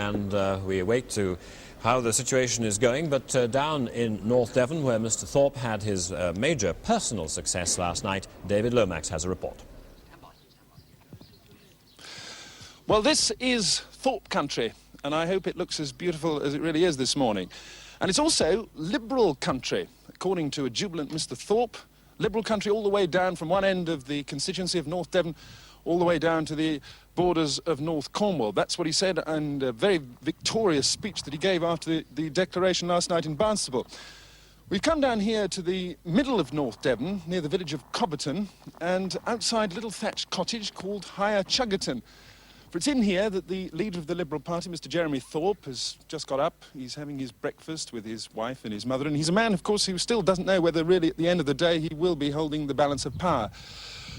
and we await to how the situation is going. But down in North Devon, where Mr. Thorpe had his major personal success last night, David Lomax has a report. Well, this is Thorpe country, and I hope it looks as beautiful as it really is this morning. And it's also Liberal country, according to a jubilant Mr. Thorpe. Liberal country all the way down from one end of the constituency of North Devon all the way down to the borders of North Cornwall. That's what he said, and a very victorious speech that he gave after the declaration last night in Barnstaple. We've come down here to the middle of North Devon, near the village of Cobberton, and outside a little thatched cottage called Higher Chuggerton. For it's in here that the leader of the Liberal Party, Mr. Jeremy Thorpe, has just got up. He's having his breakfast with his wife and his mother, and he's a man, of course, who still doesn't know whether really at the end of the day he will be holding the balance of power.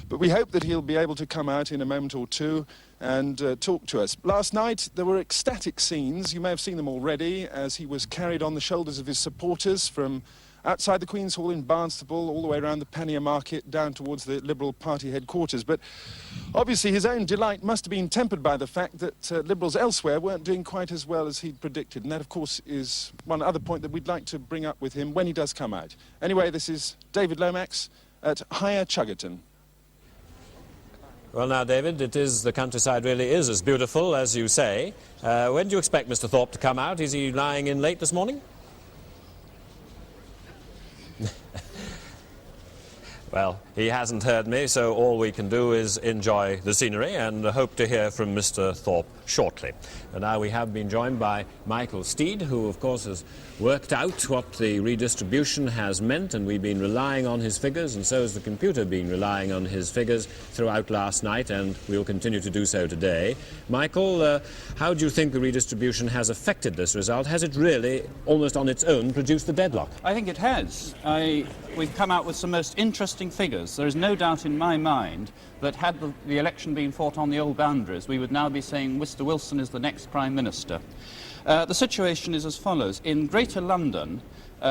But we hope that he'll be able to come out in a moment or two and talk to us. Last night there were ecstatic scenes. You may have seen them already as he was carried on the shoulders of his supporters from outside the Queen's Hall in Barnstaple, all the way around the Pannier Market, down towards the Liberal Party headquarters. But obviously his own delight must have been tempered by the fact that Liberals elsewhere weren't doing quite as well as he'd predicted. And that, of course, is one other point that we'd like to bring up with him when he does come out. Anyway, this is David Lomax at Higher Chuggerton. Well, now, David, the countryside really is as beautiful as you say. When do you expect Mr. Thorpe to come out? Is he lying in late this morning? Well, he hasn't heard me, so all we can do is enjoy the scenery and hope to hear from Mr. Thorpe shortly. And now we have been joined by Michael Steed, who, of course, has worked out what the redistribution has meant, and we've been relying on his figures, and so has the computer been relying on his figures throughout last night, and we'll continue to do so today. Michael, how do you think the redistribution has affected this result? Has it really, almost on its own, produced the deadlock? I think it has. We've come out with some most interesting figures. There is no doubt in my mind that had the election been fought on the old boundaries, we would now be saying Mr. Wilson is the next Prime Minister. The situation is as follows. In Greater London,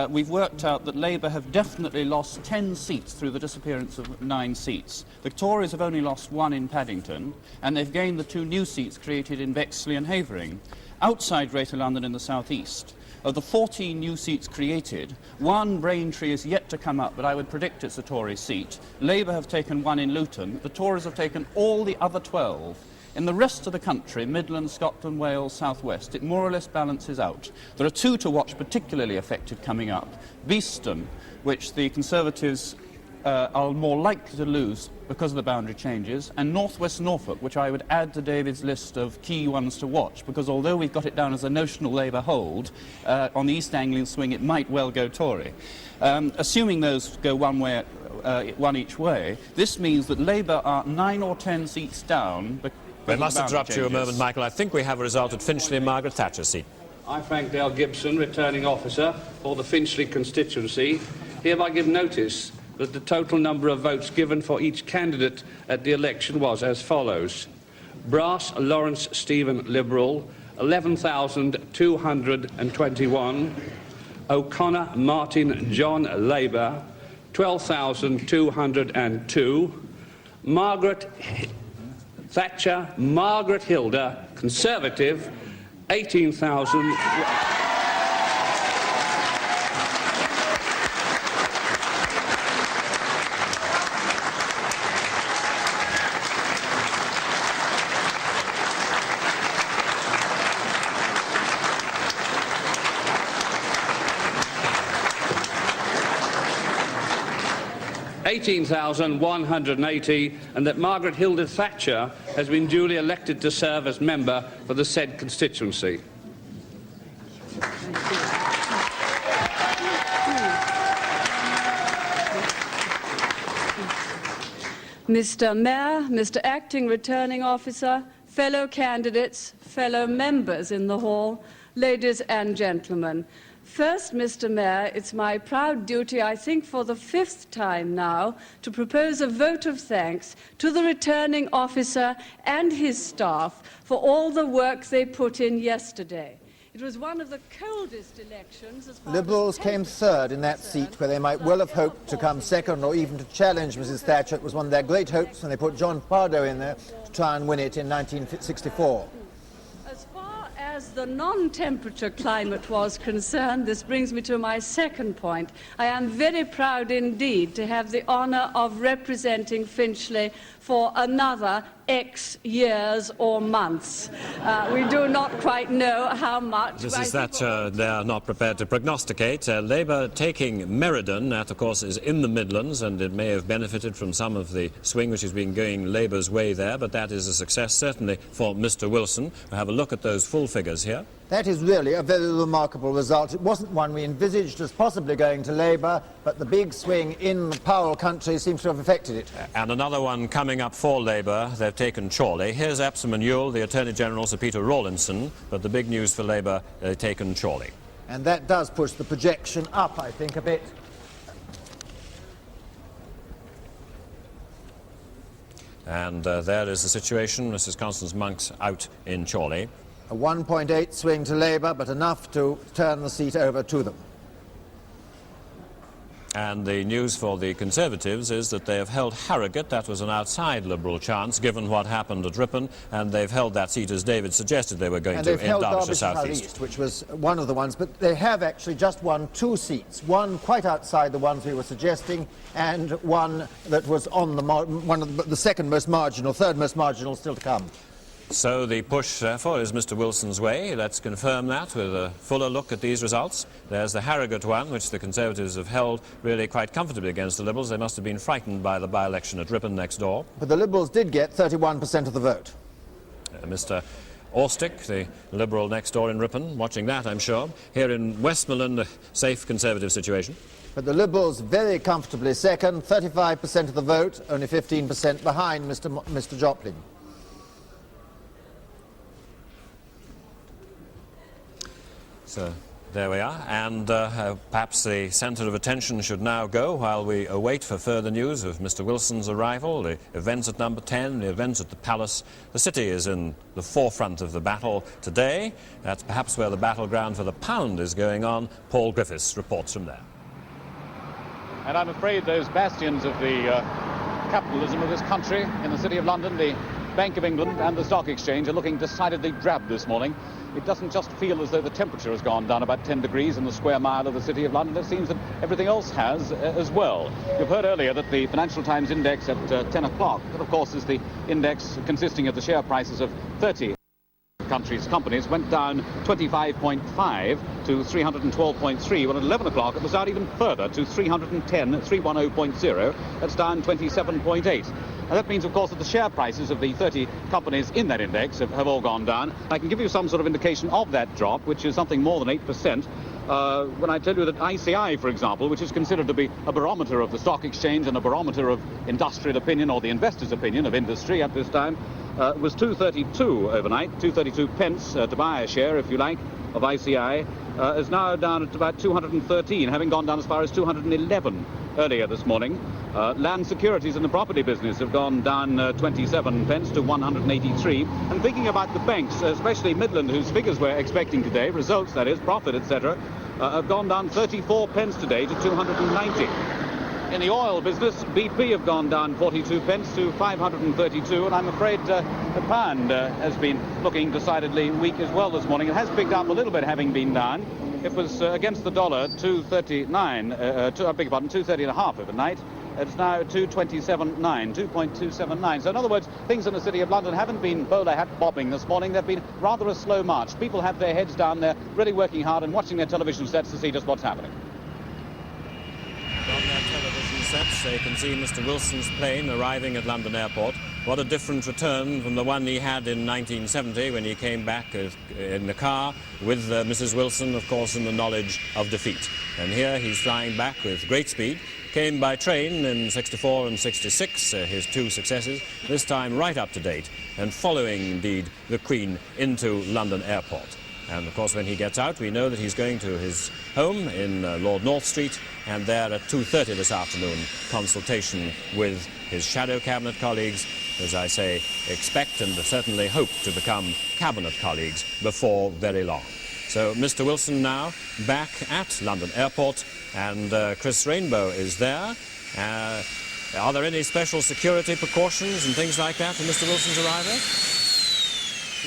we've worked out that Labour have definitely lost 10 seats through the disappearance of 9 seats. The Tories have only lost 1 in Paddington, and they've gained the 2 new seats created in Bexley and Havering. Outside Greater London in the southeast, of the 14 new seats created, 1 Braintree is yet to come up, but I would predict it's a Tory seat. Labour have taken 1 in Luton. The Tories have taken all the other 12. In the rest of the country, Midlands, Scotland, Wales, South West, it more or less balances out. There are 2 to watch particularly affected coming up. Beeston, which the Conservatives are more likely to lose because of the boundary changes, and North West Norfolk, which I would add to David's list of key ones to watch, because although we've got it down as a notional Labour hold, on the East Anglian swing it might well go Tory. Assuming those go one each way, this means that Labour are 9 or 10 seats down. We must interrupt you a moment, Michael. I think we have a result at Finchley and Margaret Thatcher's seat. I, Frank Dale Gibson, returning officer for the Finchley constituency, hereby give notice that the total number of votes given for each candidate at the election was as follows. Brass Lawrence Stephen Liberal, 11,221. O'Connor Martin John Labour, 12,202. Margaret Thatcher Margaret Hilda, Conservative, 18,000. 18,180, and that Margaret Hilda Thatcher has been duly elected to serve as member for the said constituency. Mr. Mayor, Mr. Acting Returning Officer, fellow candidates, fellow members in the hall, ladies and gentlemen. First, Mr. Mayor, it's my proud duty, I think for the 5th time now, to propose a vote of thanks to the returning officer and his staff for all the work they put in yesterday. It was one of the coldest elections as far Liberals came 3rd in that seat, where they might well have hoped to come 2nd or even to challenge Mrs. Thatcher. It was one of their great hopes when they put John Pardoe in there to try and win it in 1964. As far as as the non-temperature climate was concerned, this brings me to my second point. I am very proud indeed to have the honour of representing Finchley for another X years or months. We do not quite know how much. This is that they are not prepared to prognosticate. Labour taking Meriden, that of course is in the Midlands, and it may have benefited from some of the swing which has been going Labour's way there, but that is a success certainly for Mr Wilson. We'll have a look at those full figures here. That is really a very remarkable result. It wasn't one we envisaged as possibly going to Labour, but the big swing in the Powell country seems to have affected it. And another one coming up for Labour, they've taken Chorley. Here's Epsom and Ewell, the Attorney-General, Sir Peter Rawlinson, but the big news for Labour, they've taken Chorley. And that does push the projection up, I think, a bit. And there is the situation. Mrs Constance Monk's out in Chorley. A 1.8 swing to Labour, but enough to turn the seat over to them. And the news for the Conservatives is that they have held Harrogate. That was an outside Liberal chance, given what happened at Ripon, and they've held that seat as David suggested they were going and to they've in held Derbyshire South East, which was one of the ones, but they have actually just won 2 seats, one quite outside the ones we were suggesting, and one that was on the second most marginal, third most marginal still to come. So the push, therefore, is Mr Wilson's way. Let's confirm that with a fuller look at these results. There's the Harrogate one, which the Conservatives have held really quite comfortably against the Liberals. They must have been frightened by the by-election at Ripon next door. But the Liberals did get 31% of the vote. Mr Orstick, the Liberal next door in Ripon, watching that, I'm sure. Here in Westmoreland, a safe Conservative situation. But the Liberals very comfortably second, 35% of the vote, only 15% behind Mr Joplin. So there we are, and perhaps the centre of attention should now go while we await for further news of Mr Wilson's arrival, the events at number 10, the events at the Palace. The city is in the forefront of the battle today. That's perhaps where the battleground for the pound is going on. Paul Griffiths reports from there. And I'm afraid those bastions of the capitalism of this country in the City of London, the Bank of England and the Stock Exchange, are looking decidedly drab this morning. It doesn't just feel as though the temperature has gone down about 10 degrees in the square mile of the City of London. It seems that everything else has as well. You've heard earlier that the Financial Times index at 10 o'clock, that of course is the index consisting of the share prices of 30 countries' companies, went down 25.5 to 312.3, when at 11 o'clock it was down even further to 310.0. That's down 27.8. And that means, of course, that the share prices of the 30 companies in that index have all gone down. I can give you some sort of indication of that drop, which is something more than 8%. When I tell you that ICI, for example, which is considered to be a barometer of the stock exchange and a barometer of industrial opinion, or the investor's opinion of industry at this time, was 232 overnight, 232 pence to buy a share, if you like, of ICI, is now down at about 213, having gone down as far as 211 earlier this morning. Land securities in the property business have gone down 27 pence to 183. And thinking about the banks, especially Midland, whose figures we're expecting today, results that is, profit, etc., have gone down 34 pence today to 290. In the oil business, BP have gone down 42 pence to 532, and I'm afraid the pound has been looking decidedly weak as well this morning. It has picked up a little bit, having been down. It was against the dollar 230.5 overnight. It's now 227.9, 2.279. So in other words, things in the City of London haven't been bowler hat bobbing this morning. They've been rather a slow march. People have their heads down there, really working hard and watching their television sets to see just what's happening. From their television sets, they can see Mr Wilson's plane arriving at London Airport. What a different return from the one he had in 1970 when he came back in the car with Mrs Wilson, of course, in the knowledge of defeat. And here he's flying back with great speed. Came by train in 64 and 66, his 2 successes, this time right up to date, and following, indeed, the Queen into London Airport. And, of course, when he gets out, we know that he's going to his home in Lord North Street, and there at 2:30 this afternoon, consultation with his shadow cabinet colleagues, as I say, expect and certainly hope to become cabinet colleagues before very long. So Mr Wilson now back at London Airport, and Chris Rainbow is there. Are there any special security precautions and things like that for Mr Wilson's arrival?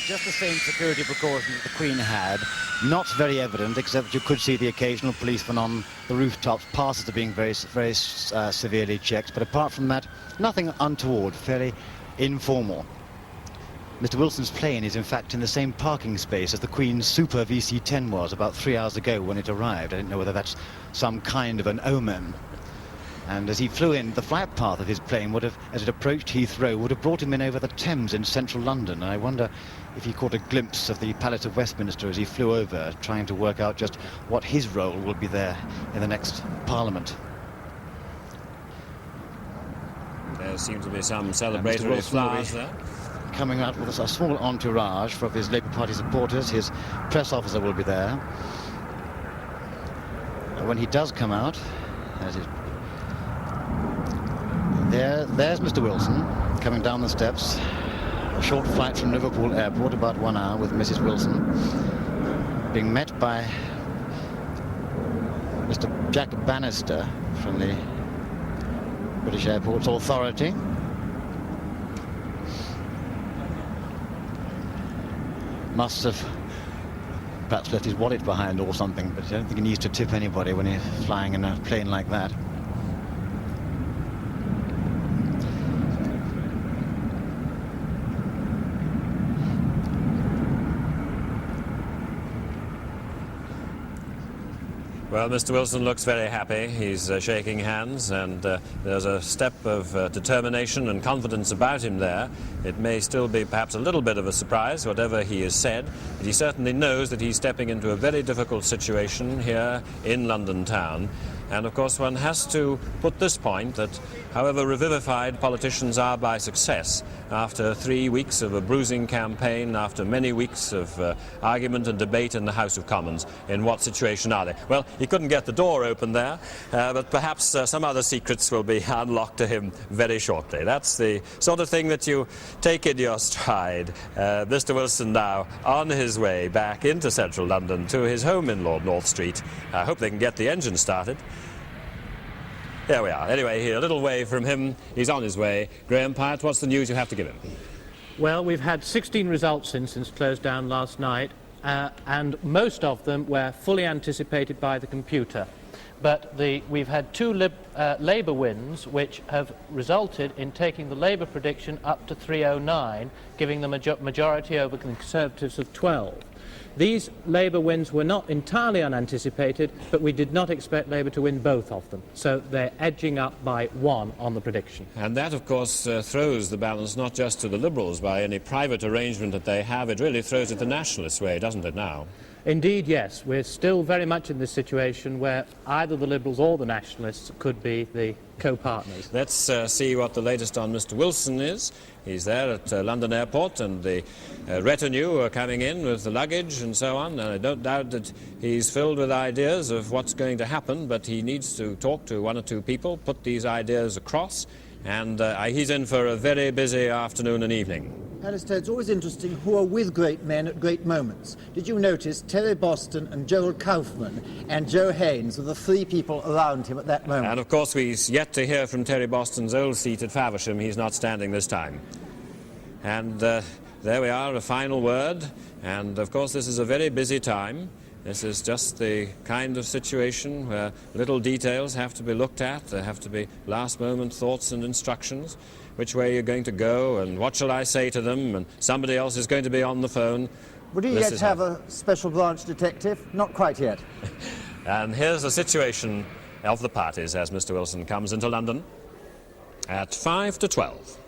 just the same security precautions that the Queen had. Not very evident, except you could see the occasional policeman on the rooftops. Passes are being very severely checked. But apart from that, nothing untoward, fairly informal. Mr. Wilson's plane is in fact in the same parking space as the Queen's Super VC-10 was about 3 hours ago when it arrived. I don't know whether that's some kind of an omen. And as he flew in, the flight path of his plane would have, as it approached Heathrow, would have brought him in over the Thames in central London. And I wonder if he caught a glimpse of the Palace of Westminster as he flew over, trying to work out just what his role will be there in the next Parliament. There seem to be some celebratory flowers there. Coming out with a small entourage of his Labour Party supporters. His press officer will be there. When he does come out, there's Mr. Wilson coming down the steps. A short flight from Liverpool Airport, about 1 hour, with Mrs. Wilson, being met by Mr. Jack Bannister from the British Airports Authority. Must have perhaps left his wallet behind or something, but I don't think he needs to tip anybody when he's flying in a plane like that. Well, Mr. Wilson looks very happy. He's shaking hands, and there's a step of determination and confidence about him there. It may still be perhaps a little bit of a surprise, whatever he has said, but he certainly knows that he's stepping into a very difficult situation here in London town. And of course one has to put this point that however revivified politicians are by success, after 3 weeks of a bruising campaign, after many weeks of argument and debate in the House of Commons, in what situation are they? Well, he couldn't get the door open there, but perhaps some other secrets will be unlocked to him very shortly. That's the sort of thing that you take in your stride. Mr. Wilson now on his way back into central London to his home in Lord North Street. I hope they can get the engine started. There we are. Anyway, here, a little way from him. He's on his way. Graham Pyatt, what's the news you have to give him? Well, we've had 16 results since closed down last night, and most of them were fully anticipated by the computer. But we've had two Labour wins, which have resulted in taking the Labour prediction up to 309, giving the majority over the Conservatives of 12. These Labour wins were not entirely unanticipated, but we did not expect Labour to win both of them. So they're edging up by 1 on the prediction. And that, of course, throws the balance not just to the Liberals by any private arrangement that they have. It really throws it the nationalist way, doesn't it, now? Indeed, yes. We're still very much in this situation where either the Liberals or the Nationalists could be the co-partners. Let's see what the latest on Mr. Wilson is. He's there at London Airport, and the retinue are coming in with the luggage and so on. And I don't doubt that he's filled with ideas of what's going to happen, but he needs to talk to 1 or 2 people, put these ideas across, and he's in for a very busy afternoon and evening. Alistair, it's always interesting who are with great men at great moments. Did you notice Terry Boston and Gerald Kaufman and Joe Haynes were the 3 people around him at that moment? And of course we've yet to hear from Terry Boston's old seat at Faversham. He's not standing this time. And there we are, a final word. And of course this is a very busy time. This is just the kind of situation where little details have to be looked at. There have to be last-moment thoughts and instructions. Which way you're going to go, and what shall I say to them, and somebody else is going to be on the phone. Would he yet have a special branch detective? Not quite yet. And here's the situation of the parties as Mr. Wilson comes into London at 5 to 12.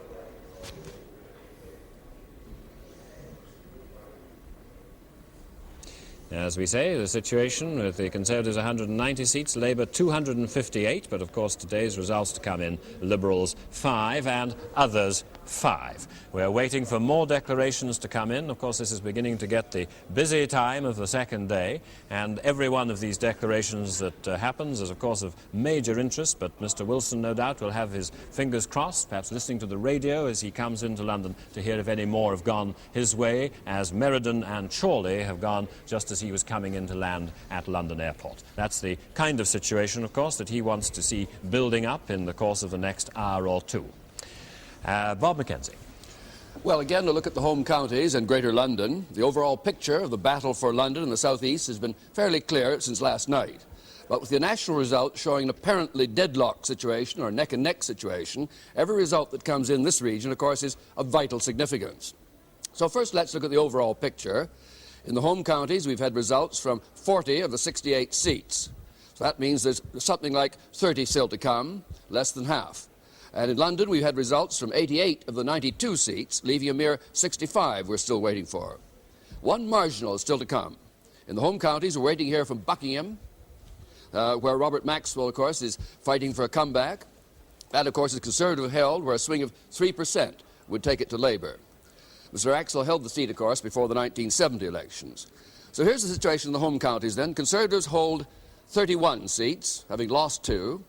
As we say, the situation with the Conservatives 190 seats, Labour 258, but of course today's results to come in, Liberals 5 and others 5. We're waiting for more declarations to come in. Of course this is beginning to get the busy time of the second day, and every one of these declarations that happens is of course of major interest, but Mr. Wilson no doubt will have his fingers crossed, perhaps listening to the radio as he comes into London to hear if any more have gone his way, as Meriden and Chorley have gone just as he was coming into land at London Airport. That's the kind of situation, of course, that he wants to see building up in the course of the next hour or two. Bob Mackenzie. Well, again, to look at the home counties and Greater London, the overall picture of the battle for London and the South East has been fairly clear since last night. But with the national result showing an apparently deadlock situation or a neck-and-neck situation, every result that comes in this region, of course, is of vital significance. So first, let's look at the overall picture. In the home counties, we've had results from 40 of the 68 seats. So that means there's something like 30 still to come, less than half. And in London, we've had results from 88 of the 92 seats, leaving a mere 65 we're still waiting for. One marginal is still to come. In the home counties, we're waiting here from Buckingham, where Robert Maxwell, of course, is fighting for a comeback. That, of course, is Conservative held, where a swing of 3% would take it to Labour. Mr. Axel held the seat, of course, before the 1970 elections. So here's the situation in the home counties then. Conservatives hold 31 seats, having lost 2.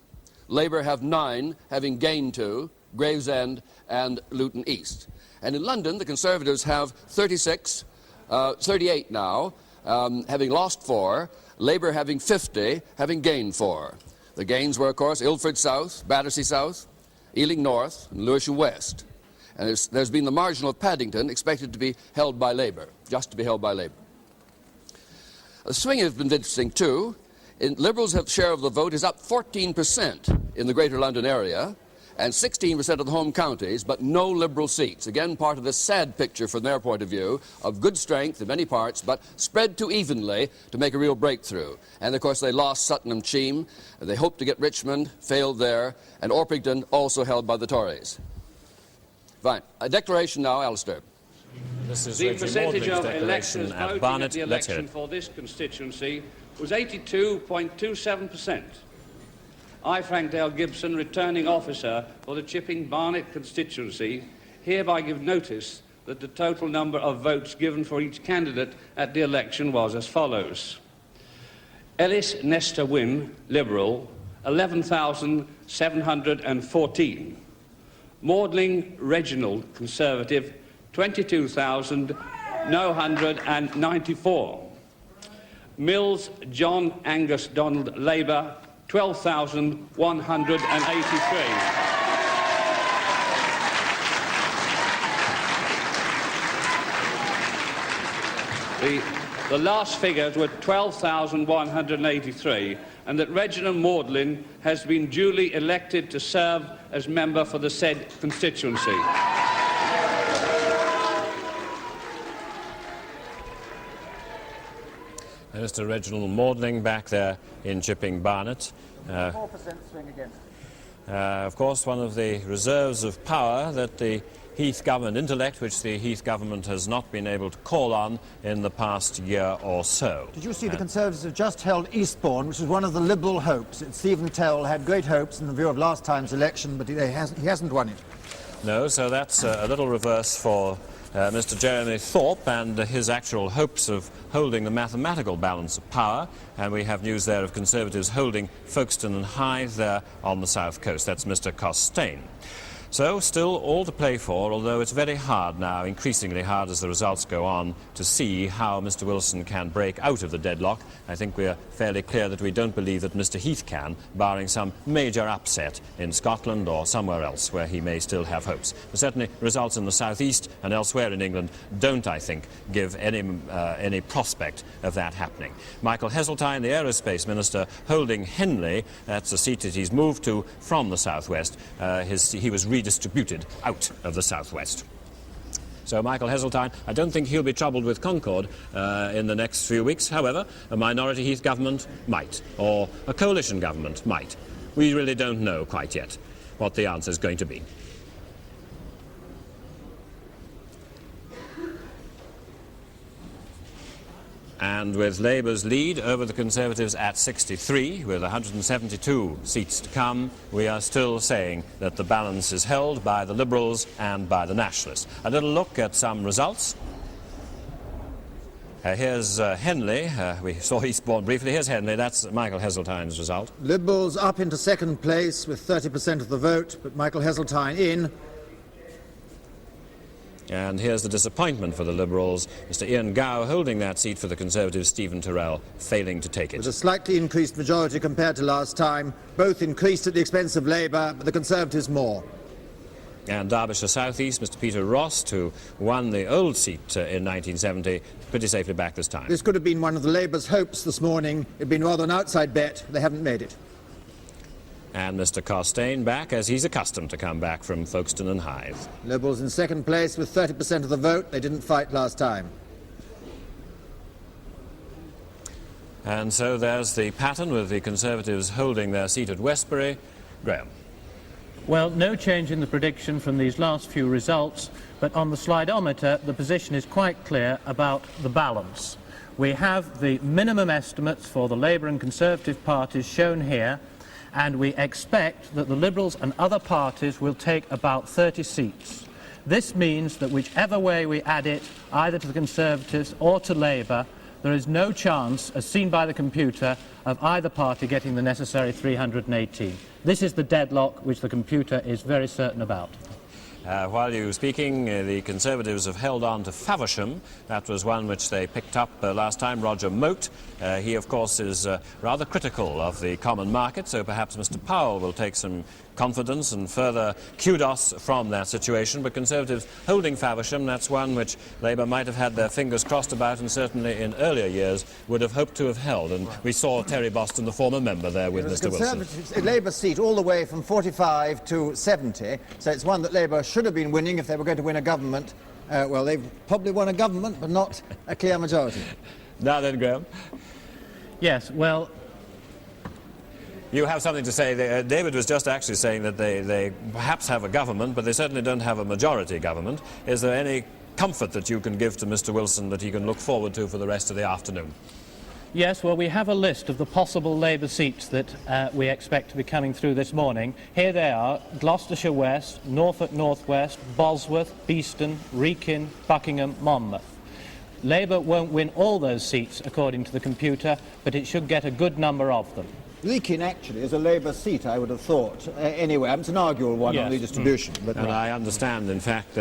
Labour have 9, having gained 2, Gravesend and Luton East. And in London, the Conservatives have 38 now, having lost 4, Labour having 50, having gained 4. The gains were, of course, Ilford South, Battersea South, Ealing North, and Lewisham West. And there's been the margin of Paddington expected to be held by Labour, just to be held by Labour. The swing has been interesting too. Liberals' share of the vote is up 14% in the Greater London area and 16% of the home counties, but no Liberal seats. Again, part of this sad picture from their point of view of good strength in many parts, but spread too evenly to make a real breakthrough. And, of course, they lost Sutton and Cheam. They hoped to get Richmond, failed there, and Orpington also held by the Tories. Fine. A declaration now, Alistair. This is the percentage of electors at voting Barnet. at the election for this constituency was 82.27%. I, Frank Dale Gibson, returning officer for the Chipping Barnet constituency, hereby give notice that the total number of votes given for each candidate at the election was as follows. Ellis Nestor Wynne, Liberal, 11,714. Maudling Reginald, Conservative, 22,994. Mills John Angus Donald, Labour, 12,183. The last figures were 12,183, and that Reginald Maudlin has been duly elected to serve as member for the said constituency. Mr. Reginald Maudling back there in Chipping Barnet. 4% swing against. Of course, one of the reserves of power that the Heath government intellect, which the Heath government has not been able to call on in the past year or so. Did you see the Conservatives have just held Eastbourne, which was one of the Liberal hopes? Stephen Tell had great hopes in the view of last time's election, but he hasn't won it. No, so that's a little reverse for Mr. Jeremy Thorpe and his actual hopes of holding the mathematical balance of power. And we have news there of Conservatives holding Folkestone and Hythe there on the south coast. That's Mr. Costain. So, still all to play for, although it's very hard now, increasingly hard as the results go on, to see how Mr. Wilson can break out of the deadlock. I think we're fairly clear that we don't believe that Mr. Heath can, barring some major upset in Scotland or somewhere else where he may still have hopes. But certainly results in the southeast and elsewhere in England don't, I think, give any prospect of that happening. Michael Heseltine, the aerospace minister, holding Henley. That's a seat that he's moved to from the southwest. He was redistributed out of the southwest. So Michael Heseltine, I don't think he'll be troubled with Concord in the next few weeks. However, a minority Heath government might, or a coalition government might. We really don't know quite yet what the answer is going to be. And with Labour's lead over the Conservatives at 63, with 172 seats to come, we are still saying that the balance is held by the Liberals and by the Nationalists. A little look at some results. Here's Henley. We saw Eastbourne briefly. Here's Henley. That's Michael Heseltine's result. Liberals up into second place with 30% of the vote, but Michael Heseltine in. And here's the disappointment for the Liberals. Mr. Ian Gow holding that seat for the Conservatives, Stephen Tyrrell failing to take it. With a slightly increased majority compared to last time. Both increased at the expense of Labour, but the Conservatives more. And Derbyshire South East, Mr. Peter Rost, who won the old seat in 1970, pretty safely back this time. This could have been one of the Labour's hopes this morning. It'd been rather an outside bet. They haven't made it. And Mr. Costain back, as he's accustomed to come back from Folkestone and Hythe. Liberals in second place with 30% of the vote. They didn't fight last time. And so there's the pattern with the Conservatives holding their seat at Westbury. Graham. Well, no change in the prediction from these last few results, but on the slidometer, the position is quite clear about the balance. We have the minimum estimates for the Labour and Conservative parties shown here, and we expect that the Liberals and other parties will take about 30 seats. This means that whichever way we add it, either to the Conservatives or to Labour, there is no chance, as seen by the computer, of either party getting the necessary 318. This is the deadlock which the computer is very certain about. While you were speaking, the Conservatives have held on to Faversham. That was one which they picked up last time, Roger Moat. He, of course, is rather critical of the common market, so perhaps Mr. Powell will take some confidence and further kudos from that situation. But Conservatives holding Faversham, that's one which Labour might have had their fingers crossed about, and certainly in earlier years would have hoped to have held. And we saw Terry Boston, the former member, there with Mr. Wilson. A Labour seat all the way from 45 to 70, so it's one that Labour should have been winning if they were going to win a government. Well, they've probably won a government, but not a clear majority. Now then, Graham. Yes, well, you have something to say. David was just actually saying that they perhaps have a government, but they certainly don't have a majority government. Is there any comfort that you can give to Mr. Wilson that he can look forward to for the rest of the afternoon? yes, well, we have a list of the possible Labour seats that we expect to be coming through this morning. Here they are: Gloucestershire West, Norfolk North West, Bosworth, Beeston, Wrekin, Buckingham, Monmouth. Labour won't win all those seats according to the computer, but it should get a good number of them. Wrekin actually is a Labour seat, I would have thought. Anyway, it's an arguable one on the distribution. But and I understand, in fact,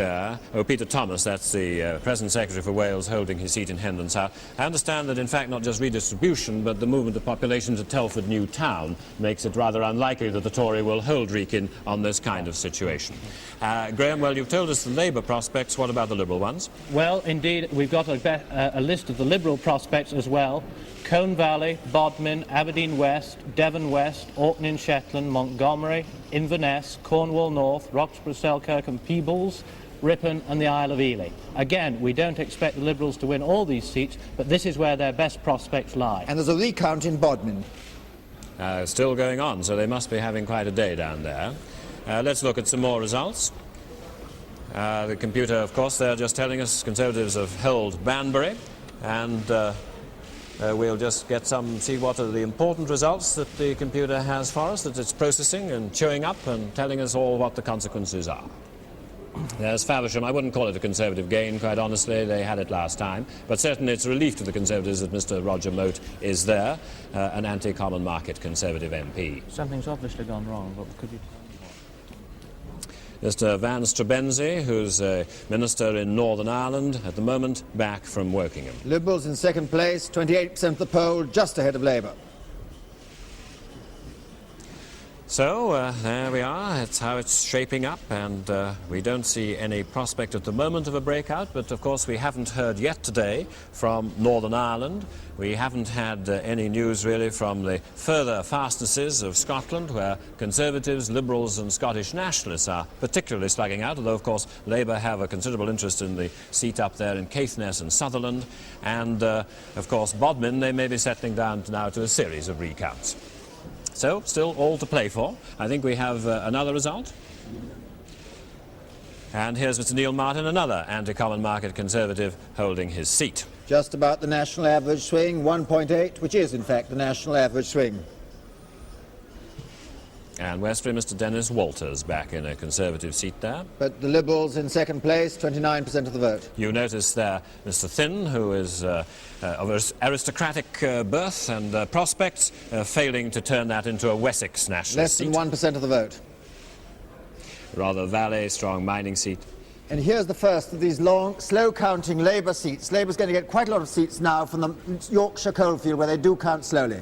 Peter Thomas, that's the present Secretary for Wales, holding his seat in Hendon South. I understand that, in fact, not just redistribution, but the movement of population to Telford New Town makes it rather unlikely that the Tory will hold Wrekin on this kind of situation. Graham, well, you've told us the Labour prospects. What about the Liberal ones? Well, indeed, we've got a list of the Liberal prospects as well. Colne Valley, Bodmin, Aberdeen West, Devon West, Orkney and Shetland, Montgomery, Inverness, Cornwall North, Roxburgh, Selkirk and Peebles, Ripon and the Isle of Ely. Again, we don't expect the Liberals to win all these seats, but this is where their best prospects lie. And there's a recount in Bodmin. Still going on, so they must be having quite a day down there. Let's look at some more results. The computer, of course, they're just telling us Conservatives have held Banbury, and we'll just see what are the important results that the computer has for us, that it's processing and chewing up and telling us all what the consequences are. There's Faversham. I wouldn't call it a Conservative gain, quite honestly. They had it last time. But certainly it's a relief to the Conservatives that Mr. Roger Moat is there, an anti-common market Conservative MP. Something's obviously gone wrong, but could you... Mr. Van Strabenzie, who's a minister in Northern Ireland, at the moment back from Wokingham. Liberals in second place, 28% of the poll, just ahead of Labour. So, there we are. That's how it's shaping up, and we don't see any prospect at the moment of a breakout, but of course we haven't heard yet today from Northern Ireland. We haven't had any news really from the further fastnesses of Scotland, where Conservatives, Liberals and Scottish Nationalists are particularly slugging out, although of course Labour have a considerable interest in the seat up there in Caithness and Sutherland, and of course Bodmin, they may be settling down now to a series of recounts. So, still all to play for. I think we have another result. And here's Mr. Neil Martin, another anti-common market Conservative, holding his seat. Just about the national average swing, 1.8, which is in fact the national average swing. And Westbury, Mr. Dennis Walters, back in a Conservative seat there. But the Liberals in second place, 29% of the vote. You notice there Mr. Thynne, who is of aristocratic birth and prospects, failing to turn that into a Wessex nationalist seat. Less than 1% of the vote. Rather valley, strong mining seat. And here's the first of these long, slow-counting Labour seats. Labour's going to get quite a lot of seats now from the Yorkshire coalfield, where they do count slowly.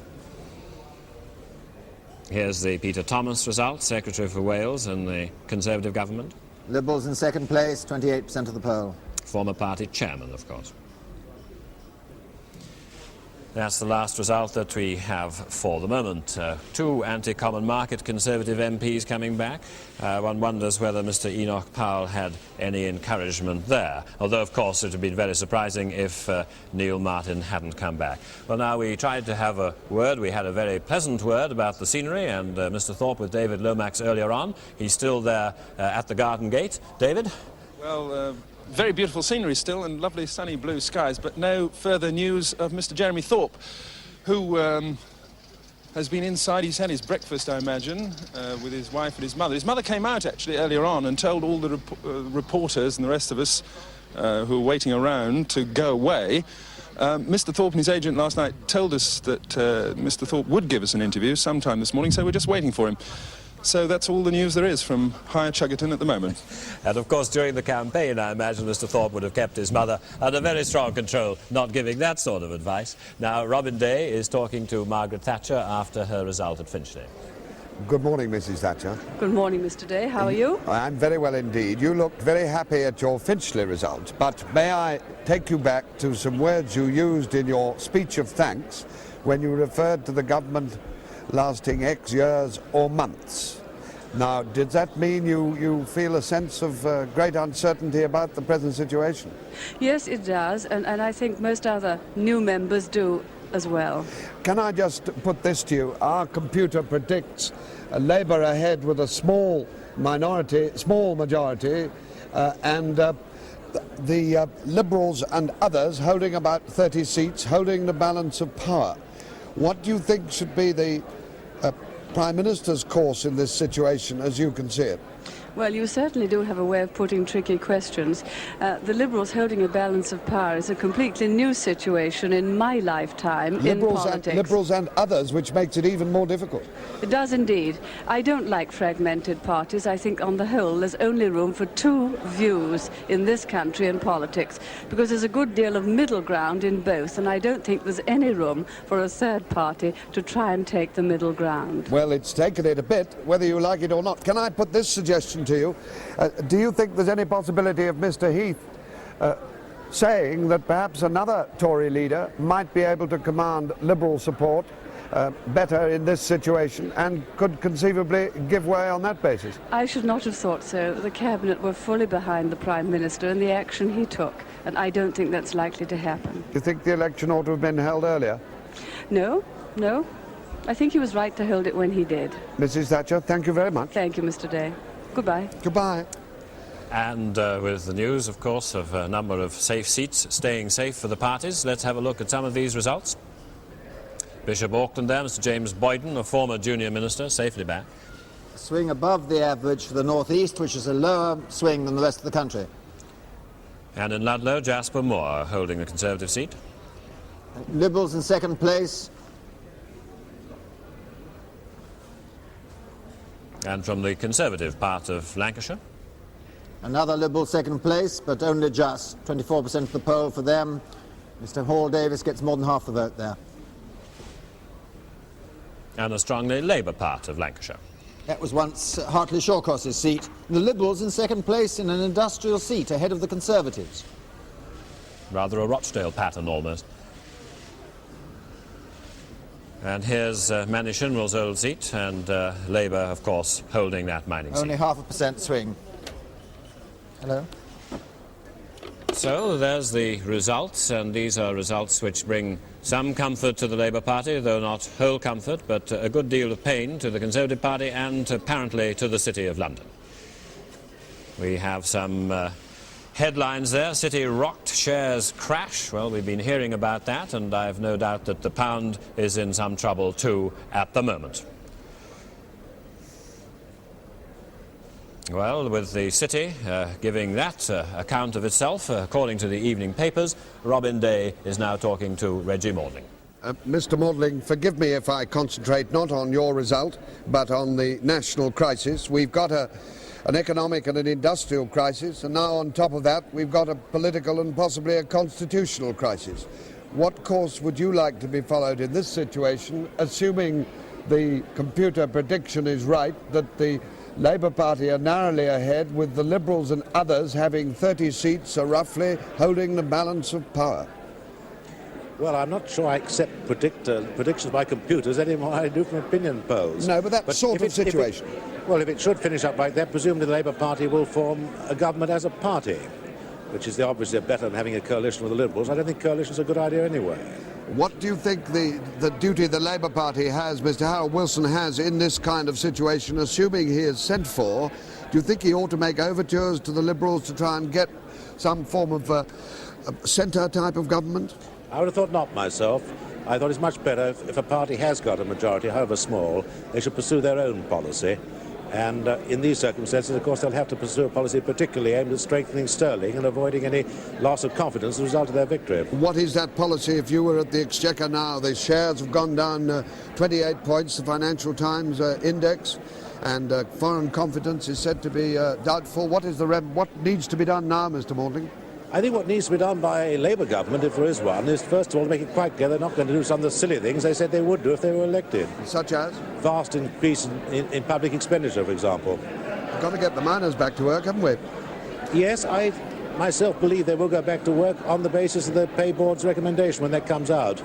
Here's the Peter Thomas result, Secretary for Wales and the Conservative government. Liberals in second place, 28% of the poll. Former party chairman, of course. That's the last result that we have for the moment. Two anti-common market Conservative MPs coming back. One wonders whether Mr. Enoch Powell had any encouragement there. Although, of course, it would have been very surprising if Neil Martin hadn't come back. Well, now, we tried to have a word. We had a very pleasant word about the scenery, and Mr. Thorpe with David Lomax earlier on. He's still there at the garden gate. David? Well, very beautiful scenery still and lovely sunny blue skies, but no further news of Mr. Jeremy Thorpe, who has been inside. He's had his breakfast, I imagine, with his wife and his mother. His mother came out, actually, earlier on and told all the reporters and the rest of us who were waiting around to go away. Mr. Thorpe and his agent last night told us that Mr. Thorpe would give us an interview sometime this morning, so we're just waiting for him. So that's all the news there is from Higher Chuggerton at the moment. And of course, during the campaign, I imagine Mr. Thorpe would have kept his mother under very strong control, not giving that sort of advice. Now, Robin Day is talking to Margaret Thatcher after her result at Finchley. Good morning, Mrs. Thatcher. Good morning, Mr. Day. How are you? I'm very well indeed. You looked very happy at your Finchley result, but may I take you back to some words you used in your speech of thanks when you referred to the government lasting X years or months. Now, did that mean you feel a sense of great uncertainty about the present situation? Yes, it does, and I think most other new members do as well. Can I just put this to you? Our computer predicts Labour ahead with a small majority, and the Liberals and others holding about 30 seats, holding the balance of power. What do you think should be the Prime Minister's course in this situation, as you can see it? Well, you certainly do have a way of putting tricky questions. The Liberals holding a balance of power is a completely new situation in my lifetime in politics. Liberals and others, which makes it even more difficult. It does indeed. I don't like fragmented parties. I think on the whole there's only room for two views in this country in politics, because there's a good deal of middle ground in both, and I don't think there's any room for a third party to try and take the middle ground. Well, it's taken it a bit, whether you like it or not. Can I put this suggestion to you? Do you think there's any possibility of Mr. Heath saying that perhaps another Tory leader might be able to command Liberal support better in this situation and could conceivably give way on that basis? I should not have thought so. The Cabinet were fully behind the Prime Minister and the action he took, and I don't think that's likely to happen. Do you think the election ought to have been held earlier? No. I think he was right to hold it when he did. Mrs. Thatcher, thank you very much. Thank you, Mr. Day. Goodbye. Goodbye. And with the news, of course, of a number of safe seats staying safe for the parties, let's have a look at some of these results. Bishop Auckland there, Mr. James Boyden, a former junior minister, safely back. Swing above the average for the North East, which is a lower swing than the rest of the country. And in Ludlow, Jasper Moore holding the Conservative seat. Liberals in second place. And from the Conservative part of Lancashire. Another Liberal second place, but only just 24% of the poll for them. Mr. Hall Davis gets more than half the vote there. And a strongly Labour part of Lancashire. That was once Hartley Shawcross's seat. The Liberals in second place in an industrial seat ahead of the Conservatives. Rather a Rochdale pattern almost. And here's Manny Shinwell's old seat, and Labour, of course, holding that mining seat. Only 0.5% swing. Hello? So there's the results, and these are results which bring some comfort to the Labour Party, though not whole comfort, but a good deal of pain to the Conservative Party and apparently to the City of London. We have some headlines there. City rocked, shares crash. Well, we've been hearing about that, and I've no doubt that the pound is in some trouble too at the moment. Well, with the City giving that account of itself, according to the evening papers, Robin Day is now talking to Reggie Maudling. Mr. Maudling, forgive me if I concentrate not on your result, but on the national crisis. We've got an economic and an industrial crisis, and now on top of that we've got a political and possibly a constitutional crisis. What course would you like to be followed in this situation, assuming the computer prediction is right that the Labour Party are narrowly ahead, with the Liberals and others having 30 seats, are roughly holding the balance of power. Well, I'm not sure I accept predictions by computers any more than I do from opinion polls. No, but that sort of situation. Well, if it should finish up like that, presumably the Labour Party will form a government as a party, which is obviously better than having a coalition with the Liberals. I don't think coalition's a good idea anyway. What do you think the duty the Labour Party has, Mr. Harold Wilson has, in this kind of situation, assuming he is sent for? Do you think he ought to make overtures to the Liberals to try and get some form of a centre type of government? I would have thought not myself. I thought it's much better if a party has got a majority, however small, they should pursue their own policy. And in these circumstances, of course, they'll have to pursue a policy particularly aimed at strengthening sterling and avoiding any loss of confidence as a result of their victory. What is that policy? If you were at the Exchequer now, the shares have gone down 28 points, the Financial Times index, and foreign confidence is said to be doubtful. What needs to be done now, Mr. Mortling? I think what needs to be done by a Labour government, if there is one, is first of all to make it quite clear they're not going to do some of the silly things they said they would do if they were elected. Such as? Vast increase in public expenditure, for example. We've got to get the miners back to work, haven't we? Yes, I myself believe they will go back to work on the basis of the pay board's recommendation when that comes out.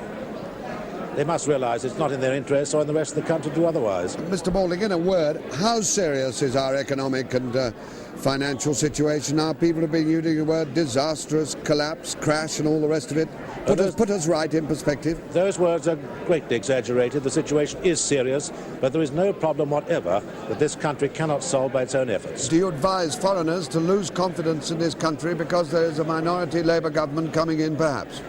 They must realise it's not in their interest or in the rest of the country to do otherwise. Mr. Mortling, in a word, how serious is our economic and financial situation now? People have been using the word disastrous, collapse, crash and all the rest of it. Put us right in perspective. Those words are greatly exaggerated. The situation is serious, but there is no problem whatever that this country cannot solve by its own efforts. Do you advise foreigners to lose confidence in this country because there is a minority Labour government coming in, perhaps?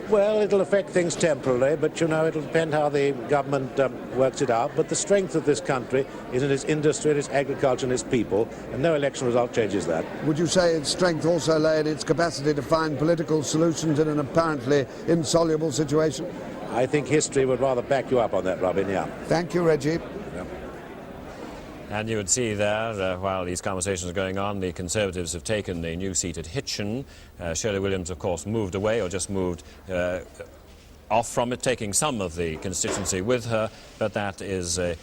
Well, it'll affect things temporarily, but, you know, it'll depend how the government works it out. But the strength of this country is in its industry, in its agriculture and its people, and no election result changes that. Would you say its strength also lay in its capacity to find political solutions in an apparently insoluble situation? I think history would rather back you up on that, Robin, yeah. Thank you, Reggie. And you would see there, while these conversations are going on, the Conservatives have taken a new seat at Hitchin. Shirley Williams, of course, moved away or just moved off from it, taking some of the constituency with her, but that is a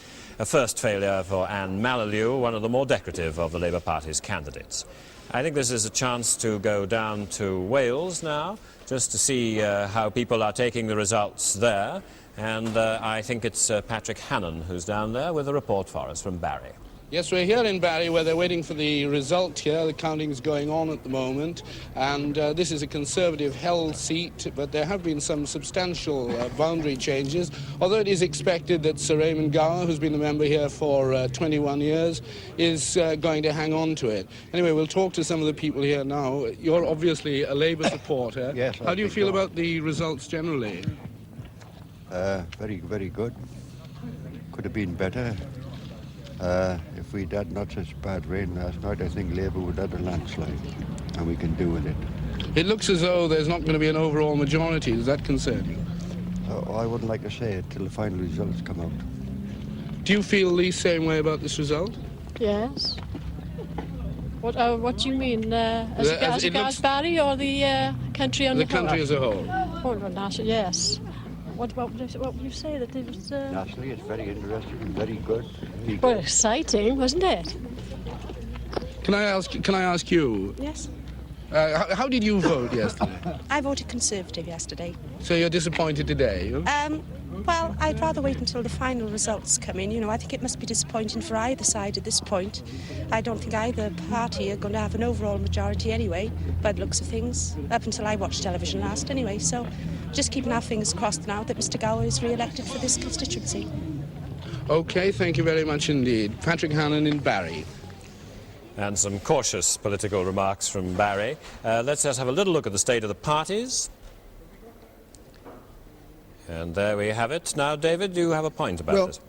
first failure for Anne Malalieu, one of the more decorative of the Labour Party's candidates. I think this is a chance to go down to Wales now, just to see how people are taking the results there. And I think it's Patrick Hannon who's down there with a report for us from Barry. Yes, we're here in Barry where they're waiting for the result here. The counting's going on at the moment, and this is a Conservative-held seat, but there have been some substantial boundary changes, although it is expected that Sir Raymond Gower, who's been a member here for 21 years, is going to hang on to it. Anyway, we'll talk to some of the people here now. You're obviously a Labour supporter. Yes. How do you feel about the results generally? Very, very good. Could have been better. If we'd had not such bad rain last night, I think Labour would have had a landslide, and we can do with it. It looks as though there's not going to be an overall majority. Does that concern you? I wouldn't like to say it till the final results come out. Do you feel the same way about this result? Yes. What do you mean? As regards Barry or the country on the whole? The country as a whole. Oh, national, yes. What would you say that it was? Nationally, it's very interesting and very good. Well, exciting, wasn't it? Can I ask you? Yes. How did you vote yesterday? I voted Conservative yesterday. So you're disappointed today? Well, I'd rather wait until the final results come in. You know, I think it must be disappointing for either side at this point. I don't think either party are going to have an overall majority anyway, by the looks of things, up until I watched television last anyway. So just keeping our fingers crossed now that Mr Gower is re-elected for this constituency. OK, thank you very much indeed. Patrick Hannon in Barry. And some cautious political remarks from Barry. Let's just have a little look at the state of the parties. And there we have it. Now, David, you have a point about this.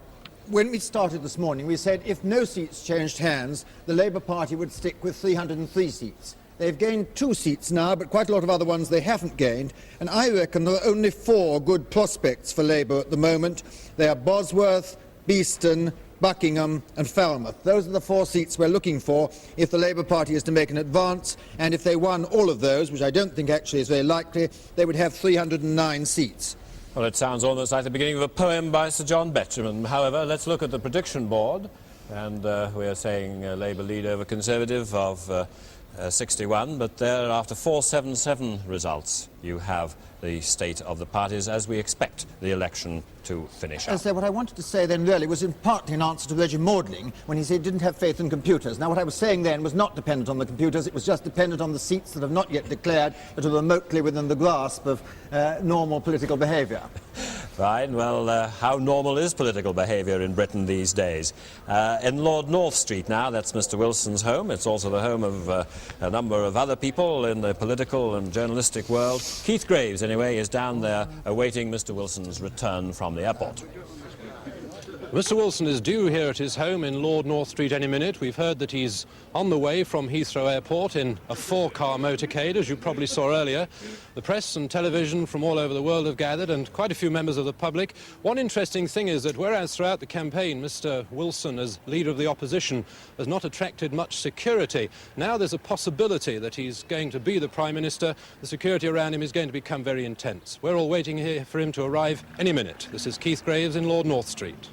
When we started this morning, we said if no seats changed hands, the Labour Party would stick with 303 seats. They've gained 2 seats now, but quite a lot of other ones they haven't gained. And I reckon there are only 4 good prospects for Labour at the moment. They are Bosworth, Beeston, Buckingham and Falmouth. Those are the 4 seats we're looking for if the Labour Party is to make an advance, and if they won all of those, which I don't think actually is very likely, they would have 309 seats. Well, it sounds almost like the beginning of a poem by Sir John Betjeman. However, let's look at the prediction board. And we are saying Labour lead over Conservative of 61, but there, after 477 results, you have the state of the parties as we expect the election to finish up. So what I wanted to say then really was in partly in answer to Reggie Maudling when he said he didn't have faith in computers. Now what I was saying then was not dependent on the computers, it was just dependent on the seats that have not yet declared but are remotely within the grasp of normal political behaviour. Fine, well, how normal is political behaviour in Britain these days? In Lord North Street now, that's Mr Wilson's home. It's also the home of a number of other people in the political and journalistic world. Keith Graves, anyway, is down there awaiting Mr Wilson's return from the airport. Mr Wilson is due here at his home in Lord North Street any minute. We've heard that he's on the way from Heathrow Airport in a 4-car motorcade, as you probably saw earlier. The press and television from all over the world have gathered, and quite a few members of the public. One interesting thing is that whereas throughout the campaign Mr Wilson, as leader of the opposition, has not attracted much security, now there's a possibility that he's going to be the Prime Minister. The security around him is going to become very intense. We're all waiting here for him to arrive any minute. This is Keith Graves in Lord North Street.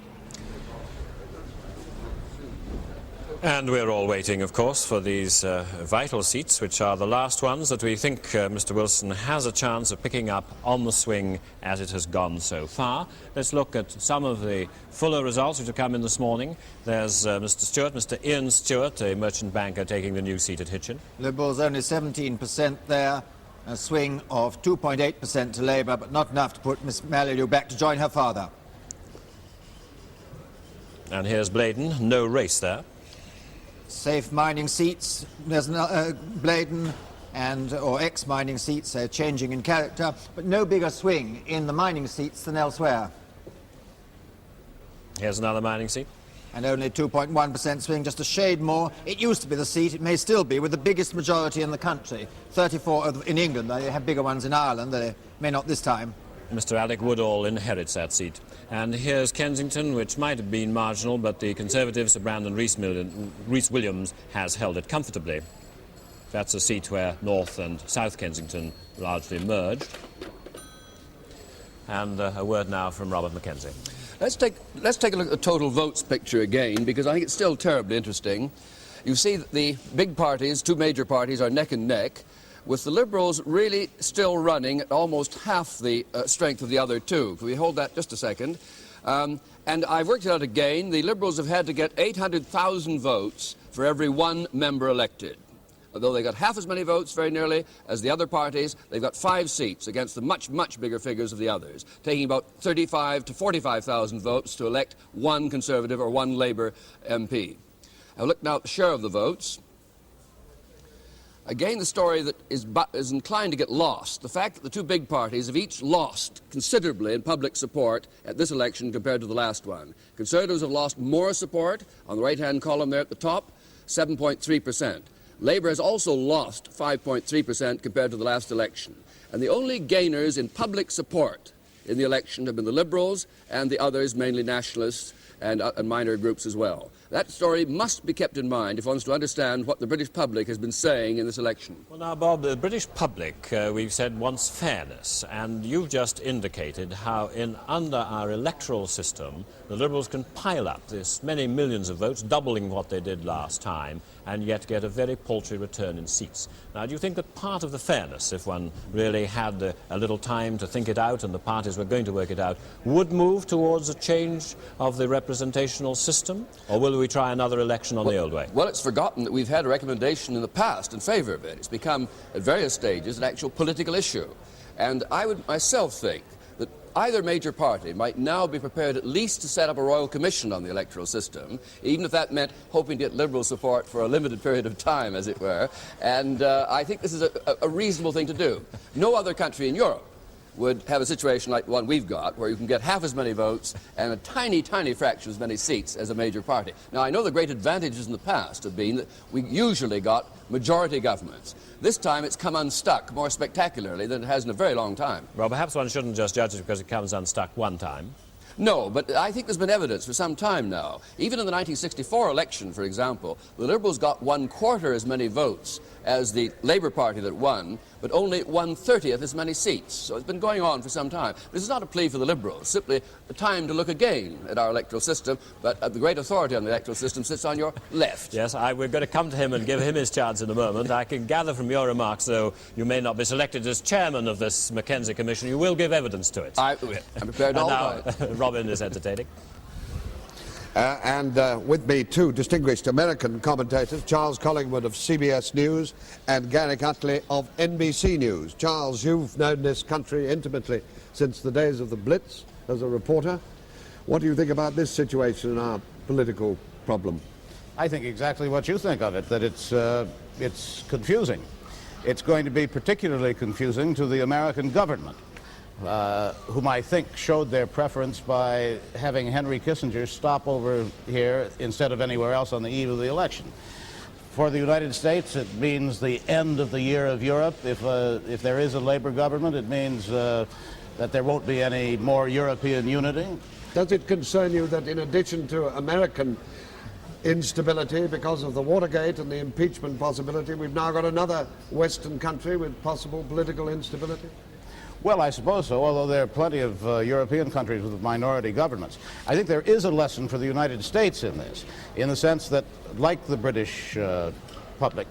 And we're all waiting, of course, for these vital seats, which are the last ones that we think Mr Wilson has a chance of picking up on the swing as it has gone so far. Let's look at some of the fuller results which have come in this morning. There's Mr Ian Stewart, a merchant banker, taking the new seat at Hitchin. Liberals only 17% there, a swing of 2.8% to Labour, but not enough to put Miss Mallalieu back to join her father. And here's Blaydon, no race there. Safe mining seats, there's Blaydon or ex-mining seats changing in character, but no bigger swing in the mining seats than elsewhere. Here's another mining seat. And only 2.1% swing, just a shade more. It used to be the seat, it may still be, with the biggest majority in the country. 34 in England, they have bigger ones in Ireland, they may not this time. Mr Alec Woodall inherits that seat. And here's Kensington, which might have been marginal, but the Conservative Sir Brandon Rhys-Williams has held it comfortably. That's a seat where North and South Kensington largely merged. And a word now from Robert Mackenzie. Let's take a look at the total votes picture again, because I think it's still terribly interesting. You see that the big parties, two major parties, are neck and neck, with the Liberals really still running at almost half the strength of the other two. Can we hold that just a second? And I've worked it out again. The Liberals have had to get 800,000 votes for every one member elected. Although they got half as many votes, very nearly, as the other parties, they've got 5 seats against the much, much bigger figures of the others, taking about 35 to 45,000 votes to elect one Conservative or one Labour MP. Now look now at the share of the votes. Again, the story that is inclined to get lost, the fact that the two big parties have each lost considerably in public support at this election compared to the last one. Conservatives have lost more support, on the right-hand column there at the top, 7.3%. Labour has also lost 5.3% compared to the last election. And the only gainers in public support in the election have been the Liberals and the others, mainly nationalists and minor groups as well. That story must be kept in mind if one wants to understand what the British public has been saying in this election. Well, now, Bob, the British public, we've said, wants fairness, and you've just indicated how under our electoral system, the Liberals can pile up this many millions of votes, doubling what they did last time, and yet get a very paltry return in seats. Now, do you think that part of the fairness, if one really had a little time to think it out and the parties were going to work it out, would move towards a change of the representational system? Or will we try another election on the old way? Well, it's forgotten that we've had a recommendation in the past in favour of it. It's become, at various stages, an actual political issue. And I would myself think that either major party might now be prepared at least to set up a royal commission on the electoral system, even if that meant hoping to get Liberal support for a limited period of time, as it were. And I think this is a reasonable thing to do. No other country in Europe would have a situation like the one we've got, where you can get half as many votes and a tiny, tiny fraction as many seats as a major party. Now, I know the great advantages in the past have been that we usually got majority governments. This time it's come unstuck more spectacularly than it has in a very long time. Well, perhaps one shouldn't just judge it because it comes unstuck one time. No, but I think there's been evidence for some time now. Even in the 1964 election, for example, the Liberals got 1/4 as many votes as the Labour Party that won, but only 1/30th as many seats. So it's been going on for some time. This is not a plea for the Liberals, simply the time to look again at our electoral system, but the great authority on the electoral system sits on your left. Yes, we're going to come to him and give him his chance in a moment. I can gather from your remarks, though you may not be selected as chairman of this Mackenzie Commission, you will give evidence to it. I'm prepared all now, the time. Robin is entertaining. And with me, two distinguished American commentators, Charles Collingwood of CBS News and Garrick Utley of NBC News. Charles, you've known this country intimately since the days of the Blitz as a reporter. What do you think about this situation and our political problem? I think exactly what you think of it, that it's confusing. It's going to be particularly confusing to the American government, whom I think showed their preference by having Henry Kissinger stop over here instead of anywhere else on the eve of the election. For the United States, it means the end of the year of Europe. If there is a Labour government, it means that there won't be any more European unity. Does it concern you that in addition to American instability because of the Watergate and the impeachment possibility, we've now got another Western country with possible political instability? Well, I suppose so, although there are plenty of European countries with minority governments. I think there is a lesson for the United States in this, in the sense that, like the British public,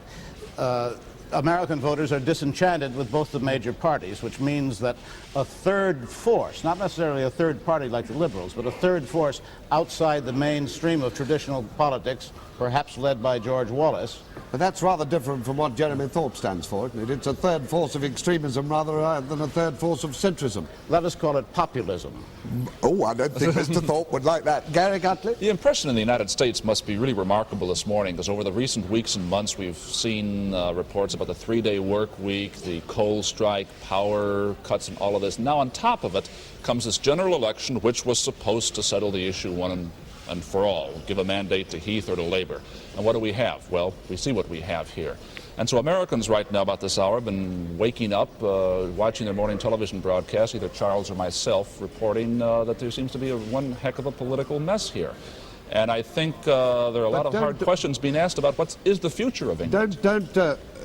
American voters are disenchanted with both the major parties, which means that a third force, not necessarily a third party like the Liberals, but a third force outside the mainstream of traditional politics, perhaps led by George Wallace. But that's rather different from what Jeremy Thorpe stands for, isn't it? It's a third force of extremism rather than a third force of centrism. Let us call it populism. Oh, I don't think Mr. Thorpe would like that. Garrick Utley? The impression in the United States must be really remarkable this morning, because over the recent weeks and months we've seen reports about the three-day work week, the coal strike, power cuts, and all of this. Now on top of it comes this general election, which was supposed to settle the issue one and for all, give a mandate to Heath or to Labour. And what do we have? Well, we see what we have here. And so Americans right now about this hour have been waking up, watching their morning television broadcast, either Charles or myself, reporting that there seems to be one heck of a political mess here. And I think there are a lot of hard questions being asked about what is the future of England.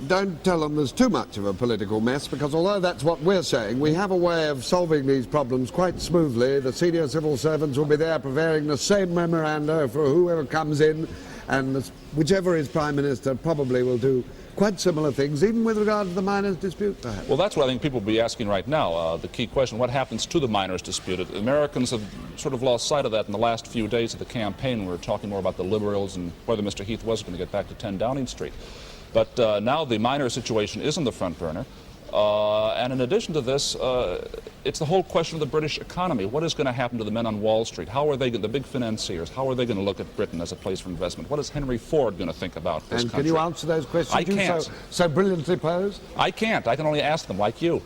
Don't tell them there's too much of a political mess, because although that's what we're saying, we have a way of solving these problems quite smoothly. The senior civil servants will be there preparing the same memoranda for whoever comes in, and whichever is Prime Minister probably will do quite similar things, even with regard to the miners' dispute, perhaps. Well, that's what I think people will be asking right now. The key question, what happens to the miners' dispute? Americans have sort of lost sight of that in the last few days of the campaign. We were talking more about the Liberals and whether Mr. Heath was going to get back to 10 Downing Street. But now the miner situation is in the front burner. And in addition to this, it's the whole question of the British economy. What is going to happen to the men on Wall Street? How are they, the big financiers, how are they going to look at Britain as a place for investment? What is Henry Ford going to think about this country? And can you answer those questions? I can't. So brilliantly posed? I can't. I can only ask them, like you.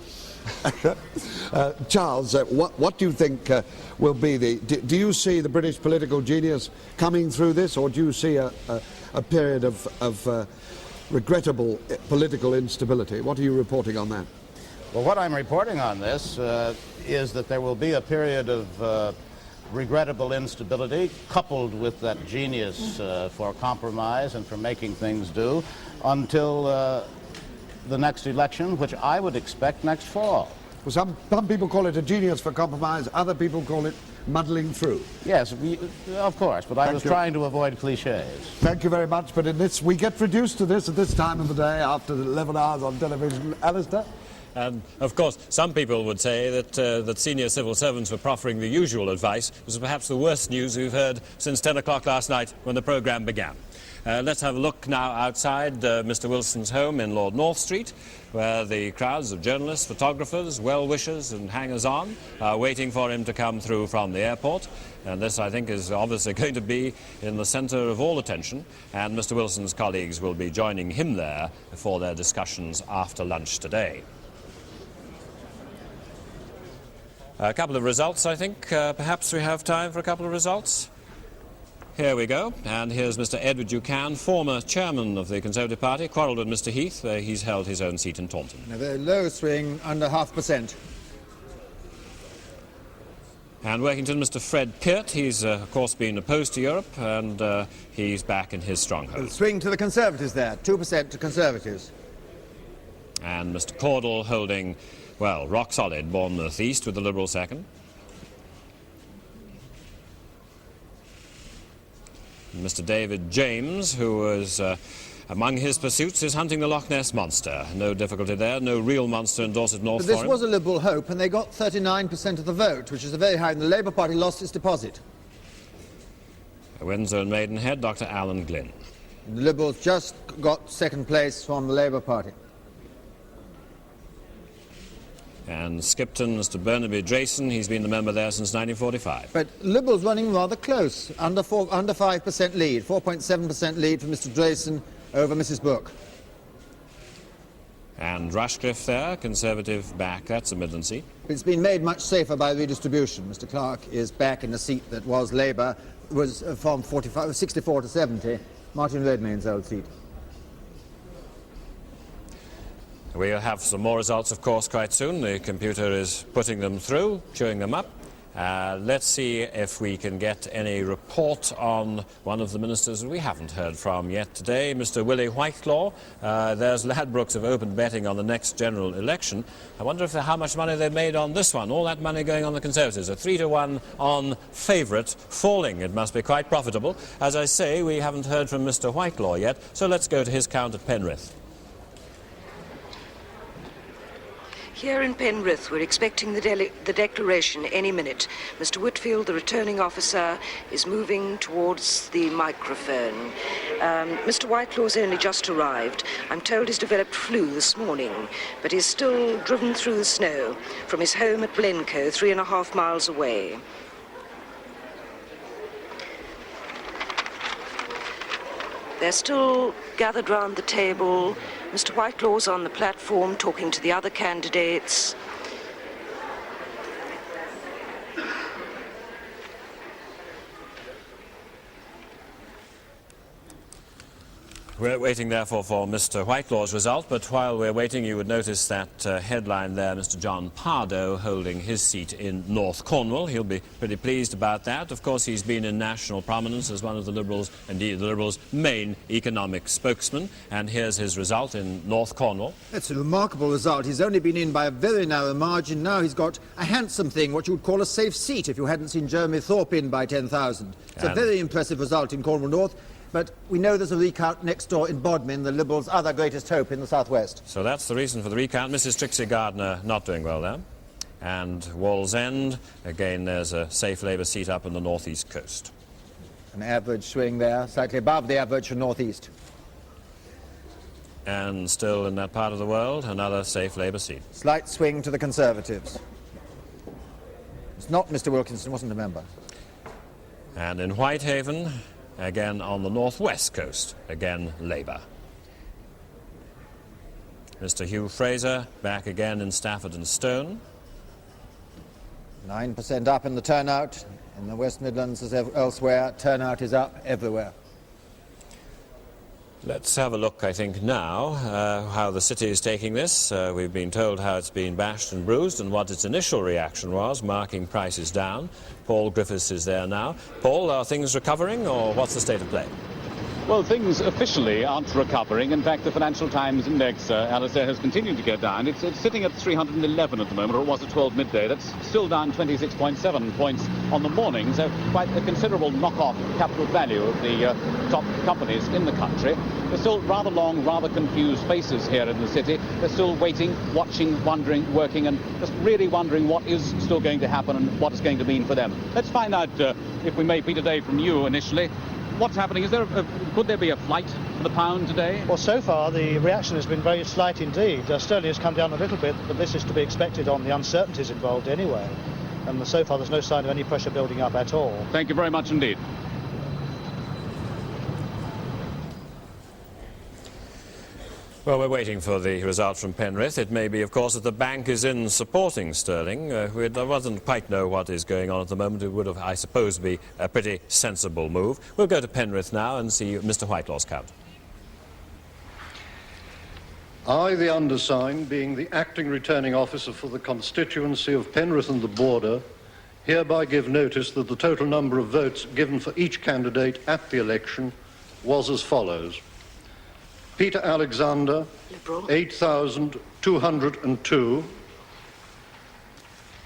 Charles, what do you think will be the... Do you see the British political genius coming through this, or do you see a period of regrettable political instability? What are you reporting on that? Well, what I'm reporting on this is that there will be a period of regrettable instability coupled with that genius for compromise and for making things do until the next election, which I would expect next fall. Well, some people call it a genius for compromise, other people call it muddling through. Yes, of course, but I was trying to avoid cliches. Thank you very much, but in this, we get reduced to this at this time of the day after 11 hours on television. Alistair? Of course, some people would say that senior civil servants were proffering the usual advice. It was perhaps the worst news we've heard since 10 o'clock last night when the programme began. Let's have a look now outside Mr. Wilson's home in Lord North Street, where the crowds of journalists, photographers, well-wishers and hangers-on are waiting for him to come through from the airport. And this, I think, is obviously going to be in the centre of all attention, and Mr. Wilson's colleagues will be joining him there for their discussions after lunch today. A couple of results, I think. Perhaps we have time for a couple of results. Here we go, and here's Mr. Edward Buchan, former chairman of the Conservative Party, quarrelled with Mr. Heath. He's held his own seat in Taunton. A very low swing, under 0.5%. And Workington, Mr. Fred Peart, he's of course been opposed to Europe, and he's back in his stronghold. The swing to the Conservatives there, 2% to Conservatives. And Mr. Caudle holding, well, rock solid Bournemouth East with the Liberal second. Mr. David James, who was among his pursuits, is hunting the Loch Ness Monster. No difficulty there, no real monster in Dorset North But this for him. was a Liberal hope, and they got 39% of the vote, which is a very high, and the Labour Party lost its deposit. Windsor and Maidenhead, Dr. Alan Glynn. The Liberals just got second place from the Labour Party. And Skipton, Mr. Burnaby Drayson, he's been the member there since 1945. But Liberals running rather close, under 5% lead, 4.7% lead for Mr. Drayson over Mrs. Brooke. And Rushcliffe there, Conservative back, that's a Midland seat. It's been made much safer by redistribution. Mr. Clark is back in a seat that was Labour, was from 64 to 70, Martin Redmayne's old seat. We'll have some more results, of course, quite soon. The computer is putting them through, chewing them up. Let's see if we can get any report on one of the ministers we haven't heard from yet today, Mr. Willie Whitelaw. There's Ladbrokes have opened betting on the next general election. I wonder how much money they've made on this one. All that money going on the Conservatives. A 3-to-1 on favourite, falling. It must be quite profitable. As I say, we haven't heard from Mr. Whitelaw yet, so let's go to his count at Penrith. Here in Penrith, we're expecting the declaration any minute. Mr. Whitfield, the returning officer, is moving towards the microphone. Mr. Whitelaw's only just arrived. I'm told he's developed flu this morning, but he's still driven through the snow from his home at Blencoe, 3.5 miles away. They're still gathered round the table. Mr. Whitelaw's on the platform talking to the other candidates. We're waiting, therefore, for Mr. Whitelaw's result, but while we're waiting, you would notice that headline there, Mr. John Pardoe holding his seat in North Cornwall. He'll be pretty pleased about that. Of course, he's been in national prominence as one of the Liberals, indeed the Liberals' main economic spokesman, and here's his result in North Cornwall. That's a remarkable result. He's only been in by a very narrow margin. Now he's got a handsome thing, what you would call a safe seat, if you hadn't seen Jeremy Thorpe in by 10,000. It's a very impressive result in Cornwall North. But we know there's a recount next door in Bodmin, the Liberals' other greatest hope in the southwest. So that's the reason for the recount. Mrs. Trixie Gardner not doing well there. And Wallsend, again, there's a safe Labour seat up in the northeast coast. An average swing there, slightly above the average for northeast. And still in that part of the world, another safe Labour seat. Slight swing to the Conservatives. It's not Mr. Wilkinson, wasn't a member. And in Whitehaven, again on the northwest coast, again Labour. Mr. Hugh Fraser back again in Stafford and Stone. 9% up in the turnout. In the West Midlands as elsewhere, turnout is up everywhere. Let's have a look, I think, now, how the city is taking this. We've been told how it's been bashed and bruised and what its initial reaction was, marking prices down. Paul Griffiths is there now. Paul, are things recovering, or what's the state of play? Well, things officially aren't recovering. In fact, the Financial Times Index, Alistair, has continued to go down. It's sitting at 311 at the moment, or it was at 12 midday. That's still down 26.7 points on the morning, so quite a considerable knock-off capital value of the top companies in the country. There's still rather long, rather confused faces here in the city. They're still waiting, watching, wondering, working, and just really wondering what is still going to happen and what it's going to mean for them. Let's find out, if we may, Peter Day, from you initially. What's happening? Is there could there be a flight for the pound today? Well, so far the reaction has been very slight indeed. Sterling has come down a little bit, but this is to be expected on the uncertainties involved anyway. And so far there's no sign of any pressure building up at all. Thank you very much indeed. Well, we're waiting for the result from Penrith. It may be, of course, that the bank is in supporting Sterling. We doesn't quite know what is going on at the moment. It would have, I suppose, be a pretty sensible move. We'll go to Penrith now and see Mr. Whitelaw's count. I, the undersigned, being the acting returning officer for the constituency of Penrith and the Border, hereby give notice that the total number of votes given for each candidate at the election was as follows. Peter Alexander, Liberal. 8,202.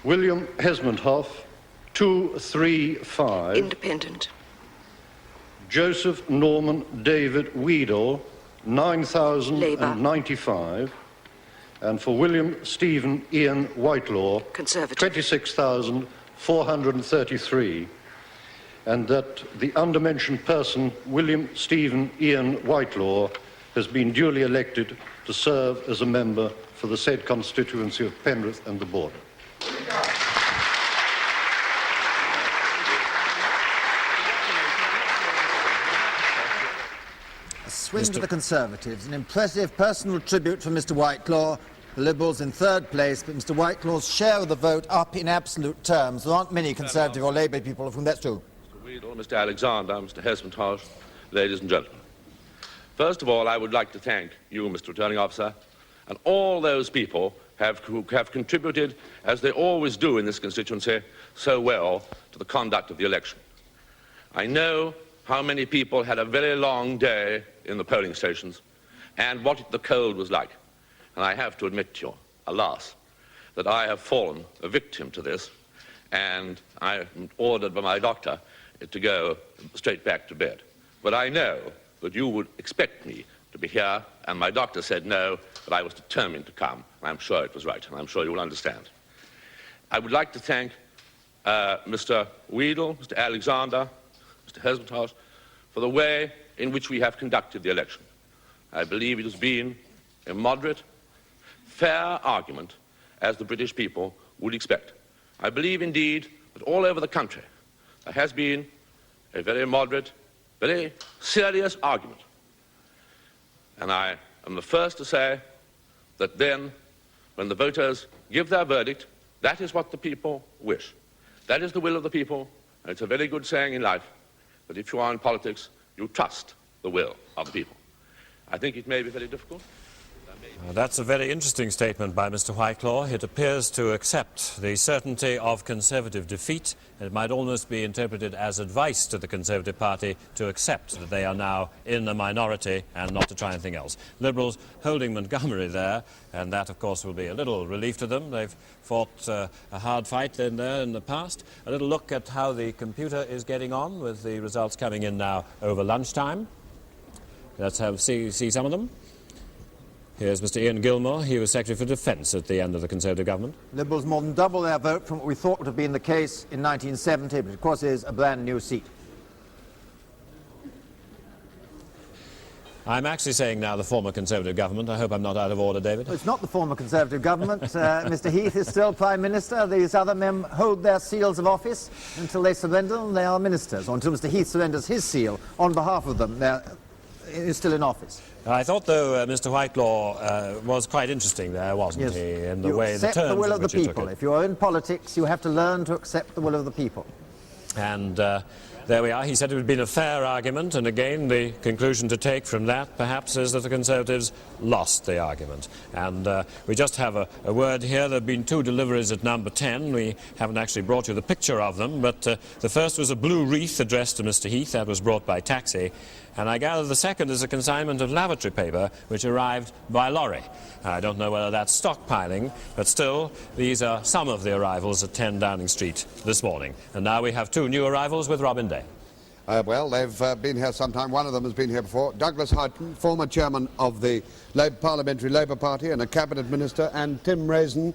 William Hesmondhoff, 235. Independent. Joseph Norman David Weedle, 9,095. And for William Stephen Ian Whitelaw, Conservative. 26,433. And that the undermentioned person, William Stephen Ian Whitelaw, has been duly elected to serve as a member for the said constituency of Penrith and the Border. A swing to the Conservatives, an impressive personal tribute from Mr Whitelaw. The Liberals in third place, but Mr Whitelaw's share of the vote up in absolute terms. There aren't many Conservative or Labour people of whom that's true. Mr Weedle, Mr Alexander, Mr Hesmondhoff, ladies and gentlemen. First of all, I would like to thank you, Mr Returning Officer, and all those people who have contributed, as they always do in this constituency, so well to the conduct of the election. I know how many people had a very long day in the polling stations and what the cold was like. And I have to admit to you, alas, that I have fallen a victim to this, and I am ordered by my doctor to go straight back to bed. But I know that you would expect me to be here, and my doctor said no, but I was determined to come. I'm sure it was right, and I'm sure you will understand. I would like to thank Mr. Weedle, Mr. Alexander, Mr. Hesmondhoff, for the way in which we have conducted the election. I believe it has been a moderate, fair argument, as the British people would expect. I believe, indeed, that all over the country there has been a very moderate, very serious argument. And I am the first to say that then, when the voters give their verdict, that is what the people wish. That is the will of the people, and it's a very good saying in life that if you are in politics, you trust the will of the people. I think it may be very difficult. That's a very interesting statement by Mr Whitelaw. It appears to accept the certainty of Conservative defeat. It might almost be interpreted as advice to the Conservative Party to accept that they are now in the minority and not to try anything else. Liberals holding Montgomery there, and that, of course, will be a little relief to them. They've fought a hard fight in there in the past. A little look at how the computer is getting on with the results coming in now over lunchtime. Let's see some of them. Here's Mr Ian Gilmore. He was Secretary for Defence at the end of the Conservative government. Liberals more than double their vote from what we thought would have been the case in 1970, but of course is a brand new seat. I'm actually saying now the former Conservative government. I hope I'm not out of order, David. Well, it's not the former Conservative government. Mr Heath is still Prime Minister. These other men hold their seals of office until they surrender and they are ministers, or until Mr Heath surrenders his seal on behalf of them. Is still in office. I thought, though, Mr Whitelaw was quite interesting there, wasn't he, in the way, the terms accept the will of the in which he people. took it. If you're in politics, you have to learn to accept the will of the people. And there we are. He said it had been a fair argument, and again, the conclusion to take from that, perhaps, is that the Conservatives lost the argument. And we just have a word here. There have been two deliveries at number 10. We haven't actually brought you the picture of them, but the first was a blue wreath addressed to Mr Heath. That was brought by taxi. And I gather the second is a consignment of lavatory paper which arrived by lorry. I don't know whether that's stockpiling, but still, these are some of the arrivals at 10 Downing Street this morning. And now we have two new arrivals with Robin Day. Well, they've been here some time. One of them has been here before. Douglas Houghton, former chairman of the Parliamentary Labour Party and a cabinet minister, and Tim Raisin,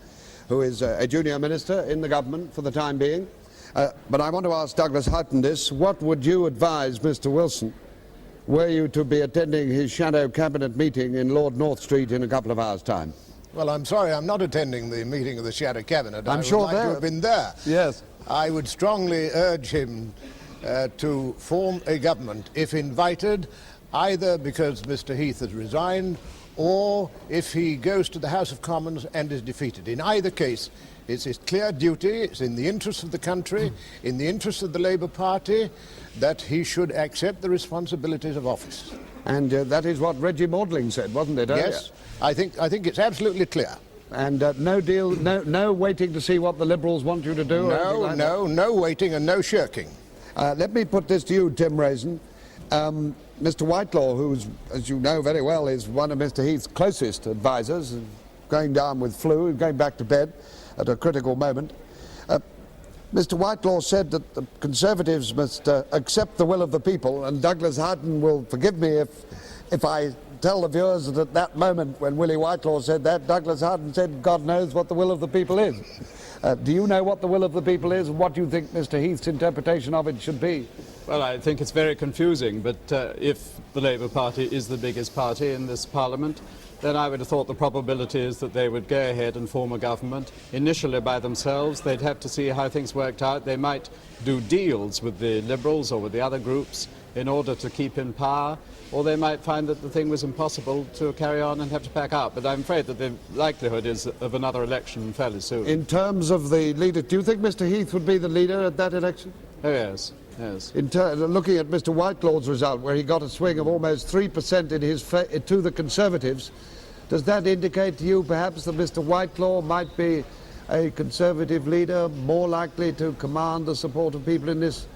who is a junior minister in the government for the time being. But I want to ask Douglas Houghton this. What would you advise Mr Wilson were you to be attending his shadow cabinet meeting in Lord North Street in a couple of hours' time? Well, I'm sorry, I'm not attending the meeting of the shadow cabinet. I'm I sure would like to have been there. Yes. I would strongly urge him to form a government, if invited, either because Mr Heath has resigned or if he goes to the House of Commons and is defeated. In either case, it's his clear duty, it's in the interest of the country, in the interest of the Labour Party, that he should accept the responsibilities of office. And that is what Reggie Maudling said, wasn't it? Yes, I think it's absolutely clear. And no deal, no waiting to see what the Liberals want you to do? No waiting and no shirking. Let me put this to you, Tim Raisin. Mr. Whitelaw, who, as you know very well, is one of Mr. Heath's closest advisors, going down with flu, going back to bed at a critical moment. Mr. Whitelaw said that the Conservatives must accept the will of the people, and Douglas Hardin will forgive me if I tell the viewers that at that moment when Willie Whitelaw said that, Douglas Hardin said, God knows what the will of the people is. Do you know what the will of the people is, and what do you think Mr. Heath's interpretation of it should be? Well, I think it's very confusing, but if the Labour Party is the biggest party in this Parliament, then I would have thought the probability is that they would go ahead and form a government initially by themselves. They'd have to see how things worked out. They might do deals with the Liberals or with the other groups in order to keep in power, or they might find that the thing was impossible to carry on and have to pack up. But I'm afraid that the likelihood is of another election fairly soon. In terms of the leader, do you think Mr. Heath would be the leader at that election? Oh, yes. Yes. Looking at Mr. Whitelaw's result, where he got a swing of almost 3% in his to the Conservatives, does that indicate to you perhaps that Mr. Whitelaw might be a Conservative leader, more likely to command the support of people in this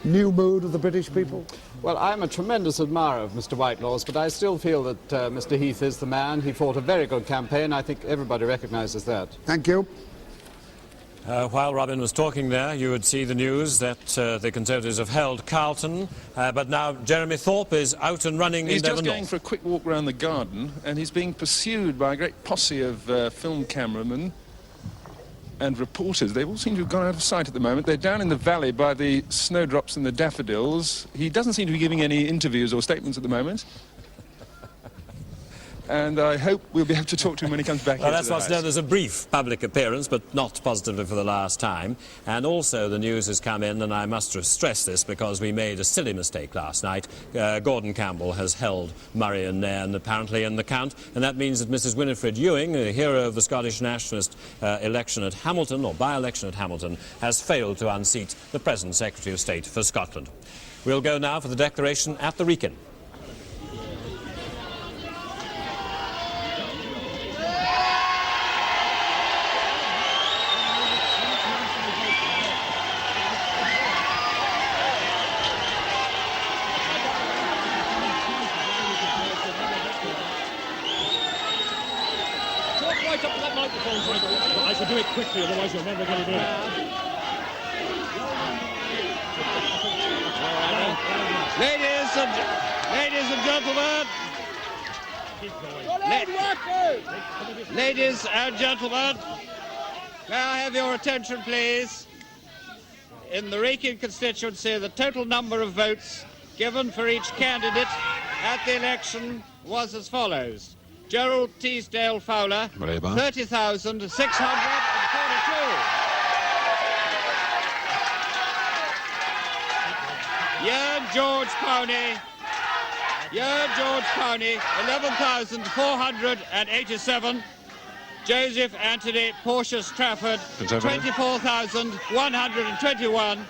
new mood of the British people? Well, I'm a tremendous admirer of Mr. Whitelaw's, but I still feel that Mr. Heath is the man. He fought a very good campaign. I think everybody recognises that. Thank you. While Robin was talking there, you would see the news that the Conservatives have held Carlton, but now Jeremy Thorpe is out and running in Devon North. He's just going for a quick walk around the garden, and he's being pursued by a great posse of film cameramen and reporters. They all seem to have gone out of sight at the moment. They're down in the valley by the snowdrops and the daffodils. He doesn't seem to be giving any interviews or statements at the moment. And I hope we'll be able to talk to him when he comes back well, into that's the what's house. known as a brief public appearance, but not positively for the last time. And also the news has come in, and I must stress this because we made a silly mistake last night. Gordon Campbell has held Murray and Nairn apparently in the count, and that means that Mrs. Winifred Ewing, the hero of the Scottish Nationalist election at Hamilton, or by-election at Hamilton, has failed to unseat the present Secretary of State for Scotland. We'll go now for the declaration at the Wrekin. I should do it quickly, otherwise you'll never get it in. Ladies and gentlemen, ladies and gentlemen, may I have your attention, please? In the Wrekin constituency, the total number of votes given for each candidate at the election was as follows. Gerald Teasdale Fowler, 30,642. Yearn George Powney, 11,487. Joseph Anthony Porteous Trafford, 24,121.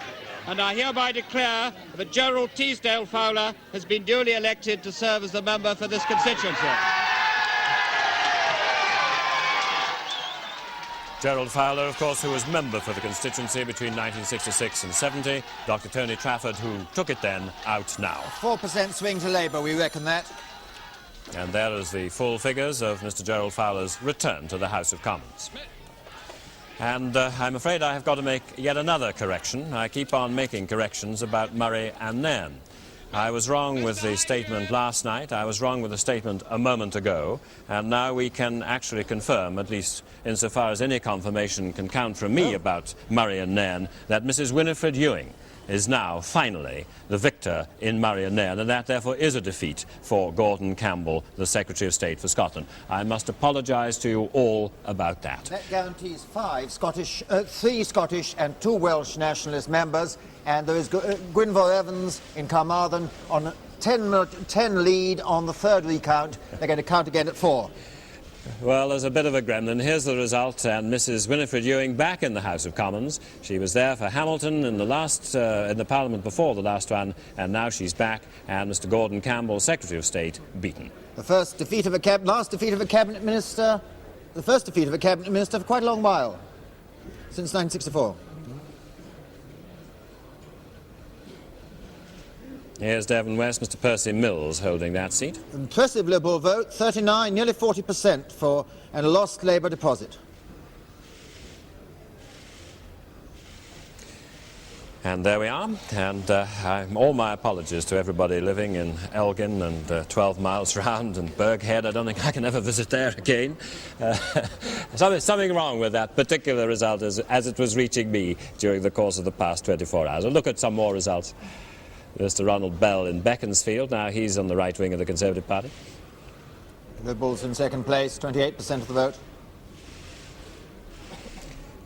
And I hereby declare that Gerald Teasdale Fowler has been duly elected to serve as a member for this constituency. Gerald Fowler, of course, who was member for the constituency between 1966 and 70. Dr. Tony Trafford, who took it then, out now. 4% swing to Labour, we reckon that. And there is the full figures of Mr. Gerald Fowler's return to the House of Commons. And I'm afraid I have got to make yet another correction. I keep on making corrections about Murray and Nairn. I was wrong with the statement last night, I was wrong with the statement a moment ago, and now we can actually confirm, at least insofar as any confirmation can count from me about Murray and Nairn, that Mrs. Winifred Ewing is now, finally, the victor in Murray and Nairn, and that, therefore, is a defeat for Gordon Campbell, the Secretary of State for Scotland. I must apologise to you all about that. That guarantees 3 Scottish and 2 Welsh nationalist members, and there is Gwynfor Evans in Carmarthen on 10 lead on the third recount. They're going to count again at 4. Well, there's a bit of a gremlin. Here's the result, and Mrs. Winifred Ewing back in the House of Commons. She was there for Hamilton in the last, in the Parliament before the last one, and now she's back, and Mr. Gordon Campbell, Secretary of State, beaten. The first defeat of a last defeat of a cabinet minister, the first defeat of a cabinet minister for quite a long while, since 1964. Here's Devon West, Mr. Percy Mills holding that seat. Impressive Liberal vote, 39, nearly 40% for and a lost Labour deposit. And there we are, and all my apologies to everybody living in Elgin and 12 miles round and Berghead. I don't think I can ever visit there again. Something wrong with that particular result as it was reaching me during the course of the past 24 hours. I'll look at some more results. Mr. Ronald Bell in Beaconsfield, now he's on the right wing of the Conservative Party. Liberals in second place, 28% of the vote.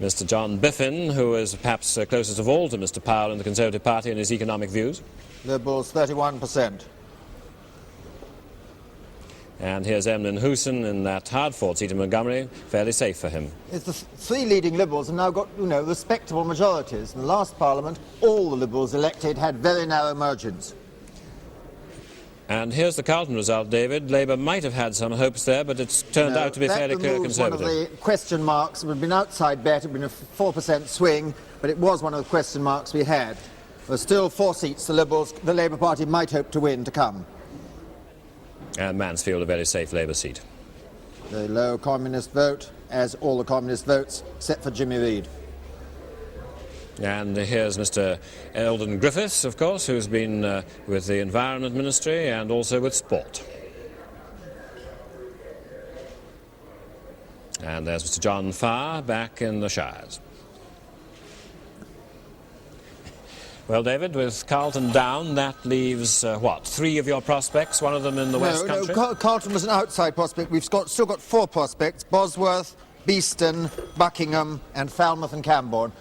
Mr. John Biffin, who is perhaps closest of all to Mr. Powell in the Conservative Party in his economic views. Liberals, 31%. And here's Emlyn Hooson in that hard-fought seat in Montgomery, fairly safe for him. It's the three leading Liberals have now got, respectable majorities. In the last Parliament, all the Liberals elected had very narrow margins. And here's the Carlton result, David. Labour might have had some hopes there, but it's turned out to be fairly clear Conservative. One of the question marks. It would have been outside bet, it would have been a 4% swing, but it was one of the question marks we had. There were still 4 seats the Labour Party might hope to win to come. And Mansfield, a very safe Labour seat. The low communist vote, as all the communist votes, except for Jimmy Reid. And here's Mr. Eldon Griffiths, of course, who's been with the Environment Ministry and also with Sport. And there's Mr. John Farr back in the Shires. Well, David, with Carlton down, that leaves, 3 of your prospects, one of them in the West Country? No, Carlton was an outside prospect. We've still got 4 prospects, Bosworth, Beeston, Buckingham and Falmouth and Camborne.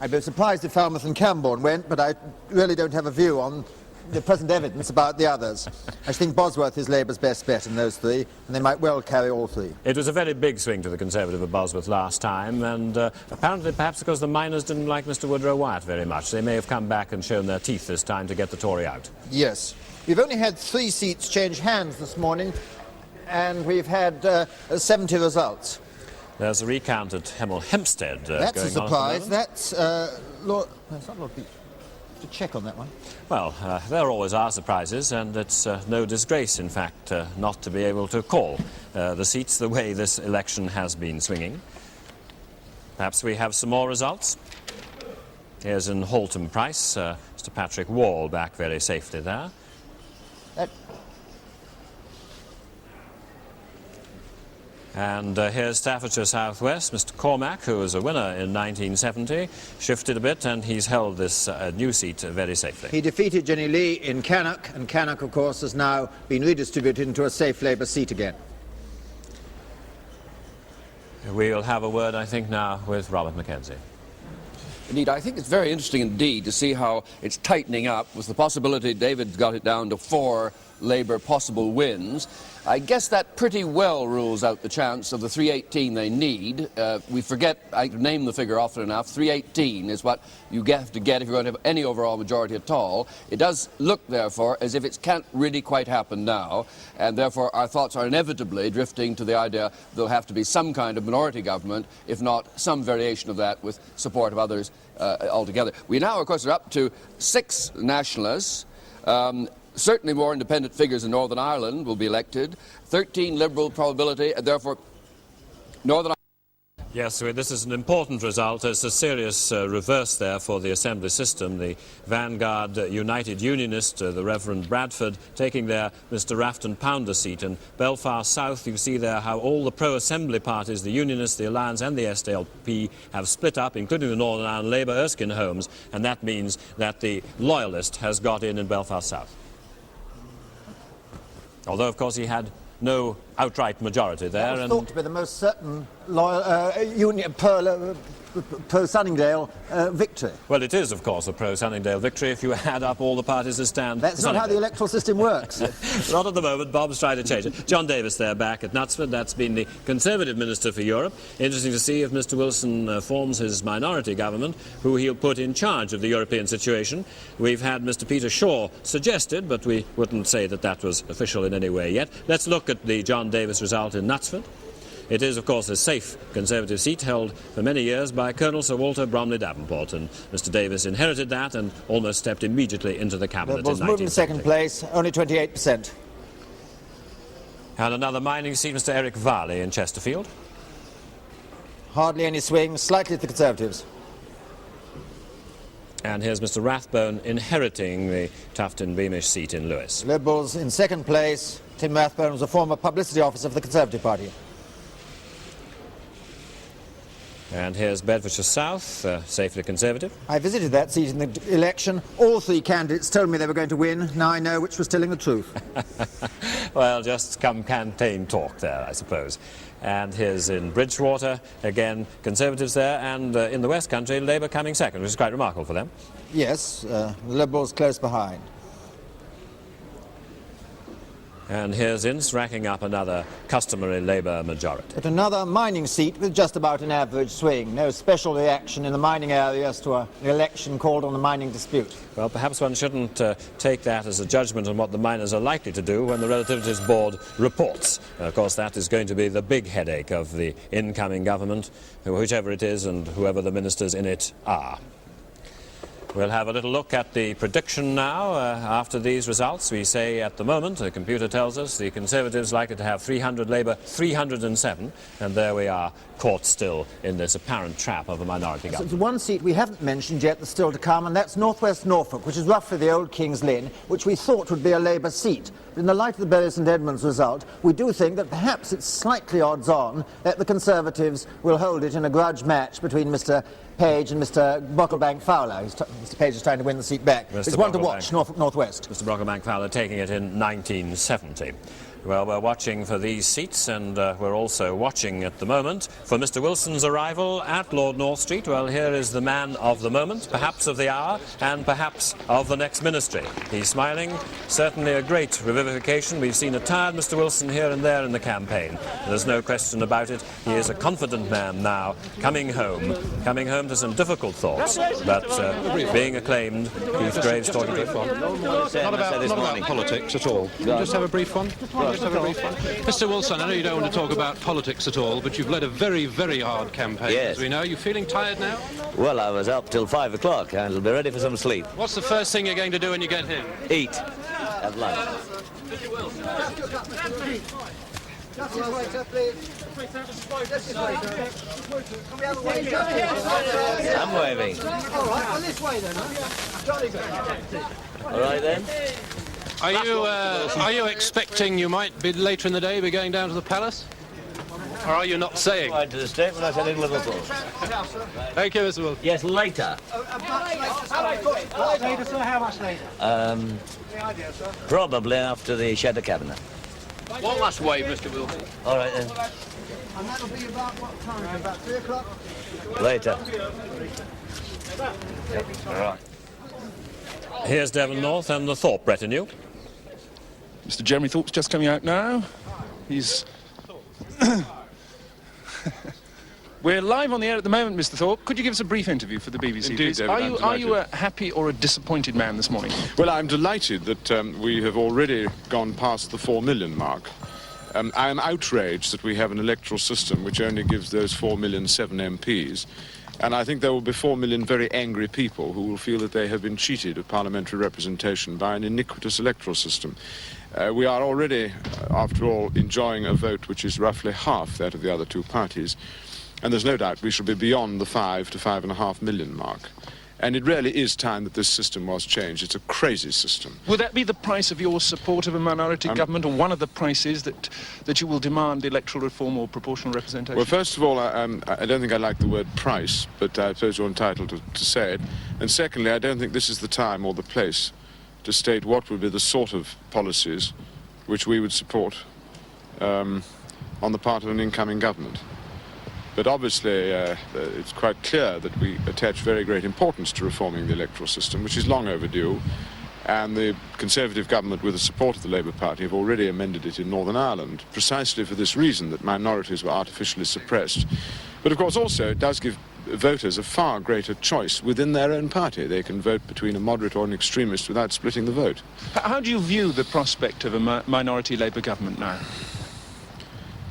I'd be surprised if Falmouth and Camborne went, but I really don't have a view on the present evidence about the others. I think Bosworth is Labour's best bet in those 3, and they might well carry all 3. It was a very big swing to the Conservative of Bosworth last time, and apparently perhaps because the miners didn't like Mr. Woodrow Wyatt very much. They may have come back and shown their teeth this time to get the Tory out. Yes. We've only had 3 seats change hands this morning, and we've had 70 results. There's a recount at Hemel Hempstead That's going a surprise. on. That's Lord... No, it's not Lord Beach. To check on that one. Well, there always are surprises, and it's no disgrace, in fact, not to be able to call the seats the way this election has been swinging. Perhaps we have some more results. Here's in Halton Price, Mr. Patrick Wall back very safely there. And here's Staffordshire South West, Mr. Cormack, who was a winner in 1970, shifted a bit, and he's held this new seat very safely. He defeated Jenny Lee in Cannock, and Cannock, of course, has now been redistributed into a safe Labour seat again. We'll have a word, I think, now with Robert Mackenzie. Indeed, I think it's very interesting indeed to see how it's tightening up with the possibility David's got it down to 4 Labour possible wins. I guess that pretty well rules out the chance of the 318 they need. We forget, I name the figure often enough, 318 is what you have to get if you're going to have any overall majority at all. It does look, therefore, as if it can't really quite happen now, and therefore our thoughts are inevitably drifting to the idea there'll have to be some kind of minority government, if not some variation of that with support of others altogether. We now, of course, are up to 6 nationalists. Certainly more independent figures in Northern Ireland will be elected. 13 Liberal probability, and therefore Northern Ireland. Yes, this is an important result. It's a serious reverse there for the Assembly system. The Vanguard United Unionist, the Reverend Bradford, taking there Mr. Rafton Pounder seat. And Belfast South, you see there how all the pro-Assembly parties, the Unionists, the Alliance and the SDLP, have split up, including the Northern Ireland Labour, Erskine Holmes, and that means that the Loyalist has got in Belfast South. Although, of course, he had no outright majority there. That was thought to be the most certain pro-Sunningdale victory. Well, it is, of course, a pro-Sunningdale victory if you add up all the parties that stand. That's not how the electoral system works. Not at the moment. Bob's trying to change it. John Davis there back at Knutsford. That's been the Conservative Minister for Europe. Interesting to see if Mr. Wilson forms his minority government, who he'll put in charge of the European situation. We've had Mr. Peter Shaw suggested, but we wouldn't say that that was official in any way yet. Let's look at the John Davis result in Knutsford. it is, of course, a safe Conservative seat held for many years by Colonel Sir Walter Bromley Davenport, and Mr Davis inherited that and almost stepped immediately into the cabinet in 1970. Moved in second place, only 28%. And another mining seat, Mr Eric Varley in Chesterfield. Hardly any swing, slightly to the Conservatives. And here's Mr Rathbone inheriting the Tufton Beamish seat in Lewes. Liberals in second place. Tim Rathbone was a former publicity officer for the Conservative Party. And here's Bedfordshire South, safely Conservative. I visited that seat in the election. All three candidates told me they were going to win. Now I know which was telling the truth. Well, just come campaign talk there, I suppose. And here's in Bridgewater, again, Conservatives there, and in the West Country, Labour coming second, which is quite remarkable for them. Yes, the Liberals close behind. And here's Ince racking up another customary Labour majority. But another mining seat with just about an average swing. No special reaction in the mining area as to an election called on a mining dispute. Well, perhaps one shouldn't take that as a judgment on what the miners are likely to do when the Relativities Board reports. Of course, that is going to be the big headache of the incoming government, whichever it is and whoever the ministers in it are. We'll have a little look at the prediction now. After these results, we say at the moment, the computer tells us, the Conservatives likely to have 300, Labour 307, and there we are, caught still in this apparent trap of a minority government. So one seat we haven't mentioned yet that's still to come, and that's North West Norfolk, which is roughly the old King's Lynn, which we thought would be a Labour seat. But in the light of the Bury St Edmunds result, we do think that perhaps it's slightly odds-on that the Conservatives will hold it in a grudge match between Mr Page and Mr Brocklebank Fowler. Mr Page is trying to win the seat back. It's one to watch, Norfolk North West. Mr Brocklebank Fowler taking it in 1970. Well, we're watching for these seats, and we're also watching at the moment for Mr Wilson's arrival at Lord North Street. Well, here is the man of the moment, perhaps of the hour, and perhaps of the next ministry. He's smiling, certainly a great revivification. We've seen a tired Mr Wilson here and there in the campaign. There's no question about it. He is a confident man now, coming home to some difficult thoughts, but being acclaimed. Keith Graves talking to him. Not about politics at all. Just have a brief one. Mr Wilson, I know you don't want to talk about politics at all, but you've led a very, very hard campaign, yes, as we know. You feeling tired now? Well, I was up till 5 o'clock and I'll be ready for some sleep. What's the first thing you're going to do when you get in? Eat. Have lunch. I'm waving. All right, well, this way then, All right then. Are you expecting you might be later in the day be going down to the palace? Or are you not saying? Right to the state when I said little of course. Thank you, Mr. Wilson. Yes, later. Later, sir, how much later? Probably after the Cheddar Cabinet. One last wave, Mr. Wilson. All right then. And that'll be about what time? About 3 o'clock? Later. All right. Here's Devon North and the Thorpe retinue. Mr Jeremy Thorpe's just coming out now. He's... We're live on the air at the moment, Mr Thorpe. Could you give us a brief interview for the BBC, Indeed, please? David, Are you a happy or a disappointed man this morning? Well, I'm delighted that we have already gone past the 4 million mark. I am outraged that we have an electoral system which only gives those 4 million 7 MPs. And I think there will be 4 million very angry people who will feel that they have been cheated of parliamentary representation by an iniquitous electoral system. We are already, after all, enjoying a vote which is roughly half that of the other two parties. And there's no doubt we shall be beyond the 5 to 5.5 million mark. And it really is time that this system was changed. It's a crazy system. Would that be the price of your support of a minority government, or one of the prices that you will demand electoral reform or proportional representation? Well, first of all, I don't think I like the word price, but I suppose you're entitled to say it. And secondly, I don't think this is the time or the place to state what would be the sort of policies which we would support on the part of an incoming government. But obviously, it's quite clear that we attach very great importance to reforming the electoral system, which is long overdue. And the Conservative government, with the support of the Labour Party, have already amended it in Northern Ireland, precisely for this reason, that minorities were artificially suppressed. But of course, also, it does give voters a far greater choice within their own party. They can vote between a moderate or an extremist without splitting the vote. How do you view the prospect of a minority Labour government now?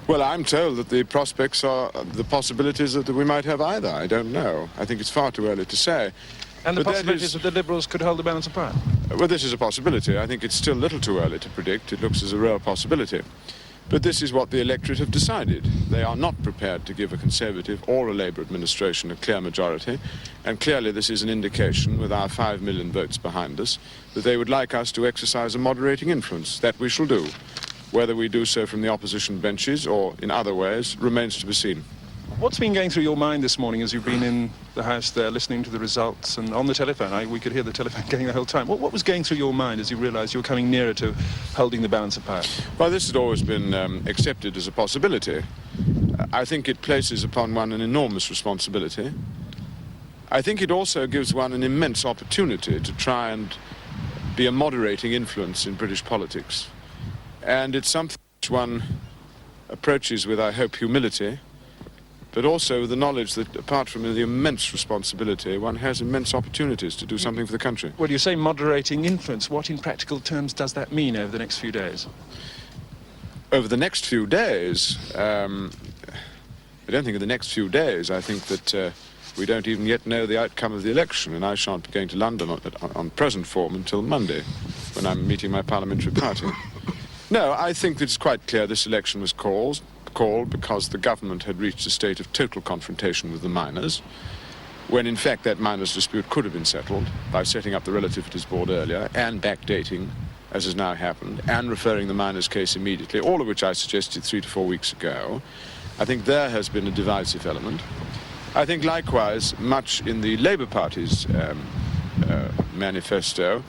Well, I'm told that the prospects are, the possibilities that we might have either. I don't know. I think it's far too early to say. And the But possibilities that the Liberals could hold the balance of power? Well, this is a possibility. I think it's still a little too early to predict. It looks as a real possibility. But this is what the electorate have decided. They are not prepared to give a Conservative or a Labour administration a clear majority. And clearly this is an indication, with our 5 million votes behind us, that they would like us to exercise a moderating influence. That we shall do. Whether we do so from the opposition benches or in other ways remains to be seen. What's been going through your mind this morning as you've been in the House there listening to the results and on the telephone? We could hear the telephone going the whole time. What was going through your mind as you realised you were coming nearer to holding the balance of power? Well, this had always been accepted as a possibility. I think it places upon one an enormous responsibility. I think it also gives one an immense opportunity to try and be a moderating influence in British politics. And it's something which one approaches with, I hope, humility, but also with the knowledge that apart from the immense responsibility, one has immense opportunities to do something for the country. Well, you say moderating influence. What in practical terms does that mean over the next few days? Over the next few days, I don't think in the next few days. I think that we don't even yet know the outcome of the election, and I shan't be going to London on present form until Monday, when I'm meeting my parliamentary party. No, I think that it's quite clear this election was called because the government had reached a state of total confrontation with the miners, when in fact that miners' dispute could have been settled by setting up the Relativities Board earlier and backdating, as has now happened, and referring the miners' case immediately, all of which I suggested 3 to 4 weeks ago. I think there has been a divisive element. I think likewise much in the Labour Party's manifesto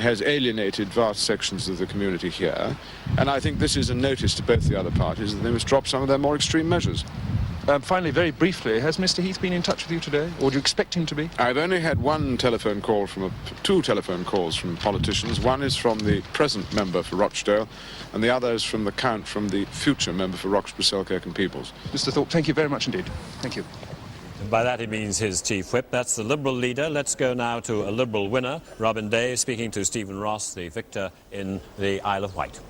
has alienated vast sections of the community here, and I think this is a notice to both the other parties that they must drop some of their more extreme measures. Finally, very briefly, has Mr. Heath been in touch with you today, or do you expect him to be? I've only had one telephone call two telephone calls from politicians. One is from the present member for Rochdale, and the other is from the Count from the future member for Roxburgh, Selkirk and Peebles. Mr. Thorpe, thank you very much indeed. Thank you. By that he means his chief whip. That's the Liberal leader. Let's go now to a Liberal winner, Robin Day, speaking to Stephen Ross, the victor in the Isle of Wight.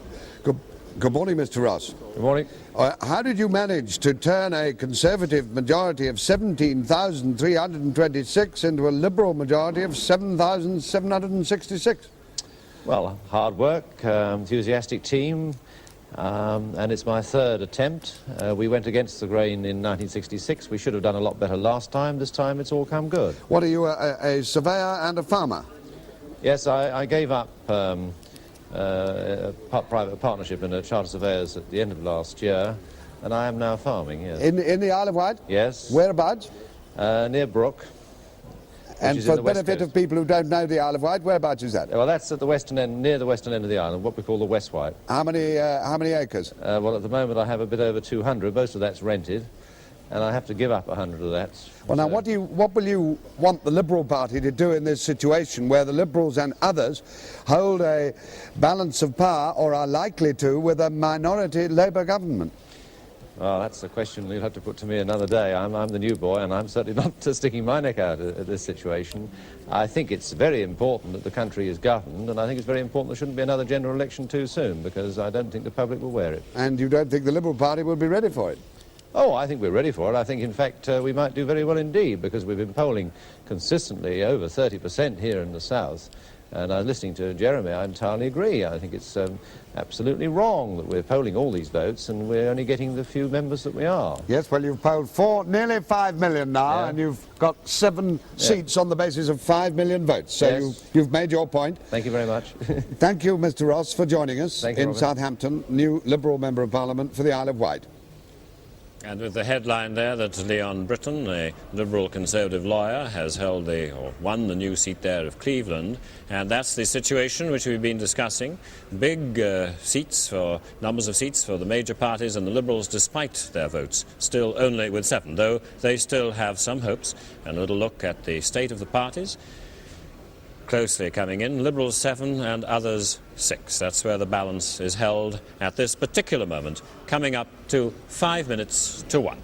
Good morning, Mr. Ross. Good morning. How did you manage to turn a Conservative majority of 17,326 into a Liberal majority of 7,766? Well, hard work, enthusiastic team, and it's my third attempt. We went against the grain in 1966. We should have done a lot better last time. This time it's all come good. What, are you a surveyor and a farmer? Yes, I gave up a private partnership in a charter surveyors at the end of last year, and I am now farming, yes. In the Isle of Wight? Yes. Whereabouts? Near Brook. And for the benefit of people who don't know the Isle of Wight, whereabouts is that? Well, that's at the western end, near the western end of the island, what we call the West Wight. How many acres? Well, at the moment I have a bit over 200. Most of that's rented, and I have to give up 100 of that. Well, now, what will you want the Liberal Party to do in this situation where the Liberals and others hold a balance of power, or are likely to, with a minority Labour government? Well, that's a question you'll have to put to me another day. I'm the new boy, and I'm certainly not sticking my neck out at this situation. I think it's very important that the country is governed, and I think it's very important there shouldn't be another general election too soon, because I don't think the public will wear it. And you don't think the Liberal Party will be ready for it? Oh, I think we're ready for it. I think, in fact, we might do very well indeed, because we've been polling consistently over 30% here in the south. And listening to Jeremy, I entirely agree. I think it's absolutely wrong that we're polling all these votes and we're only getting the few members that we are. Yes, well, you've polled nearly 5 million now, and you've got 7 seats on the basis of 5 million votes. So Yes. you've made your point. Thank you very much. Thank you, Mr. Ross, for joining us Thank you, in Robert. Southampton, new Liberal Member of Parliament for the Isle of Wight. And with the headline there that Leon Britton, a Liberal Conservative lawyer, has won the new seat there of Cleveland. And that's the situation which we've been discussing. Big numbers of seats for the major parties and the Liberals, despite their votes, still only with 7, though they still have some hopes. And a little look at the state of the parties. Closely coming in, Liberals 7 and others 6. That's where the balance is held at this particular moment, coming up to 5 minutes to 1.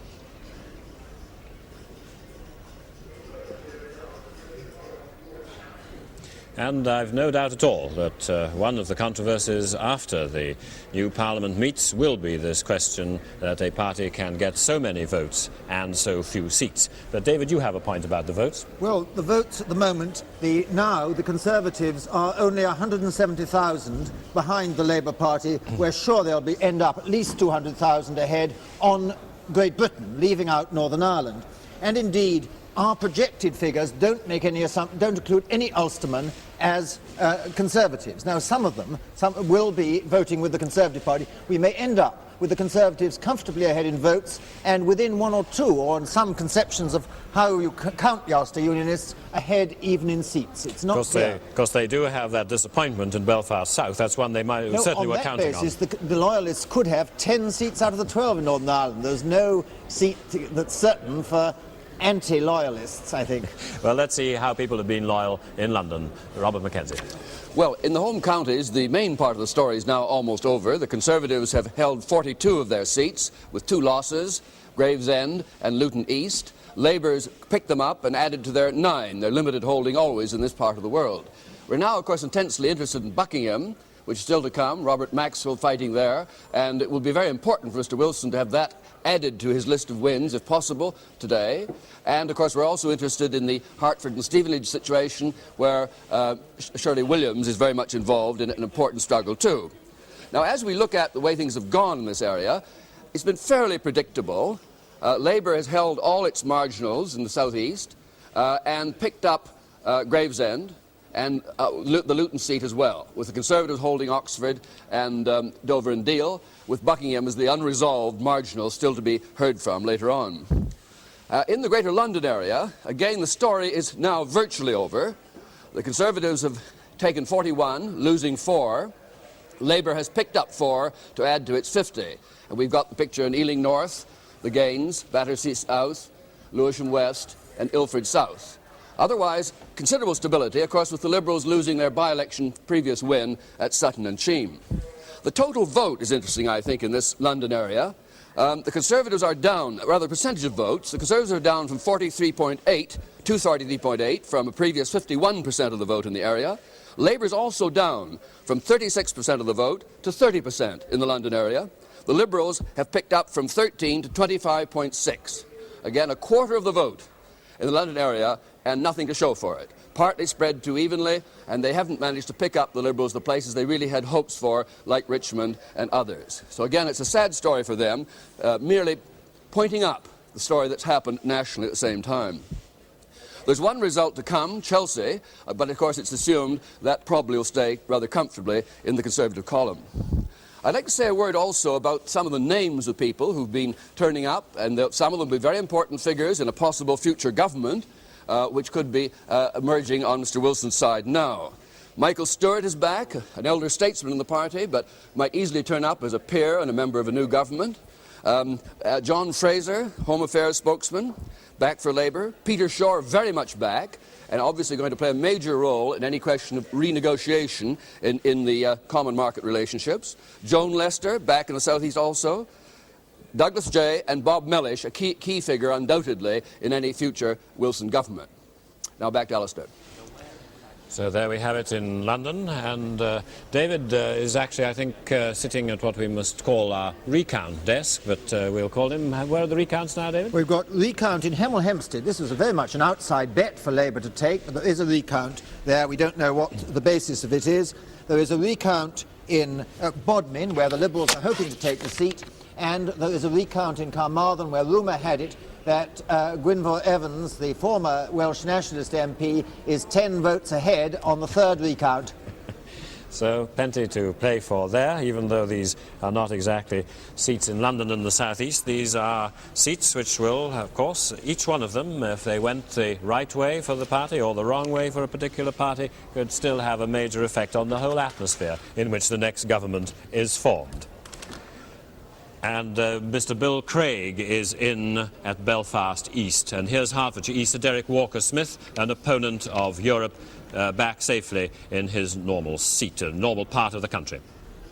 And I've no doubt at all that one of the controversies after the new Parliament meets will be this question that a party can get so many votes and so few seats. But David, you have a point about the votes. Well, the votes at the moment, now the Conservatives are only 170,000 behind the Labour Party. We're sure they'll end up at least 200,000 ahead on Great Britain, leaving out Northern Ireland. And indeed, our projected figures don't include any Ulstermen as Conservatives. Now, some will be voting with the Conservative Party. We may end up with the Conservatives comfortably ahead in votes and within one or two, or in some conceptions of how you count the Ulster Unionists, ahead even in seats. It's not clear. Because they do have that disappointment in Belfast South. That's one they certainly were counting on. On that basis, the Loyalists could have 10 seats out of the 12 in Northern Ireland. There's no seat that's certain for anti-loyalists, I think. Well, let's see how people have been loyal in London. Robert Mackenzie. Well, in the home counties, the main part of the story is now almost over. The Conservatives have held 42 of their seats, with 2 losses, Gravesend and Luton East. Labour's picked them up and added to their 9, their limited holding always in this part of the world. We're now, of course, intensely interested in Buckingham, which is still to come, Robert Maxwell fighting there, and it will be very important for Mr Wilson to have that added to his list of wins, if possible, today. And, of course, we're also interested in the Hertford and Stevenage situation, where Shirley Williams is very much involved in an important struggle, too. Now, as we look at the way things have gone in this area, it's been fairly predictable. Labour has held all its marginals in the southeast and picked up Gravesend and the Luton seat as well, with the Conservatives holding Oxford and Dover and Deal, with Buckingham as the unresolved marginal still to be heard from later on. In the Greater London area, again, the story is now virtually over. The Conservatives have taken 41, losing 4. Labour has picked up 4 to add to its 50. And we've got the picture in Ealing North, the Gaines, Battersea South, Lewisham West, and Ilford South. Otherwise, considerable stability, of course, with the Liberals losing their by-election previous win at Sutton and Cheam. The total vote is interesting, I think, in this London area. The Conservatives are down, rather percentage of votes. The Conservatives are down from 43.8 to 33.8, from a previous 51% of the vote in the area. Labour is also down from 36% of the vote to 30% in the London area. The Liberals have picked up from 13 to 25.6. Again, a quarter of the vote in the London area, and nothing to show for it. Partly spread too evenly, and they haven't managed to pick up the Liberals the places they really had hopes for, like Richmond and others. So again, it's a sad story for them, merely pointing up the story that's happened nationally at the same time. There's one result to come, Chelsea, but of course it's assumed that probably will stay rather comfortably in the Conservative column. I'd like to say a word also about some of the names of people who've been turning up, and some of them will be very important figures in a possible future government, which could be emerging on Mr Wilson's side now. Michael Stewart is back, an elder statesman in the party, but might easily turn up as a peer and a member of a new government. John Fraser, Home Affairs spokesman, back for Labour. Peter Shore, very much back, and obviously going to play a major role in any question of renegotiation in the common market relationships. Joan Lester, back in the southeast also. Douglas Jay and Bob Mellish, a key figure undoubtedly in any future Wilson government. Now back to Alistair. So there we have it in London, and David is actually, I think, sitting at what we must call our recount desk, but we'll call him. Where are the recounts now, David? We've got recount in Hemel Hempstead. This was very much an outside bet for Labour to take, but there is a recount there. We don't know what the basis of it is. There is a recount in Bodmin, where the Liberals are hoping to take the seat, and there is a recount in Carmarthen, where rumour had it that Gwynfor Evans, the former Welsh Nationalist MP, is 10 votes ahead on the third recount. So plenty to play for there, even though these are not exactly seats in London and the southeast. These are seats which will, of course, each one of them, if they went the right way for the party or the wrong way for a particular party, could still have a major effect on the whole atmosphere in which the next government is formed. And Mr Bill Craig is in at Belfast East. And here's Hertfordshire East, Derek Walker-Smith, an opponent of Europe, back safely in his normal seat, a normal part of the country.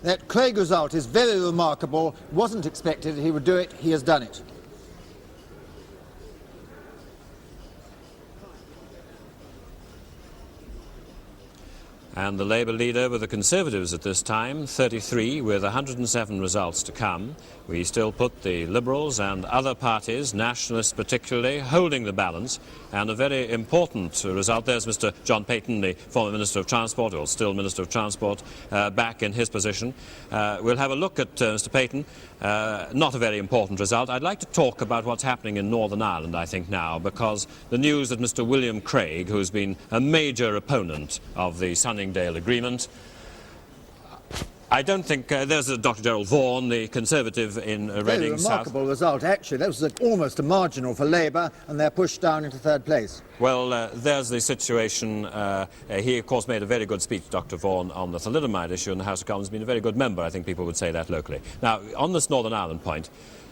That Craig result is very remarkable. Wasn't expected he would do it. He has done it. And the Labour leader with the Conservatives at this time, 33, with 107 results to come. We still put the Liberals and other parties, nationalists particularly, holding the balance. And a very important result, there's Mr. John Payton, the former Minister of Transport, or still Minister of Transport, back in his position. We'll have a look at Mr. Payton. Not a very important result. I'd like to talk about what's happening in Northern Ireland, I think, now, because the news that Mr. William Craig, who's been a major opponent of the Sunningdale Agreement, I don't think there's Dr. Gerald Vaughan, the Conservative in Reading South. Remarkable result, actually. That was almost a marginal for Labour, and they're pushed down into third place. Well, there's the situation. He, of course, made a very good speech, Dr. Vaughan, on the thalidomide issue in the House of Commons. He's been a very good member, I think people would say that locally. Now, on this Northern Ireland point,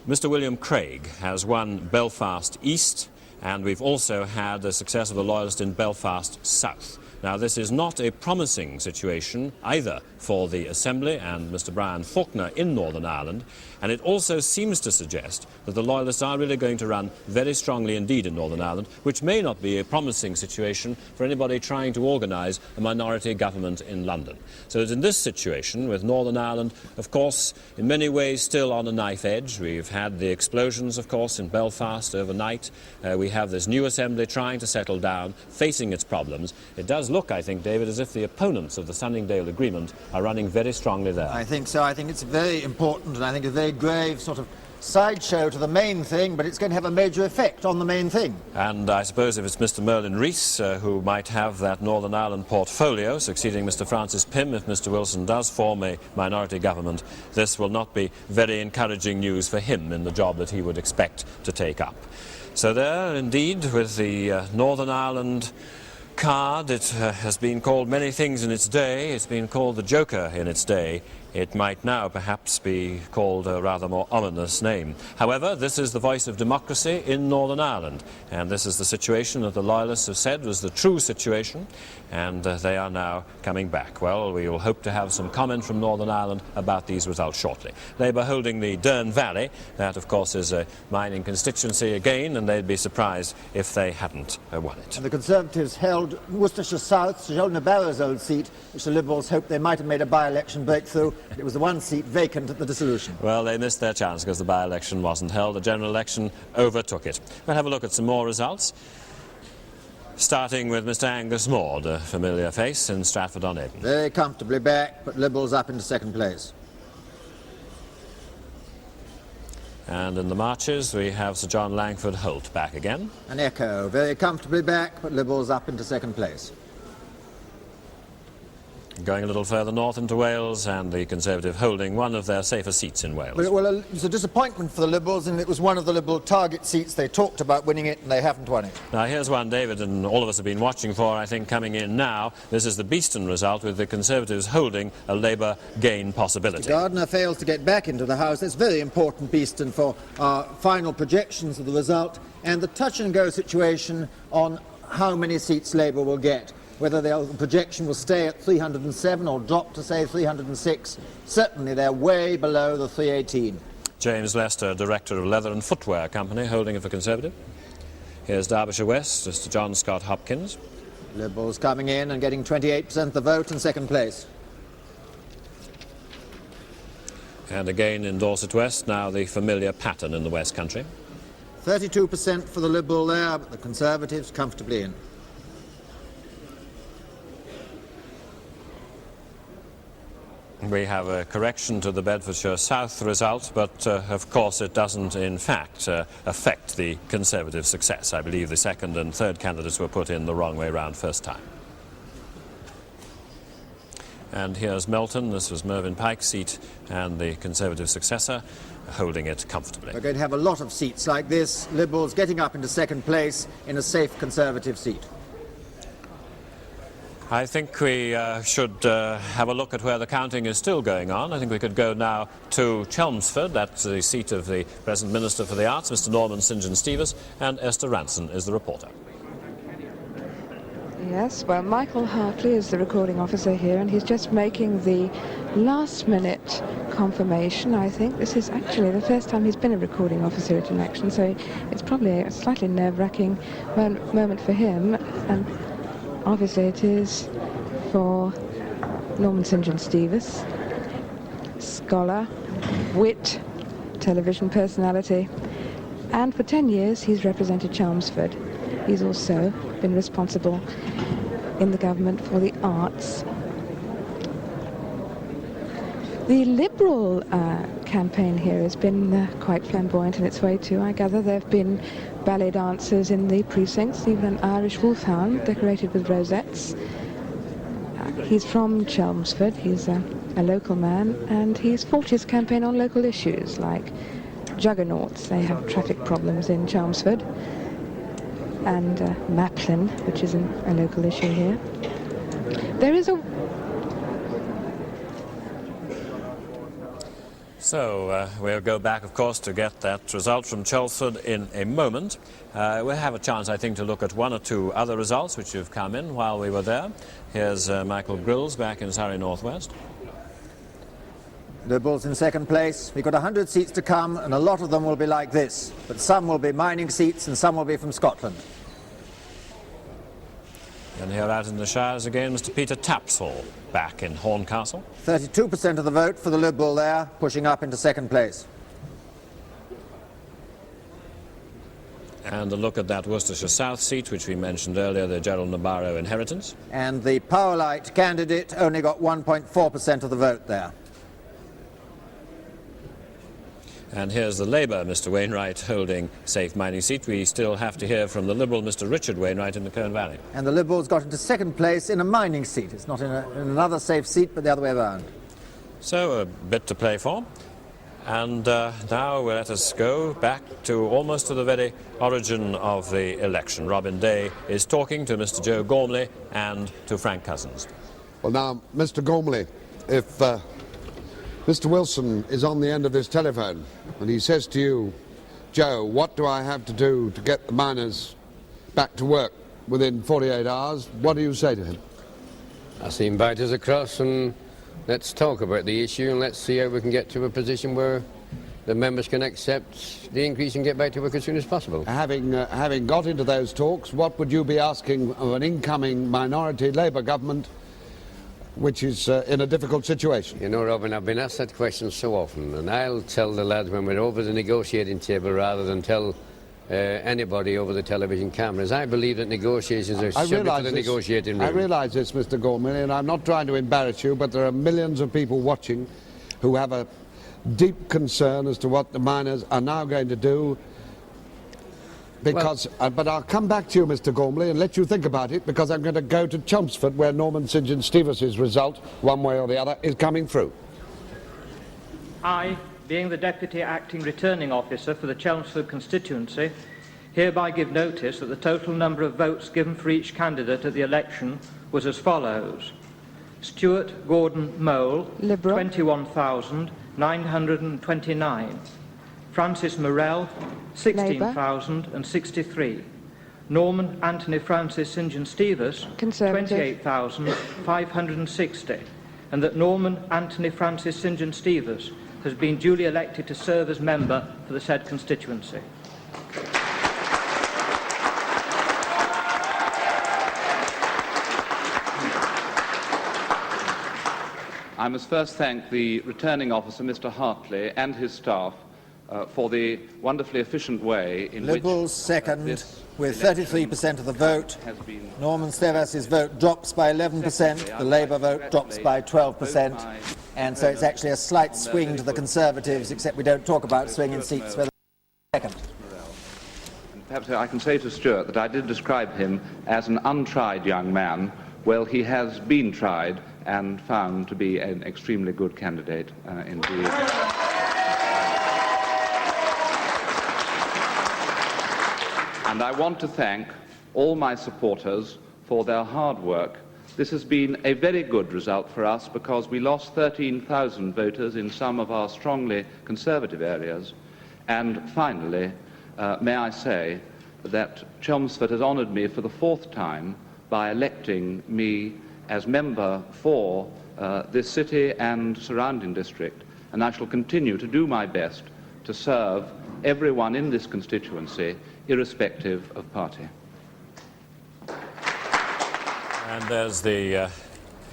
Mr. William Craig has won Belfast East, and we've also had the success of the Loyalist in Belfast South. Now, this is not a promising situation either for the Assembly and Mr. Brian Faulkner in Northern Ireland, and it also seems to suggest that the Loyalists are really going to run very strongly indeed in Northern Ireland, which may not be a promising situation for anybody trying to organise a minority government in London. So it's in this situation, with Northern Ireland, of course, in many ways still on a knife edge. We've had the explosions, of course, in Belfast overnight. We have this new Assembly trying to settle down, facing its problems. It does look, I think, David, as if the opponents of the Sunningdale Agreement are running very strongly there. I think so. I think it's very important, and I think a very grave sort of sideshow to the main thing, but it's going to have a major effect on the main thing. And I suppose if it's Mr. Merlin Rees who might have that Northern Ireland portfolio, succeeding Mr. Francis Pym, if Mr. Wilson does form a minority government, this will not be very encouraging news for him in the job that he would expect to take up. So there, indeed, with the Northern Ireland card, it has been called many things in its day. It's been called the Joker in its day. It might now perhaps be called a rather more ominous name. However, this is the voice of democracy in Northern Ireland, and this is the situation that the Loyalists have said was the true situation, and they are now coming back. Well, we will hope to have some comment from Northern Ireland about these results shortly. Labour holding the Dearne Valley. That, of course, is a mining constituency again, and they'd be surprised if they hadn't won it. And the Conservatives held Worcestershire South, Sir John Barrow's old seat, which the Liberals hoped they might have made a by-election breakthrough. It was the one seat vacant at the dissolution. Well, they missed their chance because the by-election wasn't held. The general election overtook it. We'll have a look at some more results, starting with Mr. Angus Maude, a familiar face in Stratford-on-Avon. Very comfortably back, but Liberals up into second place. And in the marches, we have Sir John Langford Holt back again. An echo, very comfortably back, but Liberals up into second place. Going a little further north into Wales, and the Conservative holding one of their safer seats in Wales. Well, it was a disappointment for the Liberals, and it was one of the Liberal target seats. They talked about winning it, and they haven't won it. Now, here's one David and all of us have been watching for, I think, coming in now. This is the Beeston result, with the Conservatives holding a Labour gain possibility. Mr. Gardiner fails to get back into the House. That's very important, Beeston, for our final projections of the result, and the touch-and-go situation on how many seats Labour will get. Whether the projection will stay at 307 or drop to, say, 306. Certainly they're way below the 318. James Lester, Director of Leather and Footwear Company, holding it for Conservative. Here's Derbyshire West, Mr. John Scott Hopkins. Liberals coming in and getting 28% of the vote in second place. And again in Dorset West, now the familiar pattern in the West Country. 32% for the Liberal there, but the Conservatives comfortably in. We have a correction to the Bedfordshire South result, but of course it doesn't in fact affect the Conservative success. I believe the second and third candidates were put in the wrong way round first time. And here's Melton. This was Mervyn Pike's seat, and the Conservative successor holding it comfortably. We're going to have a lot of seats like this. Liberals getting up into second place in a safe Conservative seat. I think we should have a look at where the counting is still going on. I think we could go now to Chelmsford. That's the seat of the present Minister for the Arts, Mr. Norman St. John Stevens, and Esther Ranson is the reporter. Yes, well, Michael Hartley is the recording officer here, and he's just making the last-minute confirmation. I think this is actually the first time he's been a recording officer at an election, so it's probably a slightly nerve-wracking moment for him. And obviously it is for Norman St. John Stevas, scholar, wit, television personality, and for 10 years he's represented Chelmsford. He's also been responsible in the government for the arts. The Liberal campaign here has been quite flamboyant in its way too. I gather there have been ballet dancers in the precincts, even an Irish wolfhound decorated with rosettes. He's from Chelmsford, he's a local man, and he's fought his campaign on local issues like juggernauts. They have traffic problems in Chelmsford, and Maplin, which is a local issue here. There is a... So we'll go back, of course, to get that result from Chelmsford in a moment. We'll have a chance, I think, to look at one or two other results which have come in while we were there. Here's Michael Grills back in Surrey North West. Liberals in second place. We've got 100 seats to come, and a lot of them will be like this. But some will be mining seats and some will be from Scotland. And here out in the Shires again, Mr. Peter Tapsall back in Horncastle. 32% of the vote for the Liberal there, pushing up into second place. And a look at that Worcestershire South seat, which we mentioned earlier, the Gerald Nabarro inheritance. And the Powerlight candidate only got 1.4% of the vote there. And here's the Labour, Mr. Wainwright, holding safe mining seat. We still have to hear from the Liberal, Mr. Richard Wainwright, in the Kern Valley. And the Liberals got into second place in a mining seat. It's not in another safe seat, but the other way around. So a bit to play for. And now let us go back to almost to the very origin of the election. Robin Day is talking to Mr. Joe Gormley and to Frank Cousins. Well, now, Mr. Gormley, if Mr. Wilson is on the end of his telephone and he says to you, Joe, what do I have to do to get the miners back to work within 48 hours? What do you say to him? I say invite us across and let's talk about the issue and let's see how we can get to a position where the members can accept the increase and get back to work as soon as possible. Having got into those talks, what would you be asking of an incoming minority Labour government which is in a difficult situation? You know, Robin, I've been asked that question so often, and I'll tell the lads when we're over the negotiating table rather than tell anybody over the television cameras. I believe that negotiations are subject to the negotiating room. I realise this, Mr. Gormley, and I'm not trying to embarrass you, but there are millions of people watching who have a deep concern as to what the miners are now going to do. Because, but I'll come back to you, Mr. Gormley, and let you think about it, because I'm going to go to Chelmsford, where Norman St. John Stevas' result, one way or the other, is coming through. I, being the Deputy Acting Returning Officer for the Chelmsford constituency, hereby give notice that the total number of votes given for each candidate at the election was as follows. Stuart Gordon Mole, 21,929. Francis Morell, 16,063. Norman Anthony Francis St. John Stevas, 28,560. And that Norman Anthony Francis St. John Stevas has been duly elected to serve as member for the said constituency. I must first thank the returning officer, Mr. Hartley, and his staff for the wonderfully efficient way in Liberals second with 33% of the vote. Norman Stevas' vote drops by 11%. The Labour vote drops by 12%. And so it's actually a slight swing to the Conservatives, except we don't talk about swinging seats for the second. Perhaps I can say to Stuart that I did describe him as an untried young man. Well, he has been tried and found to be an extremely good candidate indeed. And I want to thank all my supporters for their hard work. This has been a very good result for us because we lost 13,000 voters in some of our strongly conservative areas. And finally, may I say that Chelmsford has honoured me for the fourth time by electing me as member for this city and surrounding district. And I shall continue to do my best to serve everyone in this constituency, irrespective of party. And there's the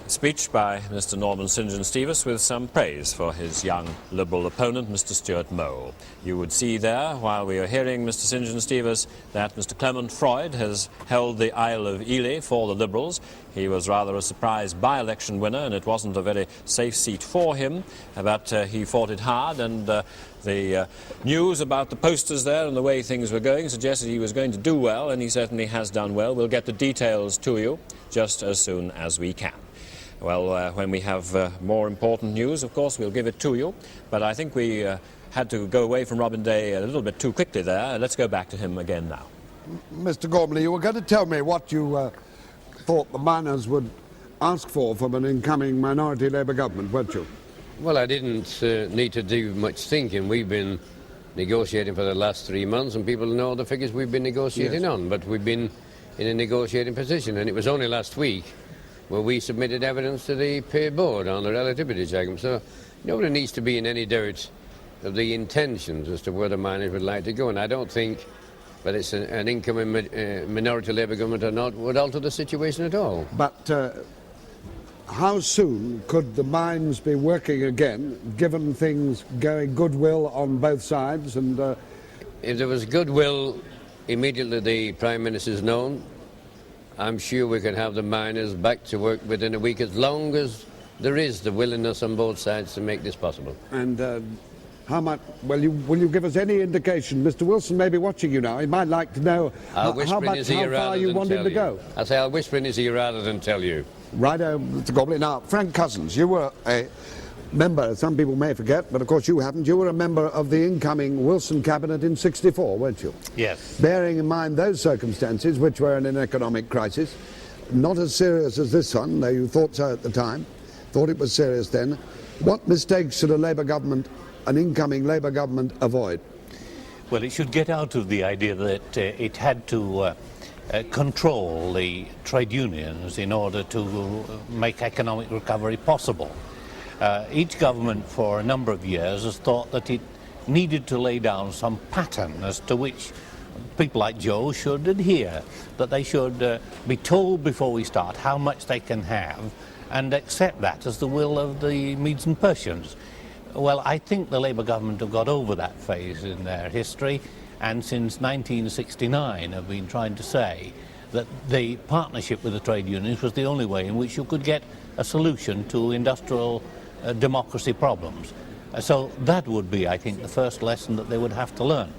speech by Mr. Norman St. John Stevens with some praise for his young Liberal opponent, Mr. Stuart Mole. You would see there, while we are hearing Mr. St. John Stevens, that Mr. Clement Freud has held the Isle of Ely for the Liberals. He was rather a surprise by-election winner, and it wasn't a very safe seat for him, but he fought it hard, and the news about the posters there and the way things were going suggested he was going to do well, and he certainly has done well. We'll get the details to you just as soon as we can. Well, when we have more important news, of course, we'll give it to you. But I think we had to go away from Robin Day a little bit too quickly there. Let's go back to him again now. Mr. Gormley, you were going to tell me what you thought the miners would ask for from an incoming minority Labour government, weren't you? Well, I didn't need to do much thinking. We've been negotiating for the last 3 months, and people know the figures we've been negotiating on. But we've been in a negotiating position, and it was only last week where we submitted evidence to the pay board on the relativity argument. So nobody needs to be in any doubt of the intentions as to where the miners would like to go. And I don't think that it's an incoming minority Labour government or not would alter the situation at all. But how soon could the mines be working again, given things going goodwill on both sides? And if there was goodwill immediately the Prime Minister's known, I'm sure we could have the miners back to work within a week, as long as there is the willingness on both sides to make this possible. And how much, will you give us any indication? Mr. Wilson may be watching you now. He might like to know how far you want him to go. I say I'll whisper in his ear rather than tell you. Righto, Mr. Gormley. Now, Frank Cousins, you were a member, some people may forget, but of course you haven't. You were a member of the incoming Wilson cabinet in '64, weren't you? Yes. Bearing in mind those circumstances, which were in an economic crisis, not as serious as this one, though you thought so at the time, thought it was serious then, what mistakes should a Labour government, an incoming Labour government, avoid? Well, it should get out of the idea that it had to control the trade unions in order to make economic recovery possible. Each government for a number of years has thought that it needed to lay down some pattern as to which people like Joe should adhere, that they should be told before we start how much they can have and accept that as the will of the Medes and Persians. Well, I think the Labour government have got over that phase in their history, and since 1969 have been trying to say that the partnership with the trade unions was the only way in which you could get a solution to industrial democracy problems. So that would be, I think, the first lesson that they would have to learn.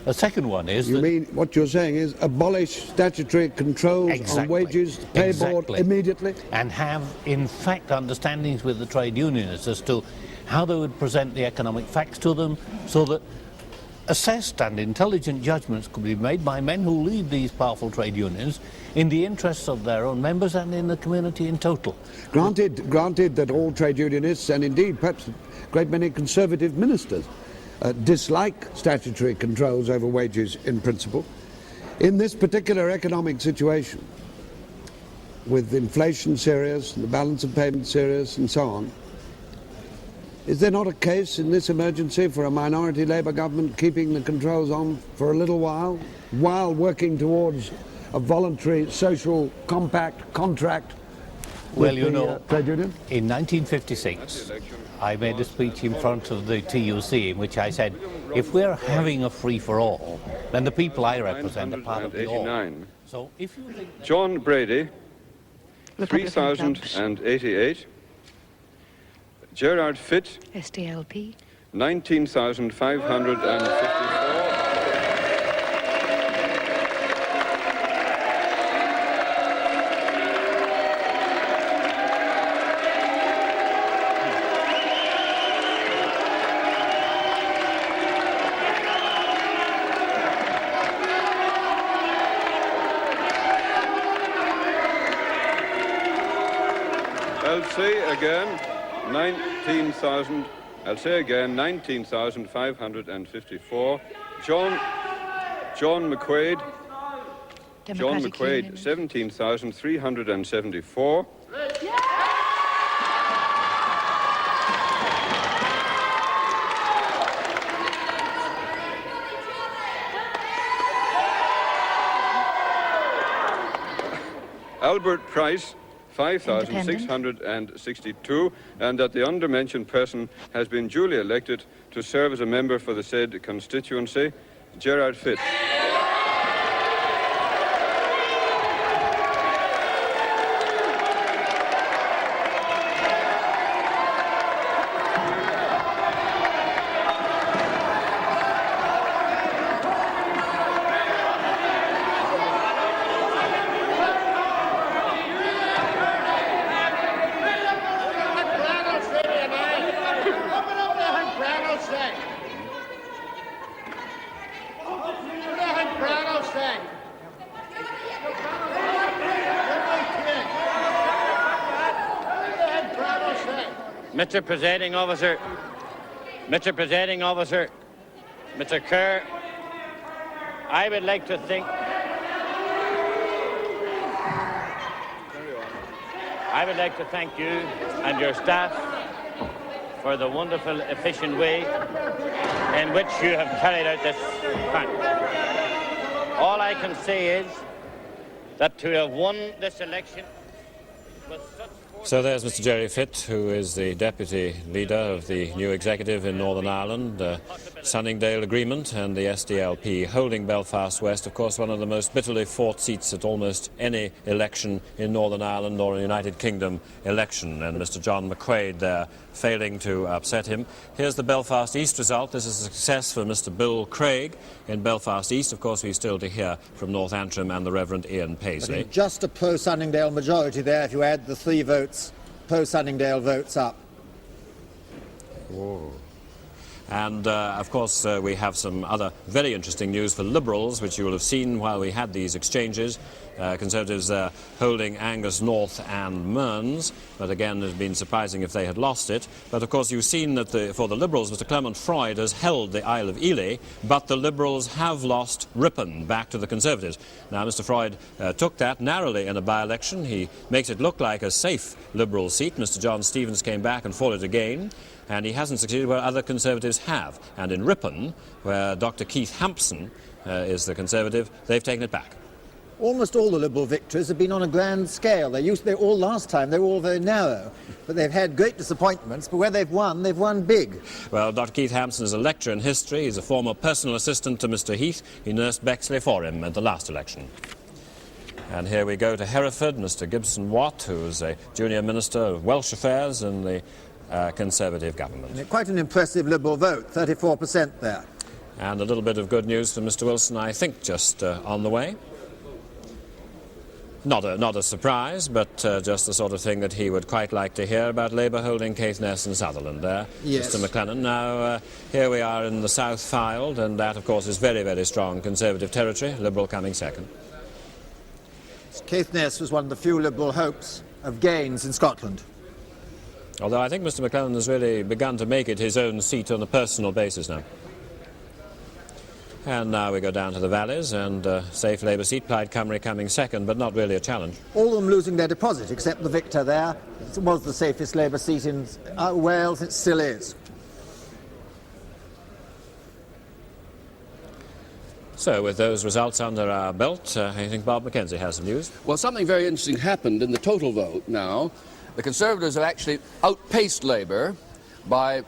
The second one is You mean, what you're saying is abolish statutory controls on wages, pay board immediately? And have, in fact, understandings with the trade unions as to how they would present the economic facts to them, so that assessed and intelligent judgments could be made by men who lead these powerful trade unions in the interests of their own members and in the community in total. Granted that all trade unionists, and indeed perhaps a great many Conservative ministers, dislike statutory controls over wages in principle. In this particular economic situation, with inflation serious, and the balance of payments serious, and so on, is there not a case in this emergency for a minority Labour government keeping the controls on for a little while working towards a voluntary social compact contract Well, you know, trade union? In 1956, I made a speech in front of the TUC in which I said, if we're having a free-for-all, then the people I represent are part of the all. So if you think that John Brady, 3,088. Gerard Fitt, SDLP, 19,554. I'll say again, 19,554. John McQuaid. John McQuaid, 17,374. Albert Price, 5,662, and that the undermentioned person has been duly elected to serve as a member for the said constituency, Gerard Fitt. Mr. Presiding Officer, Mr. Kerr, I would like to thank you and your staff for the wonderful, efficient way in which you have carried out this plan. All I can say is that to have won this election with such... So there's Mr. Gerry Fitt, who is the deputy leader of the new executive in Northern Ireland, Sunningdale Agreement and the SDLP holding Belfast West, of course one of the most bitterly fought seats at almost any election in Northern Ireland or a United Kingdom election, and Mr. John McQuaid there failing to upset him. Here's the Belfast East result. This is a success for Mr. Bill Craig in Belfast East. Of course, we're still to hear from North Antrim and the Reverend Ian Paisley. Just a pro-Sunningdale majority there if you add the 3 votes, pro-Sunningdale votes up. Whoa. And, of course, we have some other very interesting news for Liberals, which you will have seen while we had these exchanges. Conservatives holding Angus North and Mearns, but again it would have been surprising if they had lost it. But of course you've seen that for the Liberals, Mr. Clement Freud has held the Isle of Ely, but the Liberals have lost Ripon back to the Conservatives. Now Mr. Freud took that narrowly in a by-election. He makes it look like a safe Liberal seat. Mr. John Stevens came back and fought it again, and he hasn't succeeded where other Conservatives have. And in Ripon, where Dr. Keith Hampson is the Conservative, they've taken it back. Almost all the Liberal victories have been on a grand scale. They all last time, they were all very narrow. But they've had great disappointments, but where they've won big. Well, Dr. Keith Hampson is a lecturer in history. He's a former personal assistant to Mr. Heath. He nursed Bexley for him at the last election. And here we go to Hereford, Mr. Gibson Watt, who is a junior minister of Welsh Affairs in the Conservative government. And quite an impressive Liberal vote, 34% there. And a little bit of good news for Mr. Wilson, I think, just on the way. Not a surprise, but just the sort of thing that he would quite like to hear about Labour holding Caithness and Sutherland there, yes. Mr. McLennan. Now, here we are in the South Fylde, and that, of course, is very, very strong Conservative territory, Liberal coming second. Caithness was one of the few Liberal hopes of gains in Scotland. Although I think Mr. McLennan has really begun to make it his own seat on a personal basis now. And now we go down to the valleys, and safe Labour seat, Plaid Cymru coming second, but not really a challenge. All of them losing their deposit, except the victor there. It was the safest Labour seat in Wales, it still is. So, with those results under our belt, I think Bob Mackenzie has some news. Well, something very interesting happened in the total vote now. The Conservatives have actually outpaced Labour by,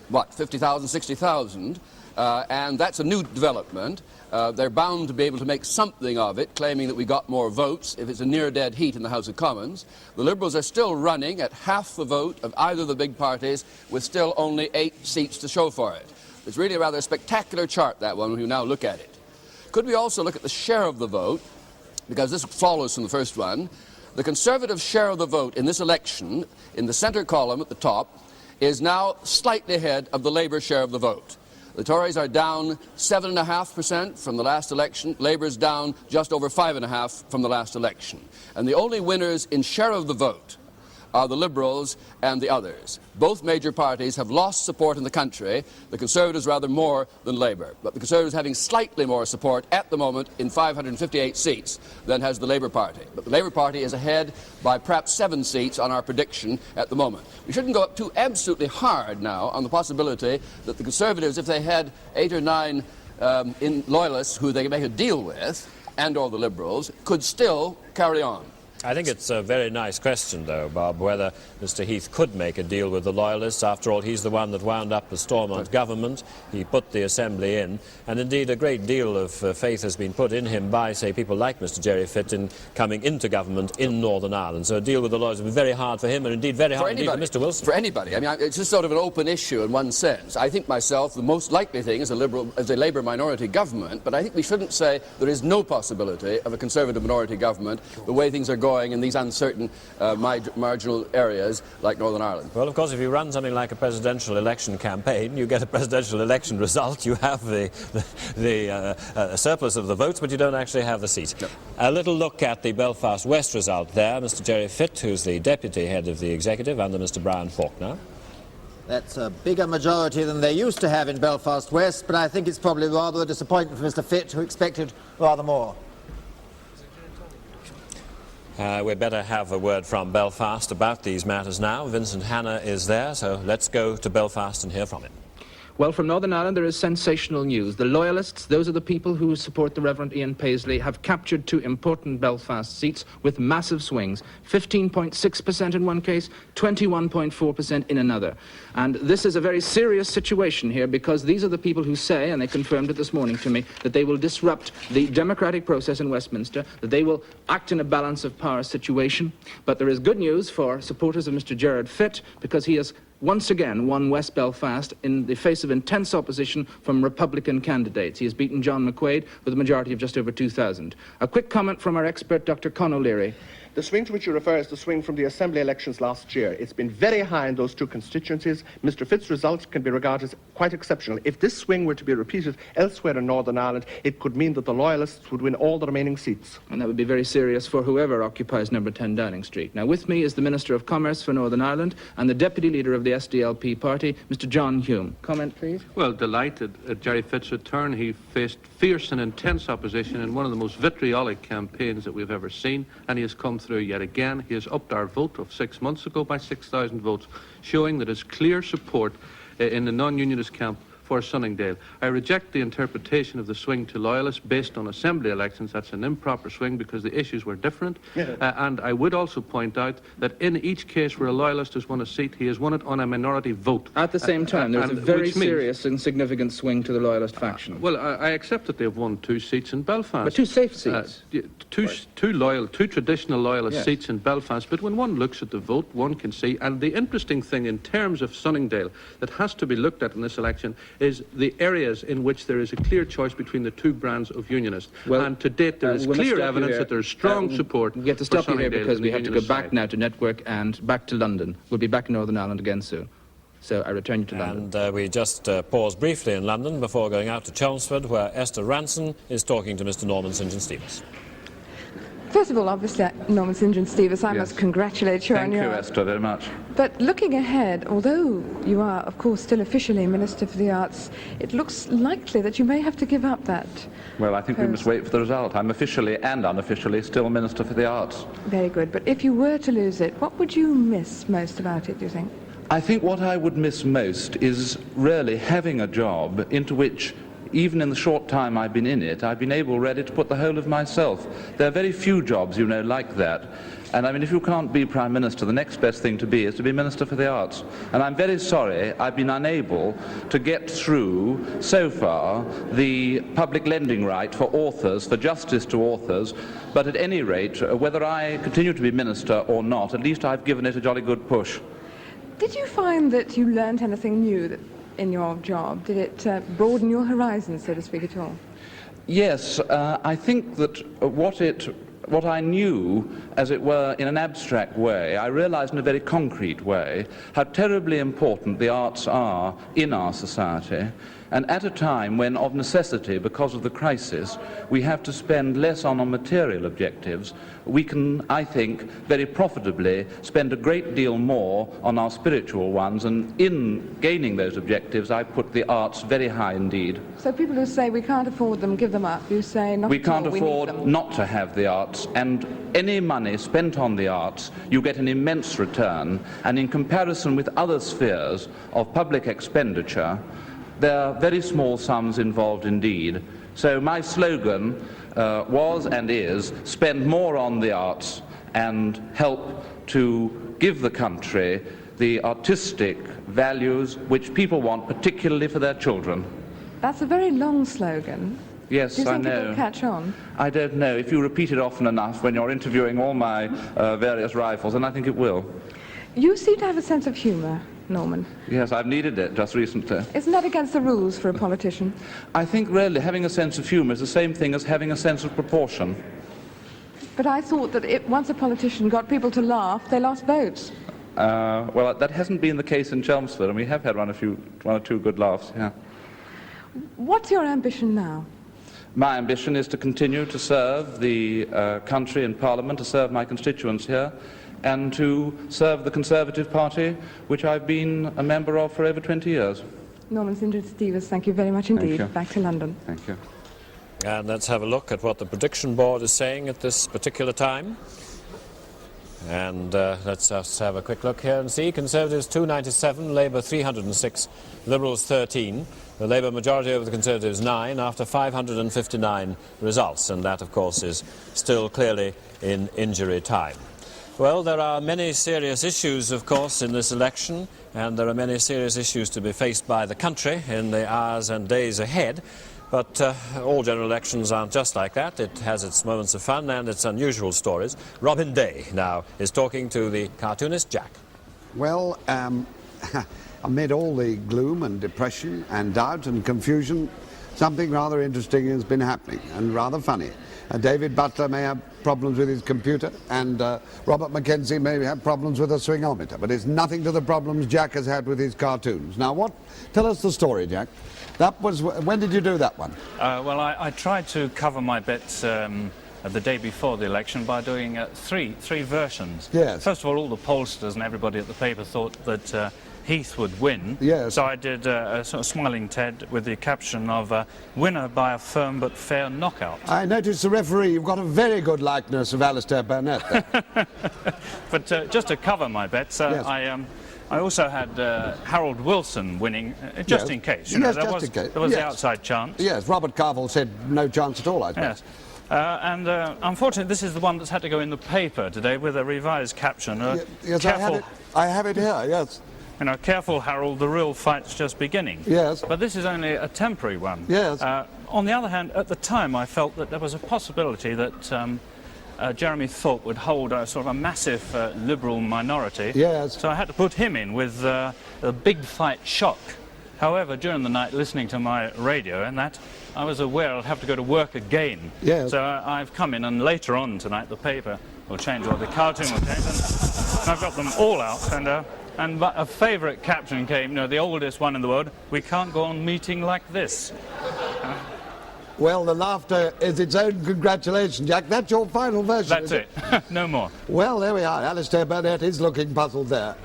what, 50,000, 60,000? And that's a new development. They're bound to be able to make something of it, claiming that we got more votes if it's a near-dead heat in the House of Commons. The Liberals are still running at half the vote of either of the big parties, with still only 8 seats to show for it. It's really a rather spectacular chart, that one, when you now look at it. Could we also look at the share of the vote, because this follows from the first one. The Conservative share of the vote in this election, in the centre column at the top, is now slightly ahead of the Labour share of the vote. The Tories are down 7.5% from the last election. Labour's down just over 5.5% from the last election. And the only winners in share of the vote are the Liberals and the others. Both major parties have lost support in the country, the Conservatives rather more than Labour. But the Conservatives having slightly more support at the moment in 558 seats than has the Labour Party. But the Labour Party is ahead by perhaps 7 seats on our prediction at the moment. We shouldn't go up too absolutely hard now on the possibility that the Conservatives, if they had 8 or 9 loyalists who they could make a deal with, and or the Liberals, could still carry on. I think it's a very nice question, though, Bob, whether Mr. Heath could make a deal with the Loyalists. After all, he's the one that wound up the Stormont government. He put the Assembly in, and indeed a great deal of faith has been put in him by, say, people like Mr. Gerry Fitt in coming into government in Northern Ireland. So a deal with the Loyalists would be very hard for him, and indeed very hard indeed for Mr. Wilson. For anybody. I mean, it's just sort of an open issue in one sense. I think myself the most likely thing is a Labour minority government, but I think we shouldn't say there is no possibility of a Conservative minority government the way things are going in these uncertain marginal areas like Northern Ireland. Well, of course, if you run something like a presidential election campaign, you get a presidential election result, you have the surplus of the votes, but you don't actually have the seat. No. A little look at the Belfast West result there. Mr. Gerry Fitt, who's the deputy head of the executive under Mr. Brian Faulkner. That's a bigger majority than they used to have in Belfast West, but I think it's probably rather a disappointment for Mr. Fitt, who expected rather more. We'd better have a word from Belfast about these matters now. Vincent Hanna is there, so let's go to Belfast and hear from him. Well, from Northern Ireland, there is sensational news. The Loyalists, those are the people who support the Reverend Ian Paisley, have captured 2 important Belfast seats with massive swings. 15.6% in one case, 21.4% in another. And this is a very serious situation here, because these are the people who say, and they confirmed it this morning to me, that they will disrupt the democratic process in Westminster, that they will act in a balance of power situation. But there is good news for supporters of Mr. Gerard Fitt, because he has once again won West Belfast in the face of intense opposition from Republican candidates. He has beaten John McQuaid with a majority of just over 2,000. A quick comment from our expert, Dr. Con O'Leary. The swing to which you refer is the swing from the Assembly elections last year. It's been very high in those 2 constituencies. Mr. Fitt's results can be regarded as quite exceptional. If this swing were to be repeated elsewhere in Northern Ireland, it could mean that the Loyalists would win all the remaining seats. And that would be very serious for whoever occupies number 10 Downing Street. Now, with me is the Minister of Commerce for Northern Ireland and the Deputy Leader of the SDLP party, Mr. John Hume. Comment, please. Well, delighted at Gerry Fitt's return. He faced fierce and intense opposition in one of the most vitriolic campaigns that we've ever seen, and he has come through yet again. He has upped our vote of 6 months ago by 6,000 votes, showing that his clear support in the non-unionist camp for Sunningdale. I reject the interpretation of the swing to Loyalists based on Assembly elections. That's an improper swing because the issues were different. And I would also point out that in each case where a Loyalist has won a seat, he has won it on a minority vote. At the same time, there's a very serious and significant swing to the Loyalist faction. Well, I accept that they've won 2 seats in Belfast. But 2 safe seats. Two traditional Loyalist seats in Belfast, but when one looks at the vote, one can see, and the interesting thing in terms of Sunningdale that has to be looked at in this election is the areas in which there is a clear choice between the 2 brands of Unionists. Well, and to date there is clear evidence that there is strong support. We have to stop you here because we have to go back side. now to Network and back to London. We'll be back in Northern Ireland again soon. So I return you to London. And we just pause briefly in London before going out to Chelmsford, where Esther Ranson is talking to Mr. Norman St. John Stevens. First of all, obviously, Norman St. John Stevens, I must congratulate you on your... Thank you, Esther, very much. But looking ahead, although you are, of course, still officially Minister for the Arts, it looks likely that you may have to give up that. Well, I think we must wait for the result. I'm officially and unofficially still Minister for the Arts. Very good. But if you were to lose it, what would you miss most about it, do you think? I think what I would miss most is really having a job into which, even in the short time I've been in it, I've been able really to put the whole of myself. There are very few jobs, you know, like that. And I mean, if you can't be Prime Minister, the next best thing to be is to be Minister for the Arts. And I'm very sorry I've been unable to get through, so far, the public lending right for authors, for justice to authors. But at any rate, whether I continue to be Minister or not, at least I've given it a jolly good push. Did you find that you learnt anything new in your job? Did it broaden your horizons, so to speak, at all? Yes, I think that what I knew, as it were, in an abstract way, I realized in a very concrete way how terribly important the arts are in our society, and at a time when, of necessity, because of the crisis, we have to spend less on our material objectives, we can, I think, very profitably spend a great deal more on our spiritual ones, and in gaining those objectives, I put the arts very high indeed. So people who say we can't afford them, give them up. You say not we can't at all, afford not to have the arts, and any money spent on the arts, you get an immense return, and in comparison with other spheres of public expenditure, there are very small sums involved indeed. So my slogan was and is, spend more on the arts and help to give the country the artistic values which people want, particularly for their children. That's a very long slogan. Yes, Do you I think know. it'll catch on? I don't know. If you repeat it often enough when you're interviewing all my various rivals, then I think it will. You seem to have a sense of humour, Norman. Yes, I've needed it just recently. Isn't that against the rules for a politician? I think really having a sense of humour is the same thing as having a sense of proportion. But I thought that once a politician got people to laugh, they lost votes. Well, that hasn't been the case in Chelmsford, and we have had one or two good laughs, yeah. What's your ambition now? My ambition is to continue to serve the country in Parliament, to serve my constituents here, and to serve the Conservative Party, which I've been a member of for over 20 years. Norman Sindridge-Stevens, thank you very much indeed. you. Back to London. Thank you. And let's have a look at what the prediction board is saying at this particular time. And let's just have a quick look here and see. Conservatives 297, Labour 306, Liberals 13. The Labour majority over the Conservatives 9 after 559 results. And that, of course, is still clearly in injury time. Well, there are many serious issues, of course, in this election. And there are many serious issues to be faced by the country in the hours and days ahead. But all general elections aren't just like that. It has its moments of fun and its unusual stories. Robin Day now is talking to the cartoonist Jack. Well, amid all the gloom and depression and doubt and confusion, something rather interesting has been happening and rather funny. David Butler may have problems with his computer, and Robert Mackenzie may have problems with a swingometer, but it's nothing to the problems Jack has had with his cartoons. Now, tell us the story, Jack. That was, when did you do that one? Well, I tried to cover my bits the day before the election by doing three versions. Yes. First of all the pollsters and everybody at the paper thought that Heath would win. Yes. So I did a sort of Smiling Ted with the caption of winner by a firm but fair knockout. I noticed the referee, you've got a very good likeness of Alistair Burnett there. But just to cover my bets, yes. I also had Harold Wilson winning, just yes. in case. Yes, just in case. There was yes. the outside chance. Yes, Robert Carville said no chance at all, I suppose. Yes. And unfortunately, this is the one that's had to go in the paper today with a revised caption. Yes, careful, I have it here, yes. You know, careful, Harold, the real fight's just beginning. Yes. But this is only a temporary one. Yes. On the other hand, at the time, I felt that there was a possibility that Jeremy Thorpe would hold a sort of a massive Liberal minority. Yes. So I had to put him in with a big fight shock. However, during the night, listening to my radio and that, I was aware I'd have to go to work again. Yes. So I've come in, and later on tonight, the paper will change, or the cartoon will change, and I've got them all out, and a favourite caption came, you know, the oldest one in the world, "We can't go on meeting like this." Well, the laughter is its own congratulations, Jack. That's your final version. That's it. No more. Well, there we are. Alistair Burnett is looking puzzled there.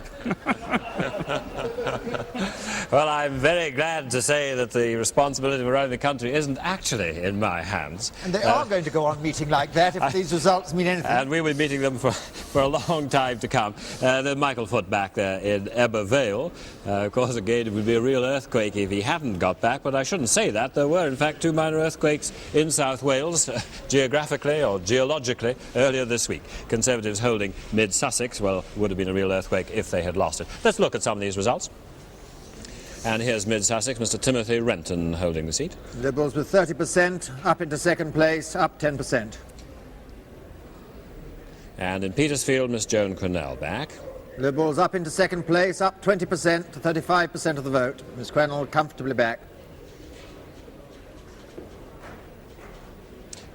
Well, I'm very glad to say that the responsibility of running the country isn't actually in my hands. And they are going to go on meeting like that if these results mean anything. And we'll be meeting them for a long time to come. There's Michael Foot back there in Ebbw Vale. Of course, again, it would be a real earthquake if he hadn't got back, but I shouldn't say that. There were, in fact, 2 minor earthquakes in South Wales, geographically or geologically, earlier this week. Conservatives holding mid-Sussex, well, would have been a real earthquake if they had lost it. Let's look at some of these results. And here's mid-Sussex, Mr. Timothy Renton holding the seat. Liberals with 30%, up into second place, up 10%. And in Petersfield, Miss Joan Quennell back. Liberals up into second place, up 20% to 35% of the vote. Miss Quennell comfortably back.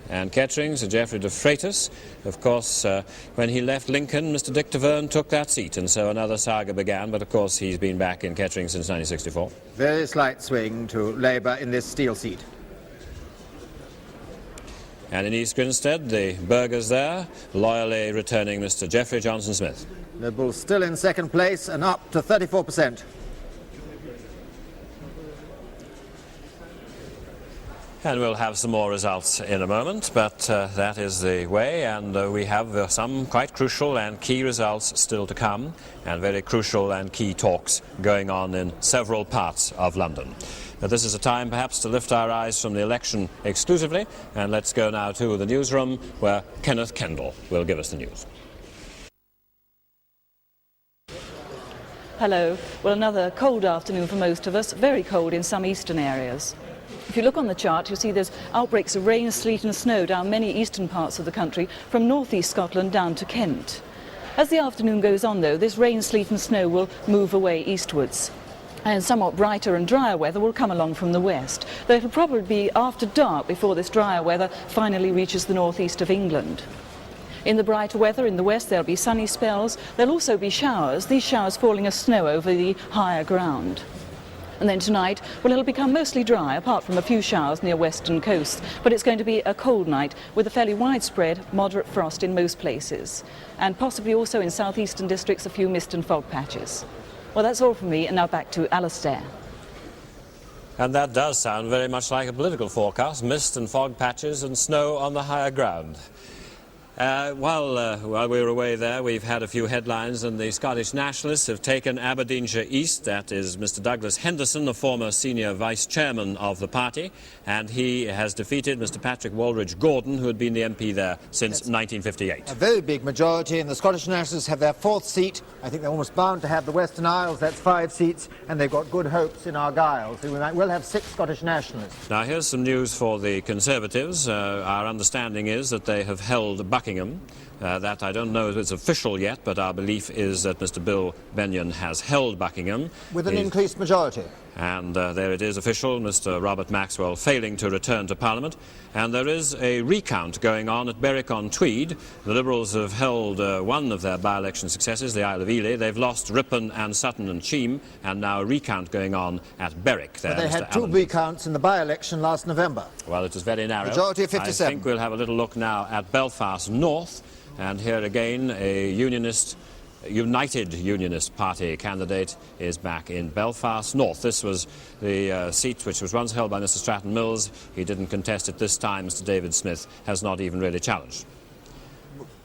And Kettering, Sir Geoffrey de Freitas. Of course, when he left Lincoln, Mr. Dick Taverne took that seat, and so another saga began, but of course he's been back in Kettering since 1964. Very slight swing to Labour in this Steel seat. And in East Grinstead, the burghers there, loyally returning Mr. Geoffrey Johnson-Smith. Liberals still in second place and up to 34%. And we'll have some more results in a moment, but that is the way, and we have some quite crucial and key results still to come, and very crucial and key talks going on in several parts of London. But this is a time perhaps to lift our eyes from the election exclusively, and let's go now to the newsroom where Kenneth Kendall will give us the news. Hello. Well, another cold afternoon for most of us, very cold in some eastern areas. If you look on the chart, you'll see there's outbreaks of rain, sleet and snow down many eastern parts of the country, from northeast Scotland down to Kent. As the afternoon goes on, though, this rain, sleet and snow will move away eastwards. And somewhat brighter and drier weather will come along from the west, though it'll probably be after dark before this drier weather finally reaches the northeast of England. In the brighter weather in the west, there'll be sunny spells. There'll also be showers, these showers falling as snow over the higher ground. And then tonight, well, it'll become mostly dry, apart from a few showers near western coasts. But it's going to be a cold night with a fairly widespread moderate frost in most places. And possibly also in southeastern districts, a few mist and fog patches. Well, that's all from me, and now back to Alastair. And that does sound very much like a political forecast, mist and fog patches and snow on the higher ground. While we were away there, we've had a few headlines, and the Scottish Nationalists have taken Aberdeenshire East. That is Mr. Douglas Henderson, the former senior vice chairman of the party, and he has defeated Mr. Patrick Walridge Gordon, who had been the MP there since 1958. A very big majority, and the Scottish Nationalists have their 4th seat. I think they're almost bound to have the Western Isles, that's 5 seats, and they've got good hopes in Argyll, so we'll have 6 Scottish Nationalists. Now here's some news for the Conservatives. Our understanding is that they have held Buckingham. That I don't know if it's official yet, but our belief is that Mr. Bill Benyon has held Buckingham. With an increased majority. And there it is official, Mr. Robert Maxwell failing to return to Parliament. And there is a recount going on at Berwick-on-Tweed. The Liberals have held one of their by-election successes, the Isle of Ely. They've lost Ripon and Sutton and Cheam, and now a recount going on at Berwick. There, but they had 2 recounts in the by-election last November. Well, it was very narrow. Majority of 57. I think we'll have a little look now at Belfast North, and here again a United Unionist Party candidate is back in Belfast North. This was the seat which was once held by Mr. Stratton Mills. He didn't contest it this time. Mr. David Smith has not even really challenged.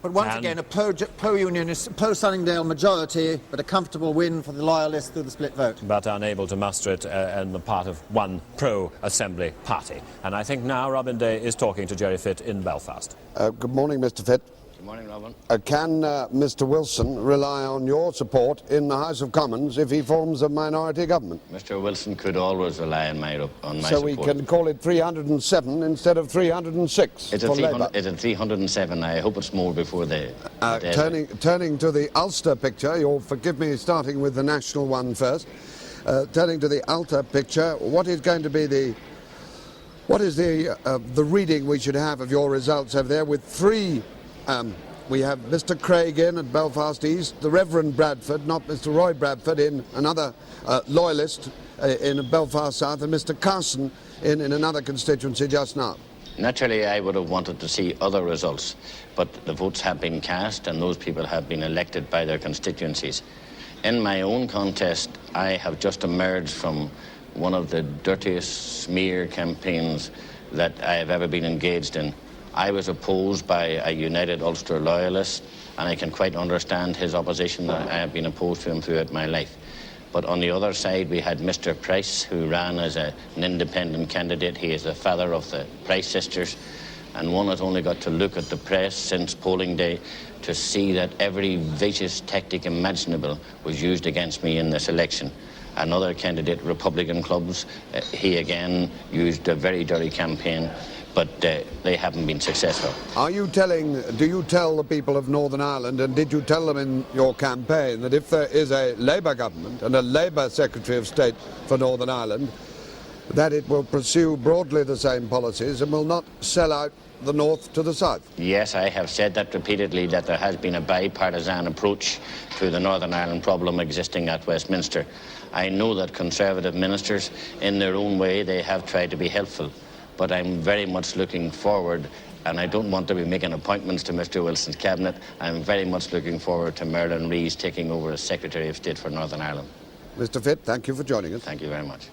But once again, a pro-Unionist, pro-Sunningdale majority, but a comfortable win for the Loyalists through the split vote. But unable to muster it on the part of one pro-Assembly party. And I think now Robin Day is talking to Jerry Fitt in Belfast. Good morning, Mr. Fitt. Good morning, Robin. Can Mr. Wilson rely on your support in the House of Commons if he forms a minority government? Mr. Wilson could always rely on my support. So we can call it 307 instead of 306 it's for Labour. It's a 307. I hope it's more before the turning to the Ulster picture, you'll forgive me starting with the national one first. Turning to the Ulster picture, what is going to be the reading we should have of your results over there with 3? We have Mr. Craig in at Belfast East, the Reverend Bradford, not Mr. Roy Bradford, in another loyalist in Belfast South, and Mr. Carson in another constituency just now. Naturally, I would have wanted to see other results, but the votes have been cast and those people have been elected by their constituencies. In my own contest, I have just emerged from one of the dirtiest smear campaigns that I have ever been engaged in. I was opposed by a United Ulster loyalist, and I can quite understand his opposition. I have been opposed to him throughout my life. But on the other side, we had Mr. Price, who ran as an independent candidate. He is the father of the Price sisters, and one has only got to look at the press since polling day to see that every vicious tactic imaginable was used against me in this election. Another candidate, Republican clubs, he again used a very dirty campaign, but they haven't been successful. Do you tell the people of Northern Ireland, and did you tell them in your campaign, that if there is a Labour government and a Labour Secretary of State for Northern Ireland, that it will pursue broadly the same policies and will not sell out the north to the south? Yes, I have said that repeatedly, that there has been a bipartisan approach to the Northern Ireland problem existing at Westminster. I know that Conservative ministers, in their own way, they have tried to be helpful, but I'm very much looking forward, and I don't want to be making appointments to Mr. Wilson's cabinet. I'm very much looking forward to Merlin Rees taking over as Secretary of State for Northern Ireland. Mr. Fitt, thank you for joining us. Thank you very much.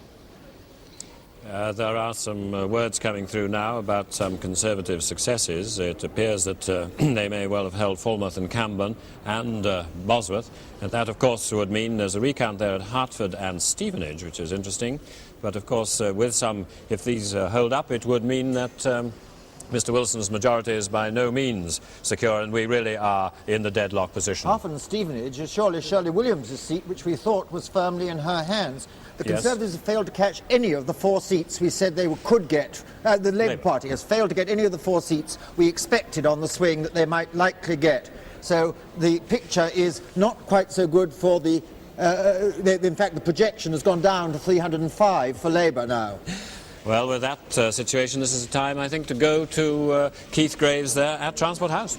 There are some words coming through now about some Conservative successes. It appears that they may well have held Falmouth and Camborne and Bosworth. And that, of course, would mean there's a recount there at Hertford and Stevenage, which is interesting. But, of course, with some, if these hold up, it would mean that Mr Wilson's majority is by no means secure, and we really are in the deadlock position. Half in Stevenage is surely Shirley Williams' seat, which we thought was firmly in her hands. The Conservatives have failed to catch any of the 4 seats we said they could get. The Labour Party has failed to get any of the 4 seats we expected on the swing that they might likely get. So the picture is not quite so good for the... in fact, the projection has gone down to 305 for Labour now. Well, with that situation, this is a time, I think, to go to Keith Graves there at Transport House.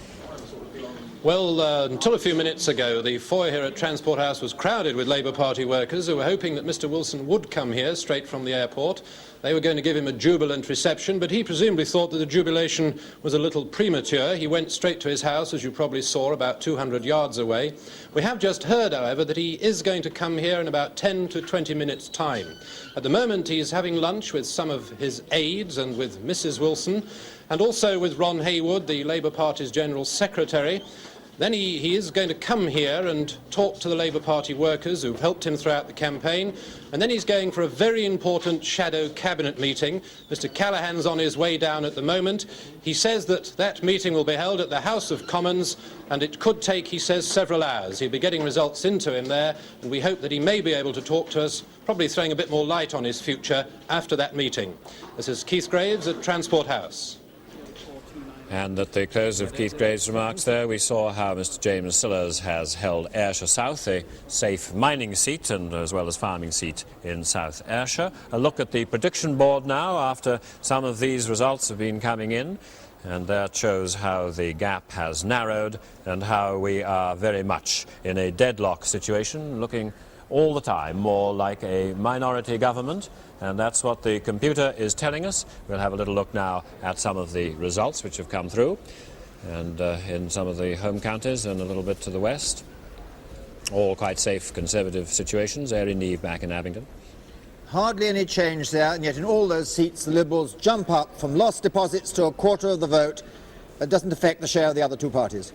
Well, until a few minutes ago, the foyer here at Transport House was crowded with Labour Party workers who were hoping that Mr Wilson would come here straight from the airport. They were going to give him a jubilant reception, but he presumably thought that the jubilation was a little premature. He went straight to his house, as you probably saw, about 200 yards away. We have just heard, however, that he is going to come here in about 10 to 20 minutes' time. At the moment, he's having lunch with some of his aides and with Mrs Wilson, and also with Ron Haywood, the Labour Party's General Secretary. Then he is going to come here and talk to the Labour Party workers who've helped him throughout the campaign. And then he's going for a very important shadow cabinet meeting. Mr Callaghan's on his way down at the moment. He says that that meeting will be held at the House of Commons, and it could take, he says, several hours. He'll be getting results into him there, and we hope that he may be able to talk to us, probably throwing a bit more light on his future after that meeting. This is Keith Graves at Transport House. And at the close of Keith Graves' remarks there, we saw how Mr James Sillars has held Ayrshire South, a safe mining seat and as well as farming seat in South Ayrshire. A look at the prediction board now after some of these results have been coming in. And that shows how the gap has narrowed and how we are very much in a deadlock situation, looking all the time more like a minority government. And that's what the computer is telling us. We'll have a little look now at some of the results which have come through, and in some of the home counties and a little bit to the west. All quite safe Conservative situations. Airy Neave back in Abingdon. Hardly any change there, and yet in all those seats the Liberals jump up from lost deposits to a quarter of the vote. It doesn't affect the share of the other 2 parties.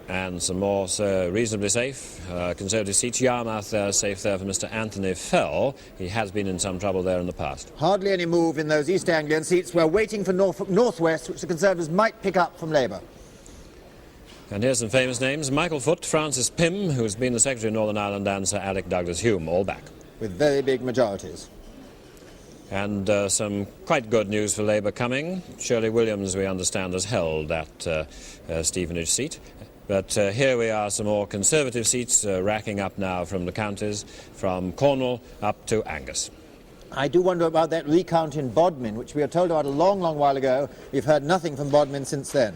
And some more reasonably safe Conservative seats. Yarmouth safe there for Mr Anthony Fell. He has been in some trouble there in the past. Hardly any move in those East Anglian seats. We're waiting for Norfolk North West, which the Conservatives might pick up from Labour. And here's some famous names. Michael Foot, Francis Pym, who's been the Secretary of Northern Ireland, and Sir Alec Douglas-Hume, all back. With very big majorities. And some quite good news for Labour coming. Shirley Williams, we understand, has held that Stevenage seat. But here we are, some more Conservative seats racking up now from the counties, from Cornwall up to Angus. I do wonder about that recount in Bodmin, which we were told about a long, long while ago. We've heard nothing from Bodmin since then.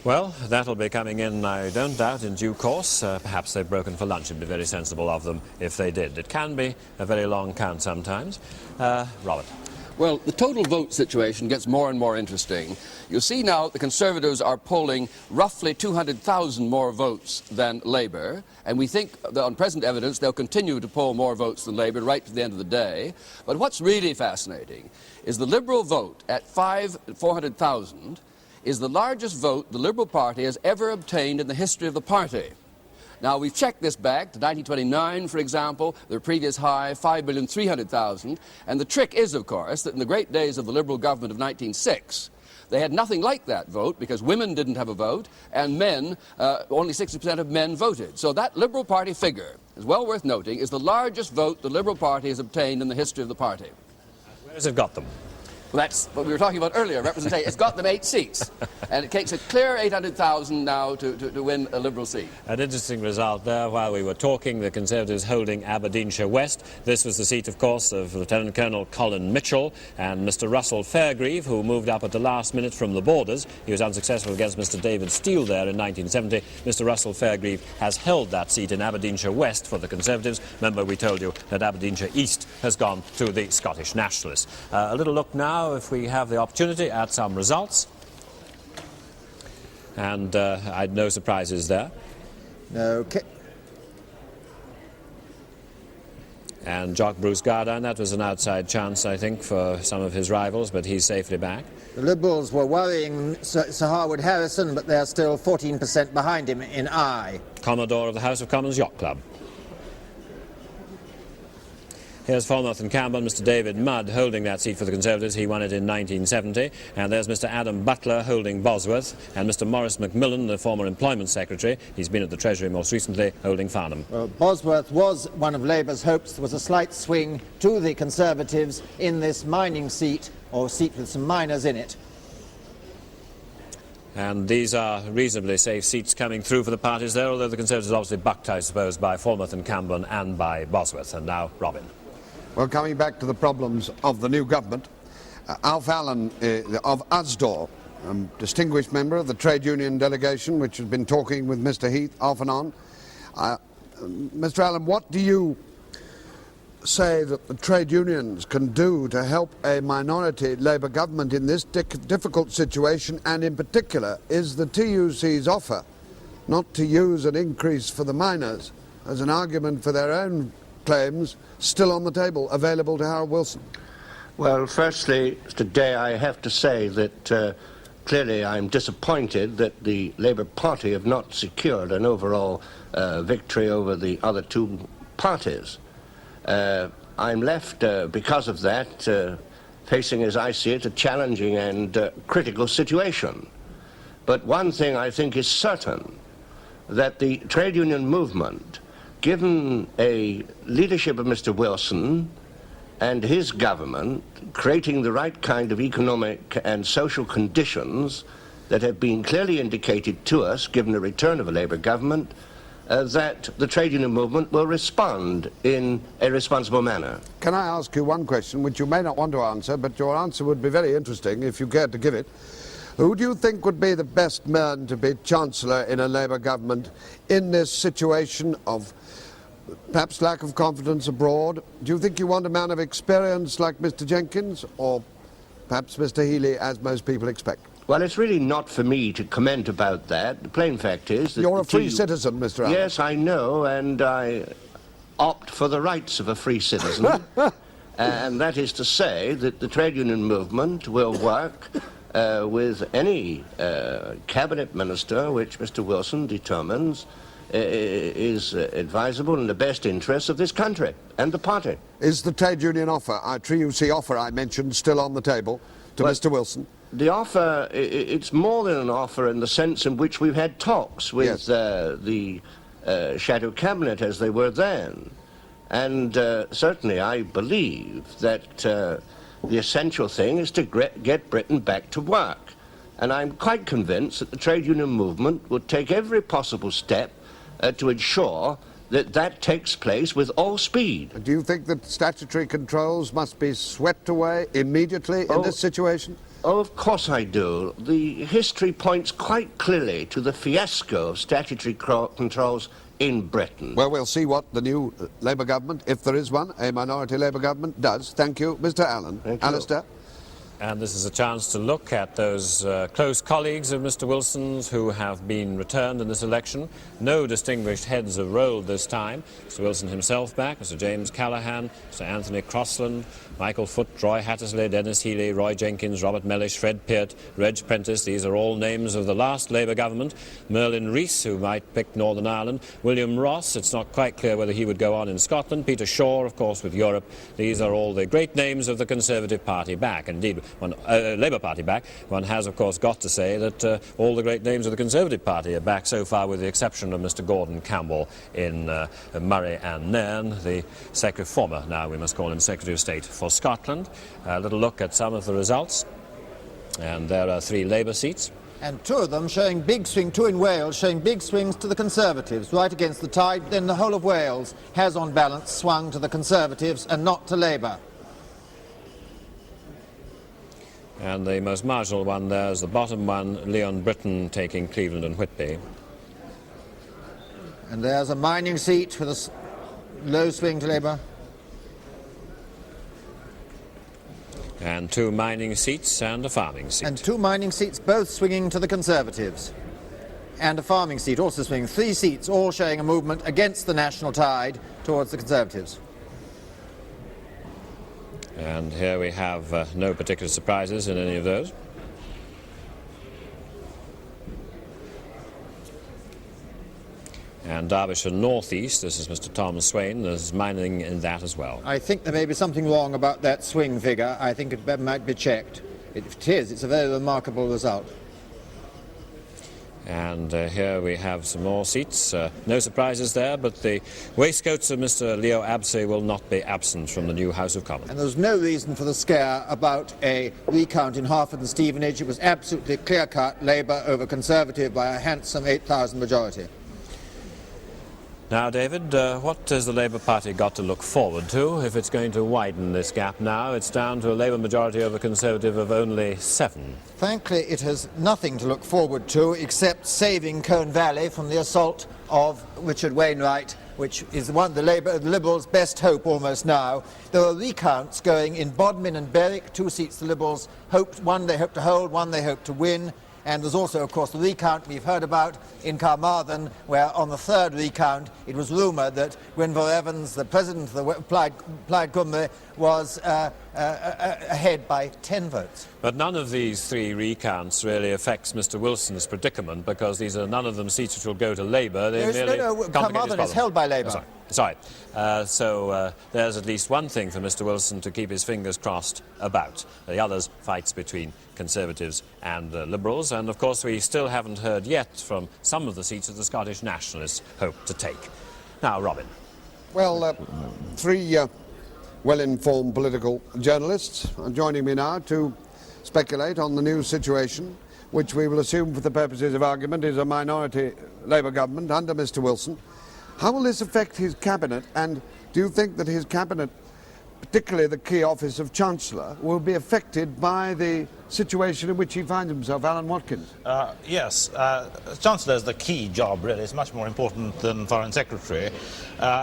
Well, that'll be coming in, I don't doubt, in due course. Perhaps they've broken for lunch. It'd be very sensible of them if they did. It can be a very long count sometimes. Robert. Well, the total vote situation gets more and more interesting. You see now the Conservatives are polling roughly 200,000 more votes than Labour, and we think that on present evidence they'll continue to poll more votes than Labour right to the end of the day. But what's really fascinating is the Liberal vote at 400,000 is the largest vote the Liberal Party has ever obtained in the history of the party. Now, we've checked this back to 1929, for example, their previous high, 5,300,000. And the trick is, of course, that in the great days of the Liberal government of 1906, they had nothing like that vote because women didn't have a vote and men, only 60% of men voted. So that Liberal Party figure, is well worth noting, is the largest vote the Liberal Party has obtained in the history of the party. Where has it got them? Well, that's what we were talking about earlier, representation. It's got them 8 seats. And it takes a clear 800,000 now to win a Liberal seat. An interesting result there while we were talking. The Conservatives holding Aberdeenshire West. This was the seat, of course, of Lieutenant Colonel Colin Mitchell and Mr Russell Fairgrieve, who moved up at the last minute from the Borders. He was unsuccessful against Mr David Steele there in 1970. Mr Russell Fairgrieve has held that seat in Aberdeenshire West for the Conservatives. Remember, we told you that Aberdeenshire East has gone to the Scottish Nationalists. A little look now, if we have the opportunity, at some results. And I had no surprises there. Okay. And Jock Bruce Gardine, that was an outside chance, I think, for some of his rivals, but he's safely back. The Liberals were worrying Sir Harwood Harrison, but they're still 14% behind him in I. Commodore of the House of Commons Yacht Club. Here's Falmouth and Campbell, Mr. David Mudd holding that seat for the Conservatives. He won it in 1970. And there's Mr. Adam Butler holding Bosworth, and Mr. Maurice Macmillan, the former Employment Secretary, he's been at the Treasury most recently, holding Farnham. Well, Bosworth was one of Labour's hopes. There was a slight swing to the Conservatives in this mining seat, or seat with some miners in it. And these are reasonably safe seats coming through for the parties there, although the Conservatives obviously bucked, I suppose, by Falmouth and Campbell and by Bosworth. And now Robin. Well, coming back to the problems of the new government, Alf Allen of Usdaw, distinguished member of the trade union delegation, which has been talking with Mr. Heath off and on. Mr. Allen, what do you say that the trade unions can do to help a minority Labour government in this difficult situation, and in particular is the TUC's offer not to use an increase for the miners as an argument for their own claims still on the table, available to Harold Wilson? Well, firstly, today I have to say that clearly I'm disappointed that the Labour Party have not secured an overall victory over the other two parties. I'm left, because of that, facing, as I see it, a challenging and critical situation. But one thing I think is certain, that the trade union movement, given a leadership of Mr. Wilson and his government, creating the right kind of economic and social conditions that have been clearly indicated to us, given the return of a Labour government, that the trade union movement will respond in a responsible manner. Can I ask you one question, which you may not want to answer, but your answer would be very interesting if you cared to give it. Who do you think would be the best man to be Chancellor in a Labour government in this situation of perhaps lack of confidence abroad? Do you think you want a man of experience like Mr. Jenkins, or perhaps Mr. Healey, as most people expect? Well, it's really not for me to comment about that. The plain fact is that... You're a free citizen, Mr. Allen. Yes, I know, and I opt for the rights of a free citizen. And that is to say that the trade union movement will work with any cabinet minister which Mr. Wilson determines is advisable in the best interests of this country and the party. Is the trade union offer, TUC offer I mentioned, still on the table to Mr. Wilson? The offer, it's more than an offer in the sense in which we've had talks with the shadow cabinet as they were then. And certainly I believe that the essential thing is to get Britain back to work. And I'm quite convinced that the trade union movement will take every possible step to ensure that that takes place with all speed. Do you think that statutory controls must be swept away immediately in this situation? Oh, of course I do. The history points quite clearly to the fiasco of statutory controls in Britain. Well, we'll see what the new Labour government, if there is one, a minority Labour government, does. Thank you, Mr. Allen. Thank you. Alistair? And this is a chance to look at those close colleagues of Mr. Wilson's who have been returned in this election. No distinguished heads have rolled this time. Mr. Wilson himself back, Mr. James Callaghan, Sir Anthony Crossland, Michael Foot, Roy Hattersley, Dennis Healey, Roy Jenkins, Robert Mellish, Fred Peart, Reg Prentice. These are all names of the last Labour government. Merlin Rees, who might pick Northern Ireland. William Ross, it's not quite clear whether he would go on in Scotland. Peter Shaw, of course, with Europe. These are all the great names of the Conservative Party back. Indeed, Labour Party back, one has, of course, got to say that all the great names of the Conservative Party are back so far, with the exception of Mr. Gordon Campbell in Murray and Nairn, the former, now we must call him, Secretary of State for Scotland. A little look at some of the results. And there are 3 Labour seats. And 2 of them showing big swing, 2 in Wales, showing big swings to the Conservatives, right against the tide. Then the whole of Wales has, on balance, swung to the Conservatives and not to Labour. And the most marginal one there is the bottom one, Leon Britton taking Cleveland and Whitby. And there's a mining seat with a low swing to Labour. And 2 mining seats and a farming seat. And 2 mining seats, both swinging to the Conservatives. And a farming seat also swinging. 3 seats, all showing a movement against the national tide towards the Conservatives. And here we have no particular surprises in any of those. And Derbyshire North East, this is Mr. Thomas Swain, is mining in that as well. I think there may be something wrong about that swing figure. I think it might be checked. If it is, it's a very remarkable result. And here we have some more seats. No surprises there, but the waistcoats of Mr. Leo Abse will not be absent from the new House of Commons. And there's no reason for the scare about a recount in Harford and Stevenage. It was absolutely clear-cut Labour over Conservative by a handsome 8,000 majority. Now, David, what has the Labour Party got to look forward to if it's going to widen this gap now? It's down to a Labour majority over Conservative of only 7. Frankly, it has nothing to look forward to except saving Colne Valley from the assault of Richard Wainwright, which is one of the Liberals' best hope almost now. There are recounts going in Bodmin and Berwick, 2 seats the Liberals hoped, one they hope to hold, one they hope to win. And there's also, of course, the recount we've heard about in Carmarthen, where on the 3rd recount it was rumoured that Gwenville Evans, the president of the Plaid Cymru, was ahead by 10 votes. But none of these 3 recounts really affects Mr. Wilson's predicament, because these are none of them seats which will go to Labour. They Carmarthen is held by Labour. Sorry. So there's at least one thing for Mr. Wilson to keep his fingers crossed about. The others, fights between Conservatives and Liberals. And, of course, we still haven't heard yet from some of the seats that the Scottish Nationalists hope to take. Now, Robin. Well, 3 well-informed political journalists are joining me now to speculate on the new situation, which we will assume for the purposes of argument is a minority Labour government under Mr. Wilson. How will this affect his cabinet, and do you think that his cabinet, particularly the key office of Chancellor, will be affected by the situation in which he finds himself? Alan Watkins. Yes, Chancellor is the key job, really. It's much more important than Foreign Secretary.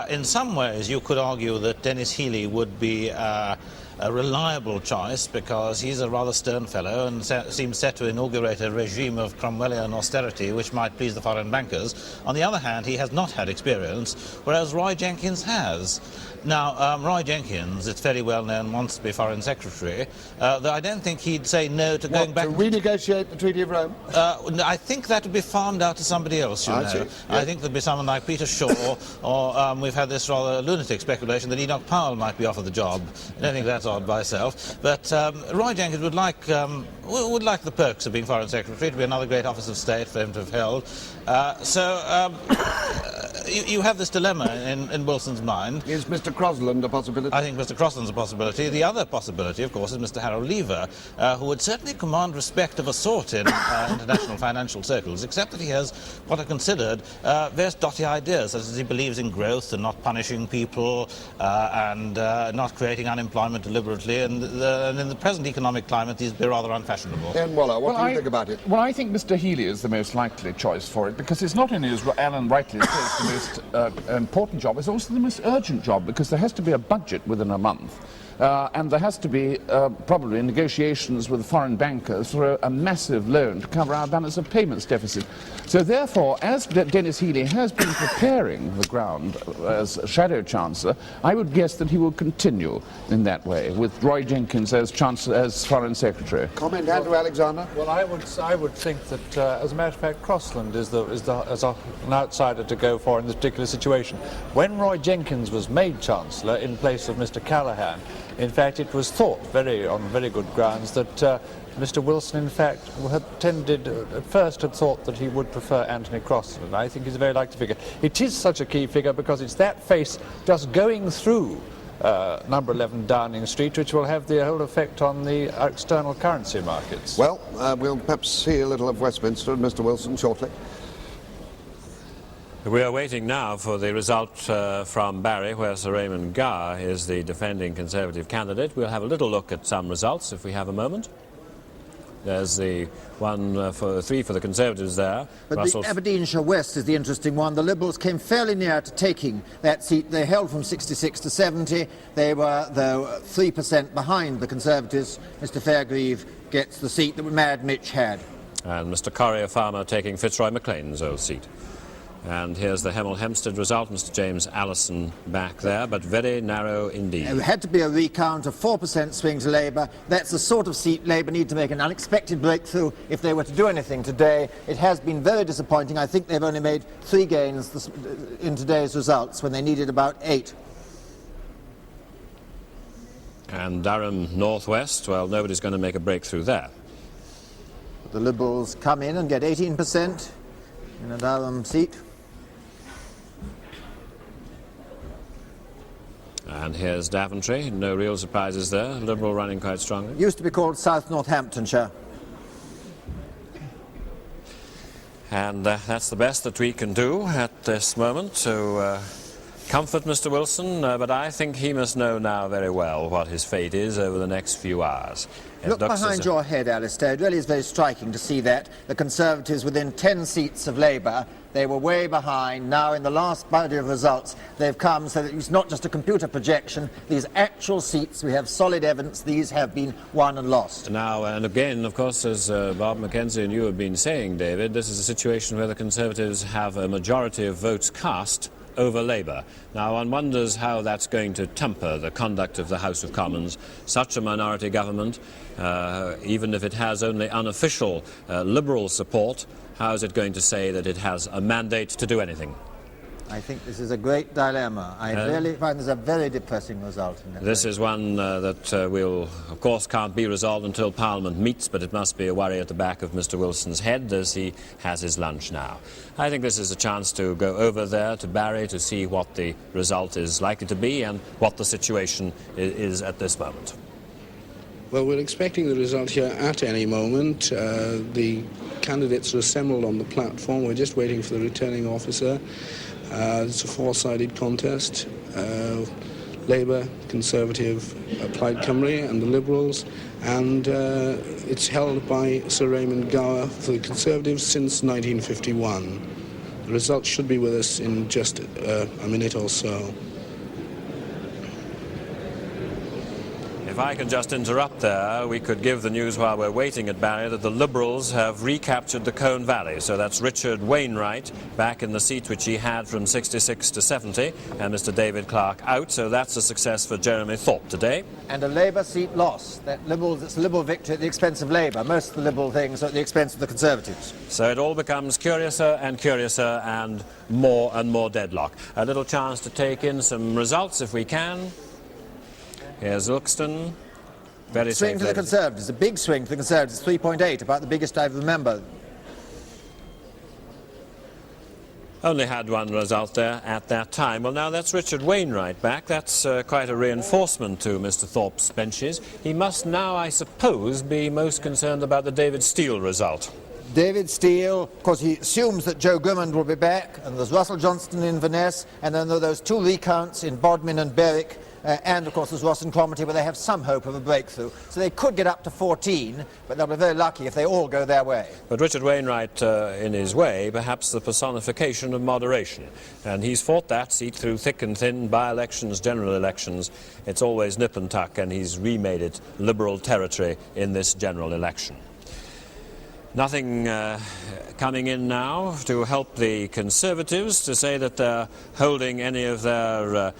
In some ways, you could argue that Denis Healey would be a reliable choice, because he's a rather stern fellow and seems set to inaugurate a regime of Cromwellian austerity which might please the foreign bankers. On the other hand, he has not had experience, whereas Roy Jenkins has. Now, Roy Jenkins, it's fairly well known, wants to be Foreign Secretary, though I don't think he'd say no to going back... to renegotiate the Treaty of Rome? I think that would be farmed out to somebody else, you know. See. I think there'd be someone like Peter Shaw, or we've had this rather lunatic speculation that Enoch Powell might be offered the job. I don't think that's odd by itself. But Roy Jenkins would like the perks of being Foreign Secretary, to be another great office of state for him to have held. You have this dilemma in Wilson's mind. Is Mr. Crosland a possibility? I think Mr. Crosland's a possibility. The other possibility, of course, is Mr. Harold Lever, who would certainly command respect of a sort in international financial circles, except that he has what are considered various dotty ideas, such as he believes in growth and not punishing people and not creating unemployment deliberately. And in the present economic climate, these would be rather unfashionable. Ian Waller, what do you think about it? Well, I think Mr. Healey is the most likely choice for it, because it's not only, as Alan rightly says, the most important job, it's also the most urgent job, because there has to be a budget within a month. And there has to be probably negotiations with foreign bankers for a massive loan to cover our balance of payments deficit. So therefore, as Denis Healey has been preparing the ground as Shadow Chancellor, I would guess that he will continue in that way, with Roy Jenkins as Chancellor, as Foreign Secretary. Comment, Andrew Alexander? Well, I would think that, as a matter of fact, Crosland is an outsider to go for in this particular situation. When Roy Jenkins was made Chancellor in place of Mr. Callaghan, in fact, it was thought, on very good grounds, that Mr. Wilson, in fact, at first had thought that he would prefer Anthony Crosland. I think he's a very likely figure. It is such a key figure because it's that face just going through number 11 Downing Street, which will have the whole effect on the external currency markets. Well, we'll perhaps see a little of Westminster and Mr. Wilson shortly. We are waiting now for the result from Barry, where Sir Raymond Gower is the defending Conservative candidate. We'll have a little look at some results if we have a moment. There's the 3 for the Conservatives there. But the Aberdeenshire West is the interesting one. The Liberals came fairly near to taking that seat. They held from 66 to 70. They were, though, 3% behind the Conservatives. Mr. Fairgrieve gets the seat that Mad Mitch had. And Mr. Corrie Farmer taking Fitzroy MacLean's old seat. And here's the Hemel Hempstead result, Mr. James Allison back there, but very narrow indeed. It had to be a recount of 4% swing to Labour. That's the sort of seat Labour need to make an unexpected breakthrough if they were to do anything today. It has been very disappointing. I think they've only made 3 gains in today's results when they needed about 8. And Durham Northwest, well, nobody's going to make a breakthrough there. The Liberals come in and get 18% in a Durham seat. And here's Daventry, no real surprises there, Liberal running quite strongly. It used to be called South Northamptonshire. And that's the best that we can do at this moment to comfort Mr. Wilson, but I think he must know now very well what his fate is over the next few hours. Look behind your head, Alistair. It really is very striking to see that the Conservatives within 10 seats of Labour. They were way behind. Now, in the last body of results, they've come so that it's not just a computer projection. These actual seats, we have solid evidence these have been won and lost. Now, and again, of course, as Bob Mackenzie and you have been saying, David, this is a situation where the Conservatives have a majority of votes cast over Labour. Now, one wonders how that's going to temper the conduct of the House of Commons. Such a minority government, even if it has only unofficial Liberal support, how is it going to say that it has a mandate to do anything? I think this is a great dilemma. I really find this a very depressing result. This is one that will, of course, can't be resolved until Parliament meets, but it must be a worry at the back of Mr. Wilson's head as he has his lunch now. I think this is a chance to go over there to Barry to see what the result is likely to be and what the situation is at this moment. Well, we're expecting the result here at any moment. The candidates are assembled on the platform. We're just waiting for the returning officer. It's a four-sided contest. Labour, Conservative, Plaid Cymru and the Liberals, and it's held by Sir Raymond Gower for the Conservatives since 1951. The results should be with us in just a minute or so. If I can just interrupt there, we could give the news while we're waiting at Barry that the Liberals have recaptured the Colne Valley. So that's Richard Wainwright back in the seat which he had from 66 to 70, and Mr. David Clark out. So that's a success for Jeremy Thorpe today. And a Labour seat lost. It's a Liberal victory at the expense of Labour. Most of the Liberal things are at the expense of the Conservatives. So it all becomes curiouser and more deadlock. A little chance to take in some results if we can. Here's Ilkeston. Very swing to the Conservatives, a big swing to the Conservatives, 3.8, about the biggest I remember. Only had one result there at that time. Well, now that's Richard Wainwright back. That's quite a reinforcement to Mr. Thorpe's benches. He must now, I suppose, be most concerned about the David Steele result. David Steele, of course, he assumes that Joe Grimmond will be back, and there's Russell Johnston in Inverness, and then there are those 2 recounts in Bodmin and Berwick, and of course there's Ross and Cromarty, where they have some hope of a breakthrough. So they could get up to 14, but they'll be very lucky if they all go their way. But Richard Wainwright, in his way, perhaps the personification of moderation. And he's fought that seat through thick and thin, by-elections, general elections. It's always nip and tuck, and he's remade it Liberal territory in this general election. Nothing coming in now to help the Conservatives to say that they're holding any of their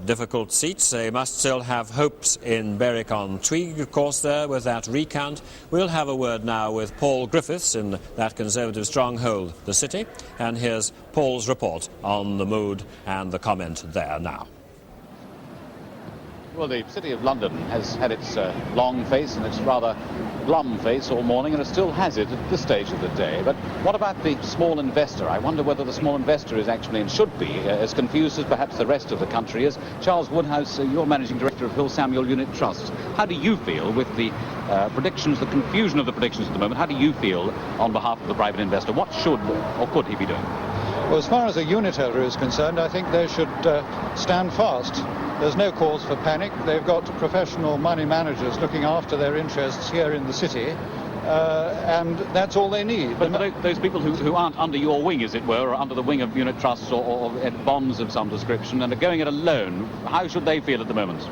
difficult seats. They must still have hopes in Berwick-on-Tweed, of course, there with that recount. We'll have a word now with Paul Griffiths in that Conservative stronghold, the City. And here's Paul's report on the mood and the comment there now. Well, the City of London has had its long face and its rather glum face all morning, and it still has it at this stage of the day. But what about the small investor? I wonder whether the small investor is actually, and should be, as confused as perhaps the rest of the country is. Charles Woodhouse, you're Managing Director of Hill Samuel Unit Trusts. How do you feel with the predictions, the confusion of the predictions at the moment? How do you feel on behalf of the private investor? What should or could he be doing? Well, as far as a unit holder is concerned, I think they should stand fast. There's no cause for panic. They've got professional money managers looking after their interests here in the city, and that's all they need. But those people who aren't under your wing, as it were, or under the wing of unit trusts or bonds of some description, and are going it alone, how should they feel at the moment?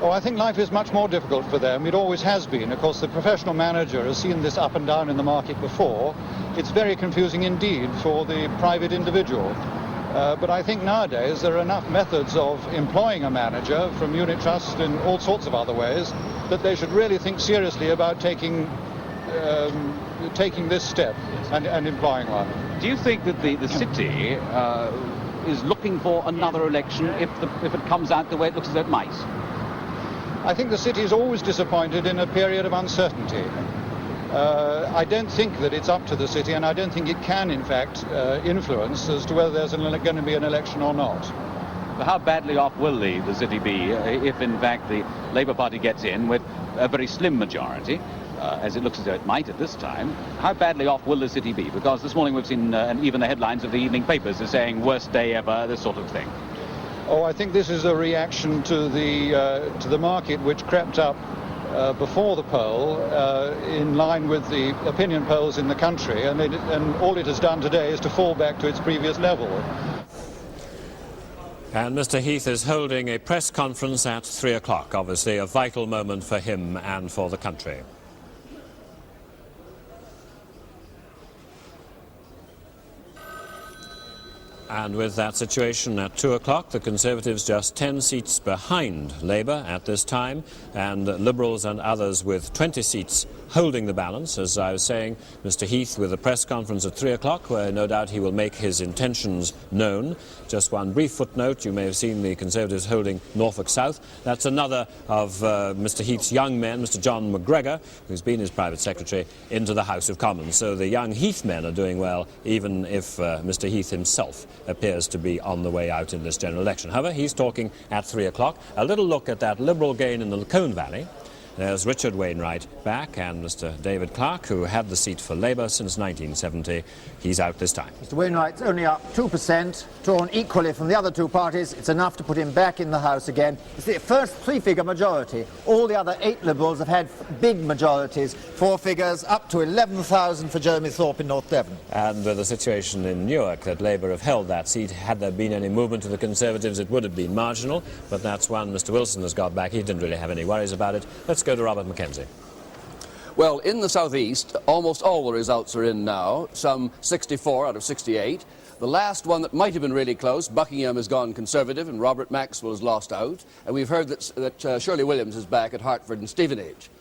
Oh, I think life is much more difficult for them. It always has been. Of course, the professional manager has seen this up and down in the market before. It's very confusing indeed for the private individual. But I think nowadays there are enough methods of employing a manager from unit trust in all sorts of other ways that they should really think seriously about taking this step and employing one. Do you think that the city is looking for another election if it comes out the way it looks as though it might? I think the city is always disappointed in a period of uncertainty. I don't think that it's up to the city, and I don't think it can, in fact, influence as to whether there's going to be an election or not. But how badly off will the city be if, in fact, the Labour Party gets in with a very slim majority, as it looks as though it might at this time? How badly off will the city be? Because this morning we've seen even the headlines of the evening papers are saying worst day ever, this sort of thing. Oh, I think this is a reaction to the market which crept up before the poll in line with the opinion polls in the country, and all it has done today is to fall back to its previous level. And Mr. Heath is holding a press conference at 3 o'clock, obviously a vital moment for him and for the country. And with that situation at 2 o'clock, the Conservatives just 10 seats behind Labour at this time, and Liberals and others with 20 seats holding the balance. As I was saying, Mr. Heath with a press conference at 3 o'clock, where no doubt he will make his intentions known. Just one brief footnote, you may have seen the Conservatives holding Norfolk South. That's another of Mr. Heath's young men, Mr. John McGregor, who's been his private secretary, into the House of Commons. So the young Heath men are doing well, even if Mr. Heath himself appears to be on the way out in this general election. However, he's talking at 3 o'clock. A little look at that Liberal gain in the Lacone Valley. There's Richard Wainwright back, and Mr. David Clark, who had the seat for Labour since 1970. He's out this time. Mr. Wainwright's only up 2%, drawn equally from the other two parties. It's enough to put him back in the House again. It's the first three-figure majority. All the other 8 Liberals have had big majorities, 4 figures, up to 11,000 for Jeremy Thorpe in North Devon. And with the situation in Newark, that Labour have held that seat. Had there been any movement to the Conservatives, it would have been marginal, but that's one Mr. Wilson has got back. He didn't really have any worries about it. Let's go to Robert Mackenzie. Well, in the southeast, almost all the results are in now, some 64 out of 68. The last one that might have been really close, Buckingham has gone Conservative and Robert Maxwell has lost out. And we've heard that Shirley Williams is back at Hertford and Stevenage.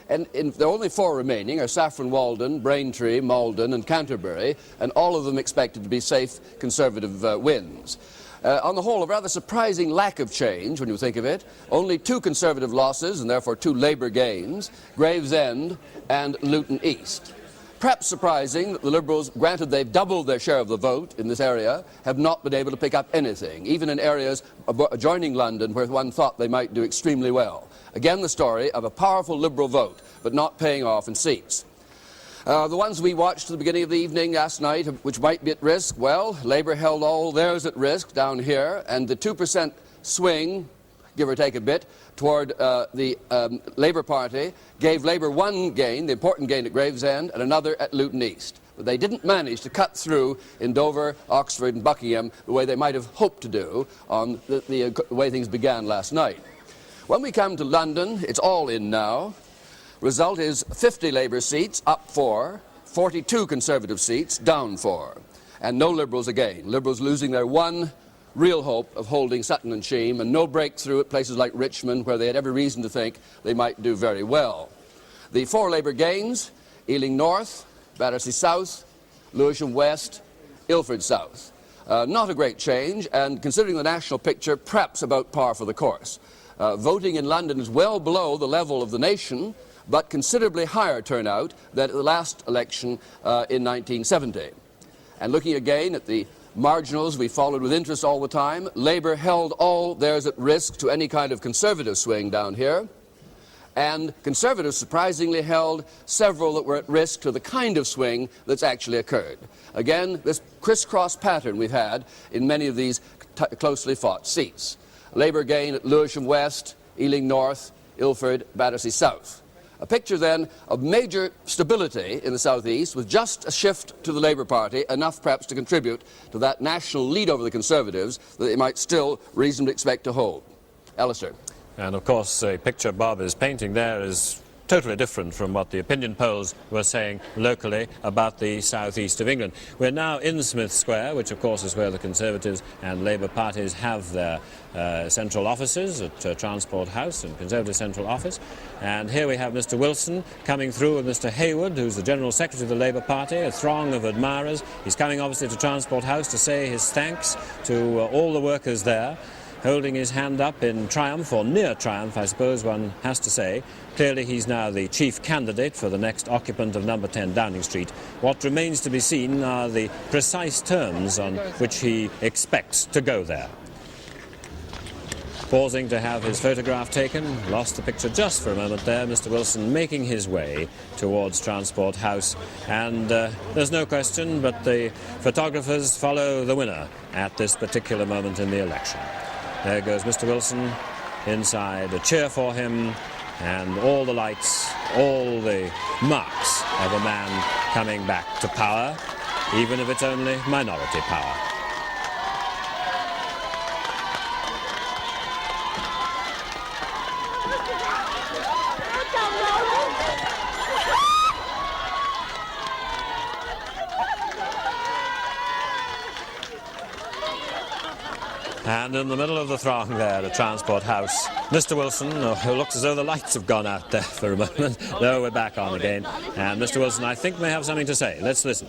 And the only 4 remaining are Saffron Walden, Braintree, Malden and Canterbury, and all of them expected to be safe Conservative wins. On the whole, a rather surprising lack of change, when you think of it. Only 2 Conservative losses, and therefore 2 Labour gains, Gravesend and Luton East. Perhaps surprising that the Liberals, granted they've doubled their share of the vote in this area, have not been able to pick up anything, even in areas adjoining London where one thought they might do extremely well. Again, the story of a powerful Liberal vote, but not paying off in seats. The ones we watched at the beginning of the evening last night, which might be at risk, well, Labour held all theirs at risk down here, and the 2% swing, give or take a bit, toward the Labour Party gave Labour one gain, the important gain at Gravesend, and another at Luton East. But they didn't manage to cut through in Dover, Oxford and Buckingham the way they might have hoped to do on the way things began last night. When we come to London, it's all in now. Result is 50 Labour seats, up 4, 42 Conservative seats, down 4, and no Liberals again. Liberals losing their one real hope of holding Sutton and Cheam, and no breakthrough at places like Richmond, where they had every reason to think they might do very well. The 4 Labour gains, Ealing North, Battersea South, Lewisham West, Ilford South. Not a great change, and considering the national picture, perhaps about par for the course. Voting in London is well below the level of the nation, but considerably higher turnout than at the last election in 1970. And looking again at the marginals we followed with interest all the time, Labour held all theirs at risk to any kind of Conservative swing down here, and Conservatives surprisingly held several that were at risk to the kind of swing that's actually occurred. Again, this crisscross pattern we've had in many of these closely fought seats. Labour gain at Lewisham West, Ealing North, Ilford, Battersea South. A picture then of major stability in the southeast, with just a shift to the Labour Party, enough perhaps to contribute to that national lead over the Conservatives that they might still reasonably expect to hold. Alistair. And of course, the picture Bob is painting there is totally different from what the opinion polls were saying locally about the southeast of England. We're now in Smith Square, which of course is where the Conservatives and Labour parties have their central offices at Transport House and Conservative Central Office. And here we have Mr Wilson coming through with Mr Hayward, who's the General Secretary of the Labour Party, a throng of admirers. He's coming obviously to Transport House to say his thanks to all the workers there, holding his hand up in triumph, or near triumph, I suppose one has to say. Clearly he's now the chief candidate for the next occupant of number 10 Downing Street. What remains to be seen are the precise terms on which he expects to go there. Pausing to have his photograph taken, lost the picture just for a moment there, Mr Wilson making his way towards Transport House. And there's no question but the photographers follow the winner at this particular moment in the election. There goes Mr Wilson inside, a cheer for him, and all the lights, all the marks of a man coming back to power, even if it's only minority power. And in the middle of the throng there at Transport House, Mr Wilson, who looks as though the lights have gone out there for a moment. No, we're back on again. And Mr Wilson, I think, may have something to say. Let's listen.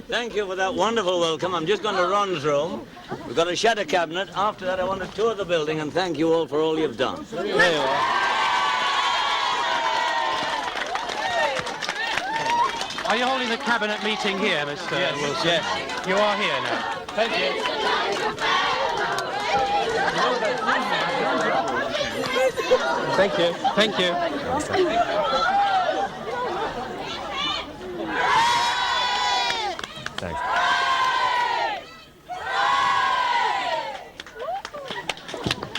Thank you for that wonderful welcome. I'm just going to run through. We've got a shadow cabinet. After that, I want to tour the building and thank you all for all you've done. There you are. Are you holding the cabinet meeting here, Mr. Wilson? Yes. You are here now. Thank you. Thank you. Thank you. Thanks.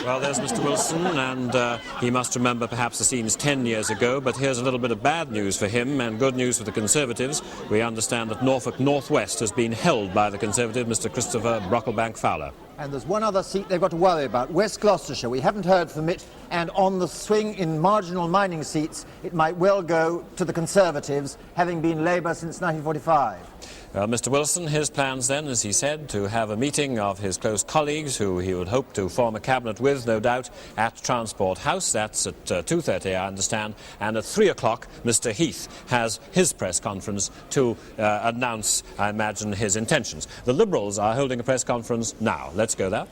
Well, there's Mr Wilson, and he must remember perhaps the scenes 10 years ago, but here's a little bit of bad news for him and good news for the Conservatives. We understand that Norfolk North West has been held by the Conservative, Mr Christopher Brocklebank Fowler. And there's one other seat they've got to worry about, West Gloucestershire. We haven't heard from it, and on the swing in marginal mining seats, it might well go to the Conservatives, having been Labour since 1945. Mr Wilson, his plans then, as he said, to have a meeting of his close colleagues who he would hope to form a cabinet with, no doubt, at Transport House. That's at 2:30, I understand. And at 3 o'clock, Mr Heath has his press conference to announce, I imagine, his intentions. The Liberals are holding a press conference now. Let's go there.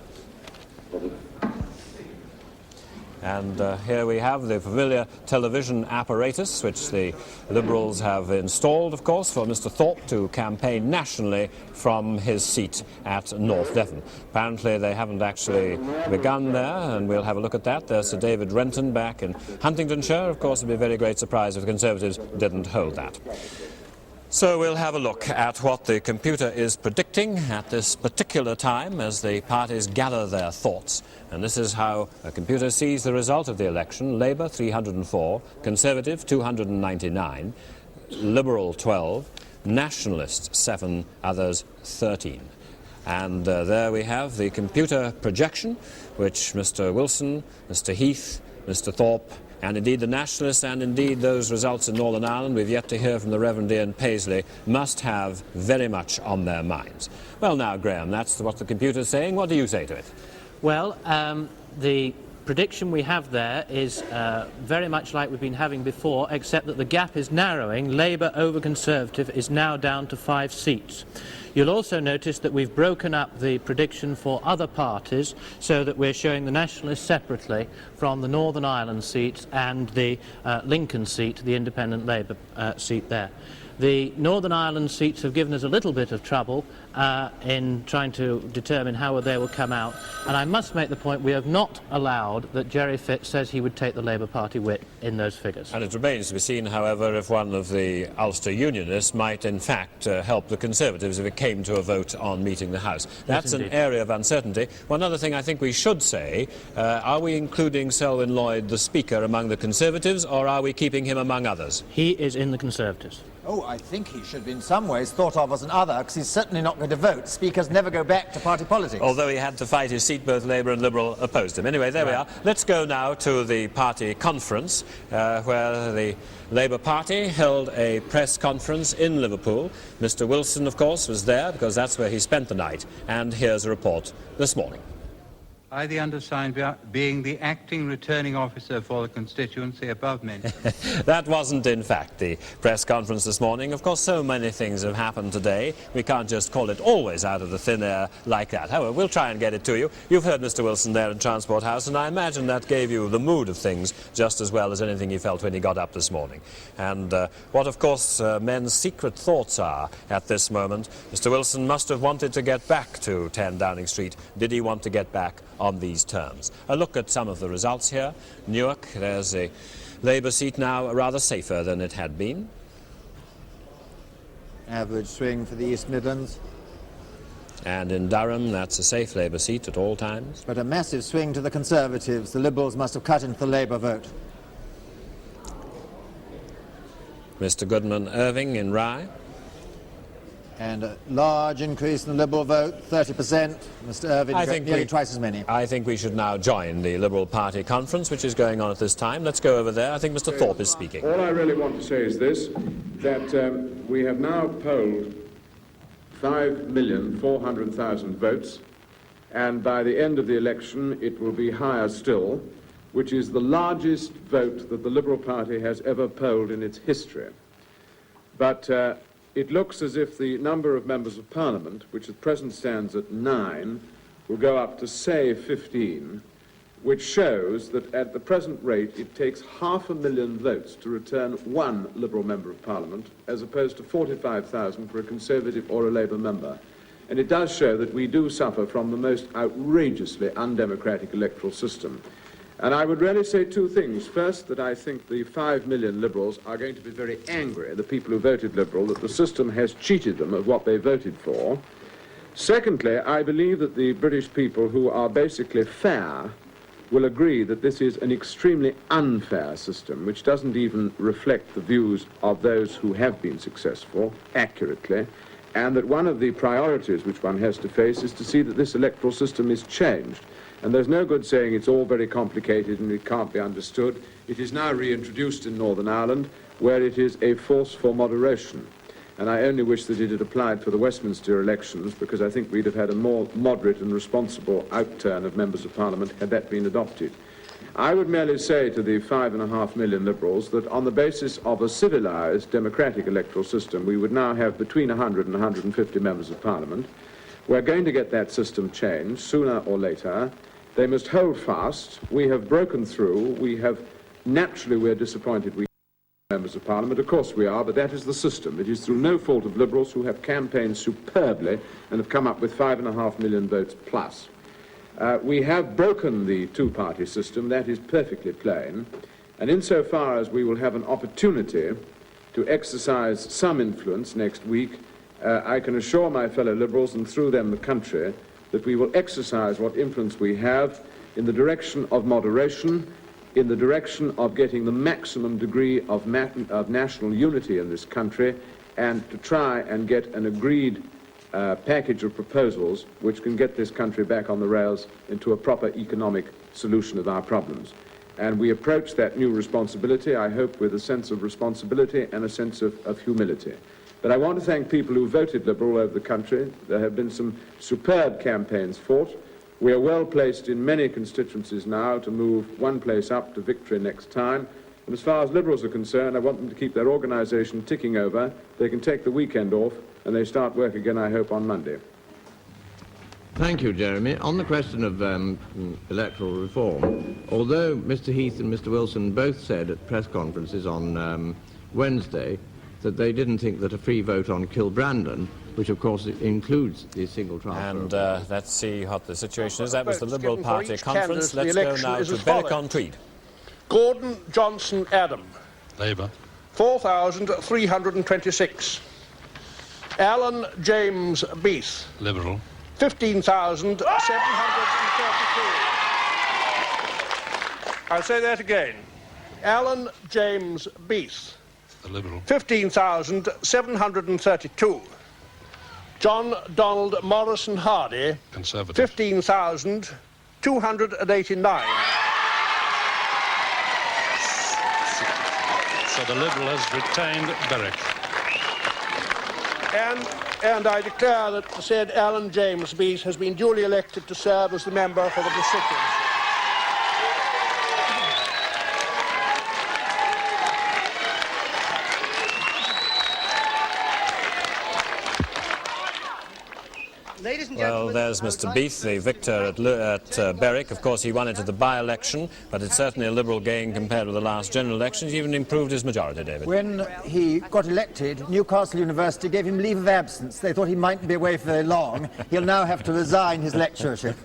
And here we have the familiar television apparatus, which the Liberals have installed, of course, for Mr Thorpe to campaign nationally from his seat at North Devon. Apparently they haven't actually begun there, and we'll have a look at that. There's Sir David Renton back in Huntingdonshire. Of course, it would be a very great surprise if the Conservatives didn't hold that. So we'll have a look at what the computer is predicting at this particular time as the parties gather their thoughts. And this is how a computer sees the result of the election. Labour 304, Conservative 299, Liberal 12, Nationalist 7, others 13. And there we have the computer projection, which Mr Wilson, Mr Heath, Mr Thorpe, and indeed the Nationalists, and indeed those results in Northern Ireland, we've yet to hear from the Reverend Ian Paisley, must have very much on their minds. Well now, Graham, that's what the computer's saying. What do you say to it? Well, the prediction we have there is very much like we've been having before, except that the gap is narrowing. Labour over Conservative is now down to 5 seats. You'll also notice that we've broken up the prediction for other parties so that we're showing the Nationalists separately from the Northern Ireland seats and the Lincoln seat, the independent Labour seat there. The Northern Ireland seats have given us a little bit of trouble in trying to determine how they will come out, and I must make the point we have not allowed that Gerry Fitz says he would take the Labour Party whip in those figures. And it remains to be seen, however, if one of the Ulster Unionists might in fact help the Conservatives if it came to a vote on meeting the House. That's an area of uncertainty. One other thing I think we should say, are we including Selwyn Lloyd, the Speaker, among the Conservatives, or are we keeping him among others? He is in the Conservatives. Oh, I think he should be in some ways thought of as an other, because he's certainly not going going to vote. Speakers never go back to party politics. Although he had to fight his seat, both Labour and Liberal opposed him. Anyway, there we are. Let's go now to the party conference, where the Labour Party held a press conference in Liverpool. Mr Wilson, of course, was there because that's where he spent the night. And here's a report this morning. I, the undersigned, being the acting returning officer for the constituency above mentioned. That wasn't, in fact, the press conference this morning. Of course, so many things have happened today. We can't just call it always out of the thin air like that. However, we'll try and get it to you. You've heard Mr Wilson there in Transport House, and I imagine that gave you the mood of things just as well as anything he felt when he got up this morning. And what, of course, men's secret thoughts are at this moment. Mr Wilson must have wanted to get back to 10 Downing Street. Did he want to get back on these terms? A look at some of the results here. Newark, there's a Labour seat now rather safer than it had been. Average swing for the East Midlands. And in Durham, that's a safe Labour seat at all times. But a massive swing to the Conservatives. The Liberals must have cut into the Labour vote. Mr Goodman Irving in Rye. And a large increase in the Liberal vote, 30%. Mr Irving got nearly twice as many. I think we should now join the Liberal Party conference, which is going on at this time. Let's go over there. I think Mr Thorpe is speaking. All I really want to say is this, that we have now polled 5,400,000 votes, and by the end of the election it will be higher still, which is the largest vote that the Liberal Party has ever polled in its history. But it looks as if the number of members of Parliament, which at present stands at 9, will go up to, say, 15, which shows that at the present rate it takes 500,000 votes to return one Liberal Member of Parliament, as opposed to 45,000 for a Conservative or a Labour member. And it does show that we do suffer from the most outrageously undemocratic electoral system. And I would really say two things. First, that I think the 5 million Liberals are going to be very angry, the people who voted Liberal, that the system has cheated them of what they voted for. Secondly, I believe that the British people who are basically fair will agree that this is an extremely unfair system, which doesn't even reflect the views of those who have been successful accurately, and that one of the priorities which one has to face is to see that this electoral system is changed. And there's no good saying it's all very complicated and it can't be understood. It is now reintroduced in Northern Ireland, where it is a force for moderation. And I only wish that it had applied for the Westminster elections, because I think we'd have had a more moderate and responsible outturn of members of Parliament had that been adopted. I would merely say to the 5.5 million Liberals that on the basis of a civilised democratic electoral system, we would now have between 100 and 150 members of Parliament. We're going to get that system changed sooner or later. They must hold fast. We have broken through. Naturally, we're disappointed we members of Parliament. Of course we are, but that is the system. It is through no fault of Liberals, who have campaigned superbly and have come up with 5.5 million votes plus. We have broken the two-party system. That is perfectly plain. And insofar as we will have an opportunity to exercise some influence next week, I can assure my fellow Liberals, and through them the country, that we will exercise what influence we have in the direction of moderation, in the direction of getting the maximum degree of national unity in this country, and to try and get an agreed package of proposals which can get this country back on the rails into a proper economic solution of our problems. And we approach that new responsibility, I hope, with a sense of responsibility and a sense of humility. But I want to thank people who voted Liberal all over the country. There have been some superb campaigns fought. We are well placed in many constituencies now to move one place up to victory next time. And as far as Liberals are concerned, I want them to keep their organisation ticking over. They can take the weekend off, and they start work again, I hope, on Monday. Thank you, Jeremy. On the question of electoral reform, although Mr Heath and Mr Wilson both said at press conferences on Wednesday that they didn't think that a free vote on Kilbrandon, which of course includes the single transfer. And let's see what the situation is. That was the Liberal Party conference. Let's go now to Berwick-on-Tweed. Gordon Johnson Adam. Labour. 4,326. Alan James Beath. Liberal. 15,732. I'll say that again. Alan James Beath. The Liberal. 15,732. John Donald Morrison Hardy, Conservative. 15,289. So the Liberal has retained Berwick. And I declare that the said Alan James Bees has been duly elected to serve as the member for the constituency. Well, there's Mr. Beath, the victor at Berwick. Of course, he won it at the by-election, but it's certainly a Liberal gain compared with the last general elections. He even improved his majority, David. When he got elected, Newcastle University gave him leave of absence. They thought he mightn't be away for very long. He'll now have to resign his lectureship.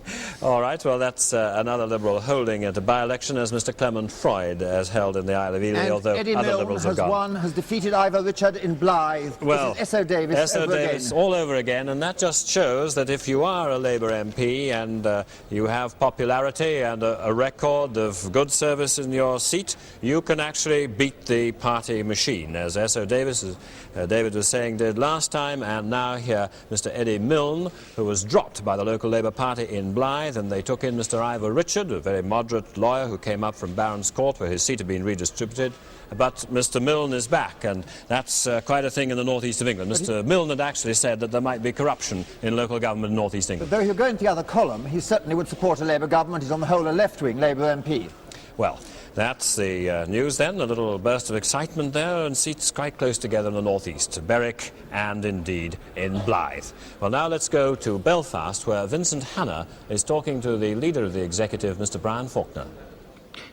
All right, well, that's another Liberal holding at a by-election, as Mr. Clement Freud has held in the Isle of Ely, And although Eddie other Milne Liberals has have gone. won, has defeated Ivor Richard in Blythe. Well, this is S.O. Davis S.O. over Davis again. all over again, and that just shows that if you are a Labour MP and you have popularity and a record of good service in your seat, you can actually beat the party machine, as S.O. Davis, David was saying, did last time. And now here, Mr. Eddie Milne, who was dropped by the local Labour Party in Blythe, and they took in Mr. Ivor Richard, a very moderate lawyer who came up from Barons Court, where his seat had been redistributed. But Mr. Milne is back, and that's quite a thing in the northeast of England. Mr. Milne had actually said that there might be corruption in local government in northeast England. But though he'll go into the other column, he certainly would support a Labour government. He's on the whole a left-wing Labour MP. Well, that's the news then, a little burst of excitement there, and seats quite close together in the northeast, Berwick and indeed in Blythe. Well, now let's go to Belfast, where Vincent Hanna is talking to the leader of the executive, Mr. Brian Faulkner.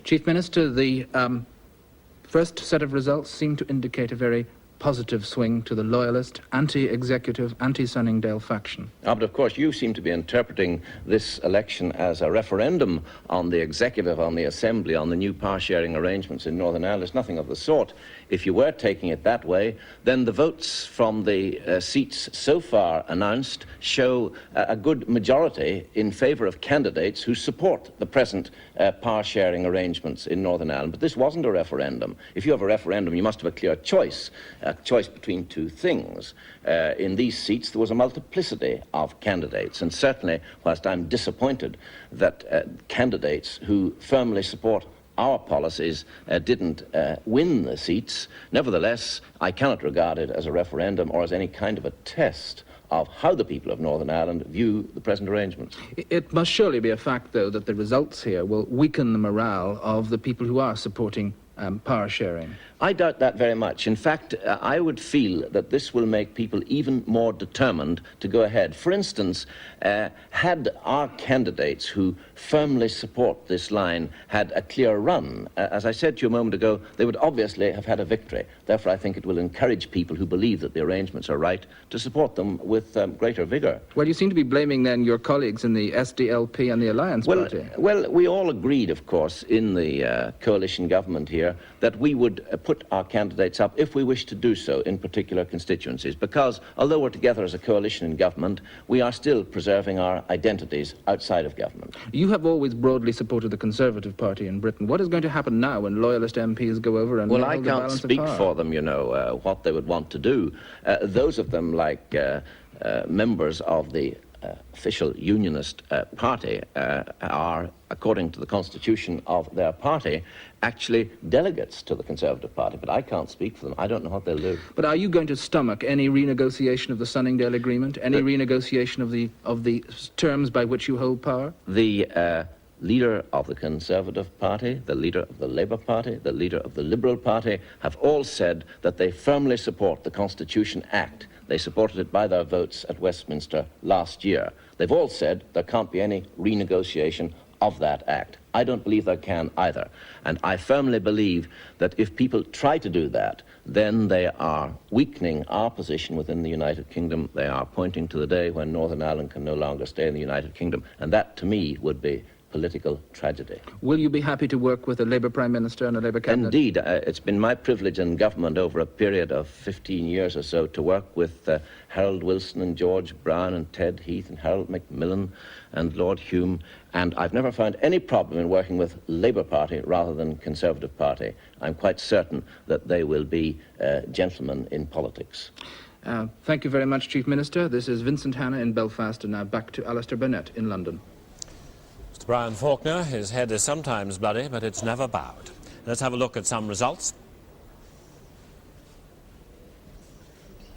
Chief Minister, the first set of results seem to indicate a very positive swing to the loyalist, anti-executive, anti-Sunningdale faction. But of course you seem to be interpreting this election as a referendum on the executive, on the assembly, on the new power-sharing arrangements in Northern Ireland. It's nothing of the sort. If you were taking it that way, then the votes from the seats so far announced show a good majority in favour of candidates who support the present power-sharing arrangements in Northern Ireland. But this wasn't a referendum. If you have a referendum, you must have a clear choice between two things. In these seats, there was a multiplicity of candidates, and certainly, whilst I'm disappointed that candidates who firmly support our policies didn't win the seats, nevertheless, I cannot regard it as a referendum or as any kind of a test of how the people of Northern Ireland view the present arrangements. It must surely be a fact, though, that the results here will weaken the morale of the people who are supporting power sharing. I doubt that very much. In fact, I would feel that this will make people even more determined to go ahead. For instance, had our candidates who firmly support this line had a clear run, as I said to you a moment ago, they would obviously have had a victory. Therefore, I think it will encourage people who believe that the arrangements are right to support them with greater vigour. Well, you seem to be blaming then your colleagues in the SDLP and the Alliance Party. Well, we all agreed, of course, in the coalition government here, that we would put our candidates up if we wish to do so in particular constituencies, because although we're together as a coalition in government, we are still preserving our identities outside of government. You have always broadly supported the Conservative Party in Britain. What is going to happen now when loyalist MPs go over and Well, hold I the can't balance speak of power? for them, you know, what they would want to do. Those of them, like members of the official unionist party, are, according to the constitution of their party, actually delegates to the Conservative Party, but I can't speak for them. I don't know what they'll do. But are you going to stomach any renegotiation of the Sunningdale Agreement, any renegotiation of the terms by which you hold power? The leader of the Conservative Party, the leader of the Labour Party, the leader of the Liberal Party have all said that they firmly support the Constitution Act. They supported it by their votes at Westminster last year. They've all said there can't be any renegotiation of that act. I don't believe there can either. And I firmly believe that if people try to do that, then they are weakening our position within the United Kingdom. They are pointing to the day when Northern Ireland can no longer stay in the United Kingdom. And that, to me, would be political tragedy. Will you be happy to work with a Labour Prime Minister and a Labour Cabinet? Indeed. It's been my privilege in government over a period of 15 years or so to work with Harold Wilson and George Brown and Ted Heath and Harold Macmillan and Lord Hume, and I've never found any problem in working with Labour Party rather than Conservative Party. I'm quite certain that they will be gentlemen in politics. Thank you very much, Chief Minister. This is Vincent Hanna in Belfast, and now back to Alistair Burnett in London. Mr. Brian Faulkner, his head is sometimes bloody, but it's never bowed. Let's have a look at some results.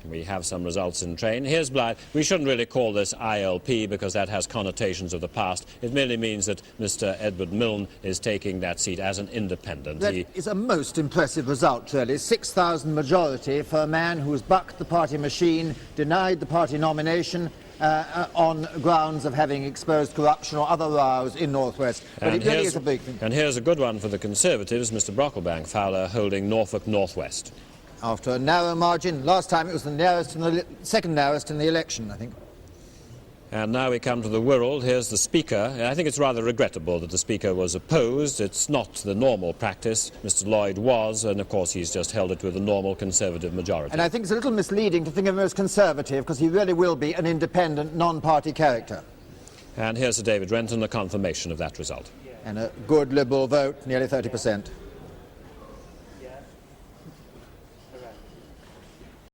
We have some results in train. Here's Blythe. We shouldn't really call this ILP because that has connotations of the past. It merely means that Mr. Edward Milne is taking that seat as an independent. That is a most impressive result, really. 6,000 majority for a man who's bucked the party machine, denied the party nomination on grounds of having exposed corruption or other rows in North West. But it really is a big thing. And here's a good one for the Conservatives, Mr. Brocklebank Fowler holding Norfolk North West. After a narrow margin. Last time it was the narrowest and the second narrowest in the election, I think. And now we come to the Wirral. Here's the Speaker. I think it's rather regrettable that the Speaker was opposed. It's not the normal practice. Mr. Lloyd was, and of course he's just held it with a normal Conservative majority. And I think it's a little misleading to think of him as Conservative, because he really will be an independent, non-party character. And here's Sir David Renton, a confirmation of that result. And a good Liberal vote, nearly 30%.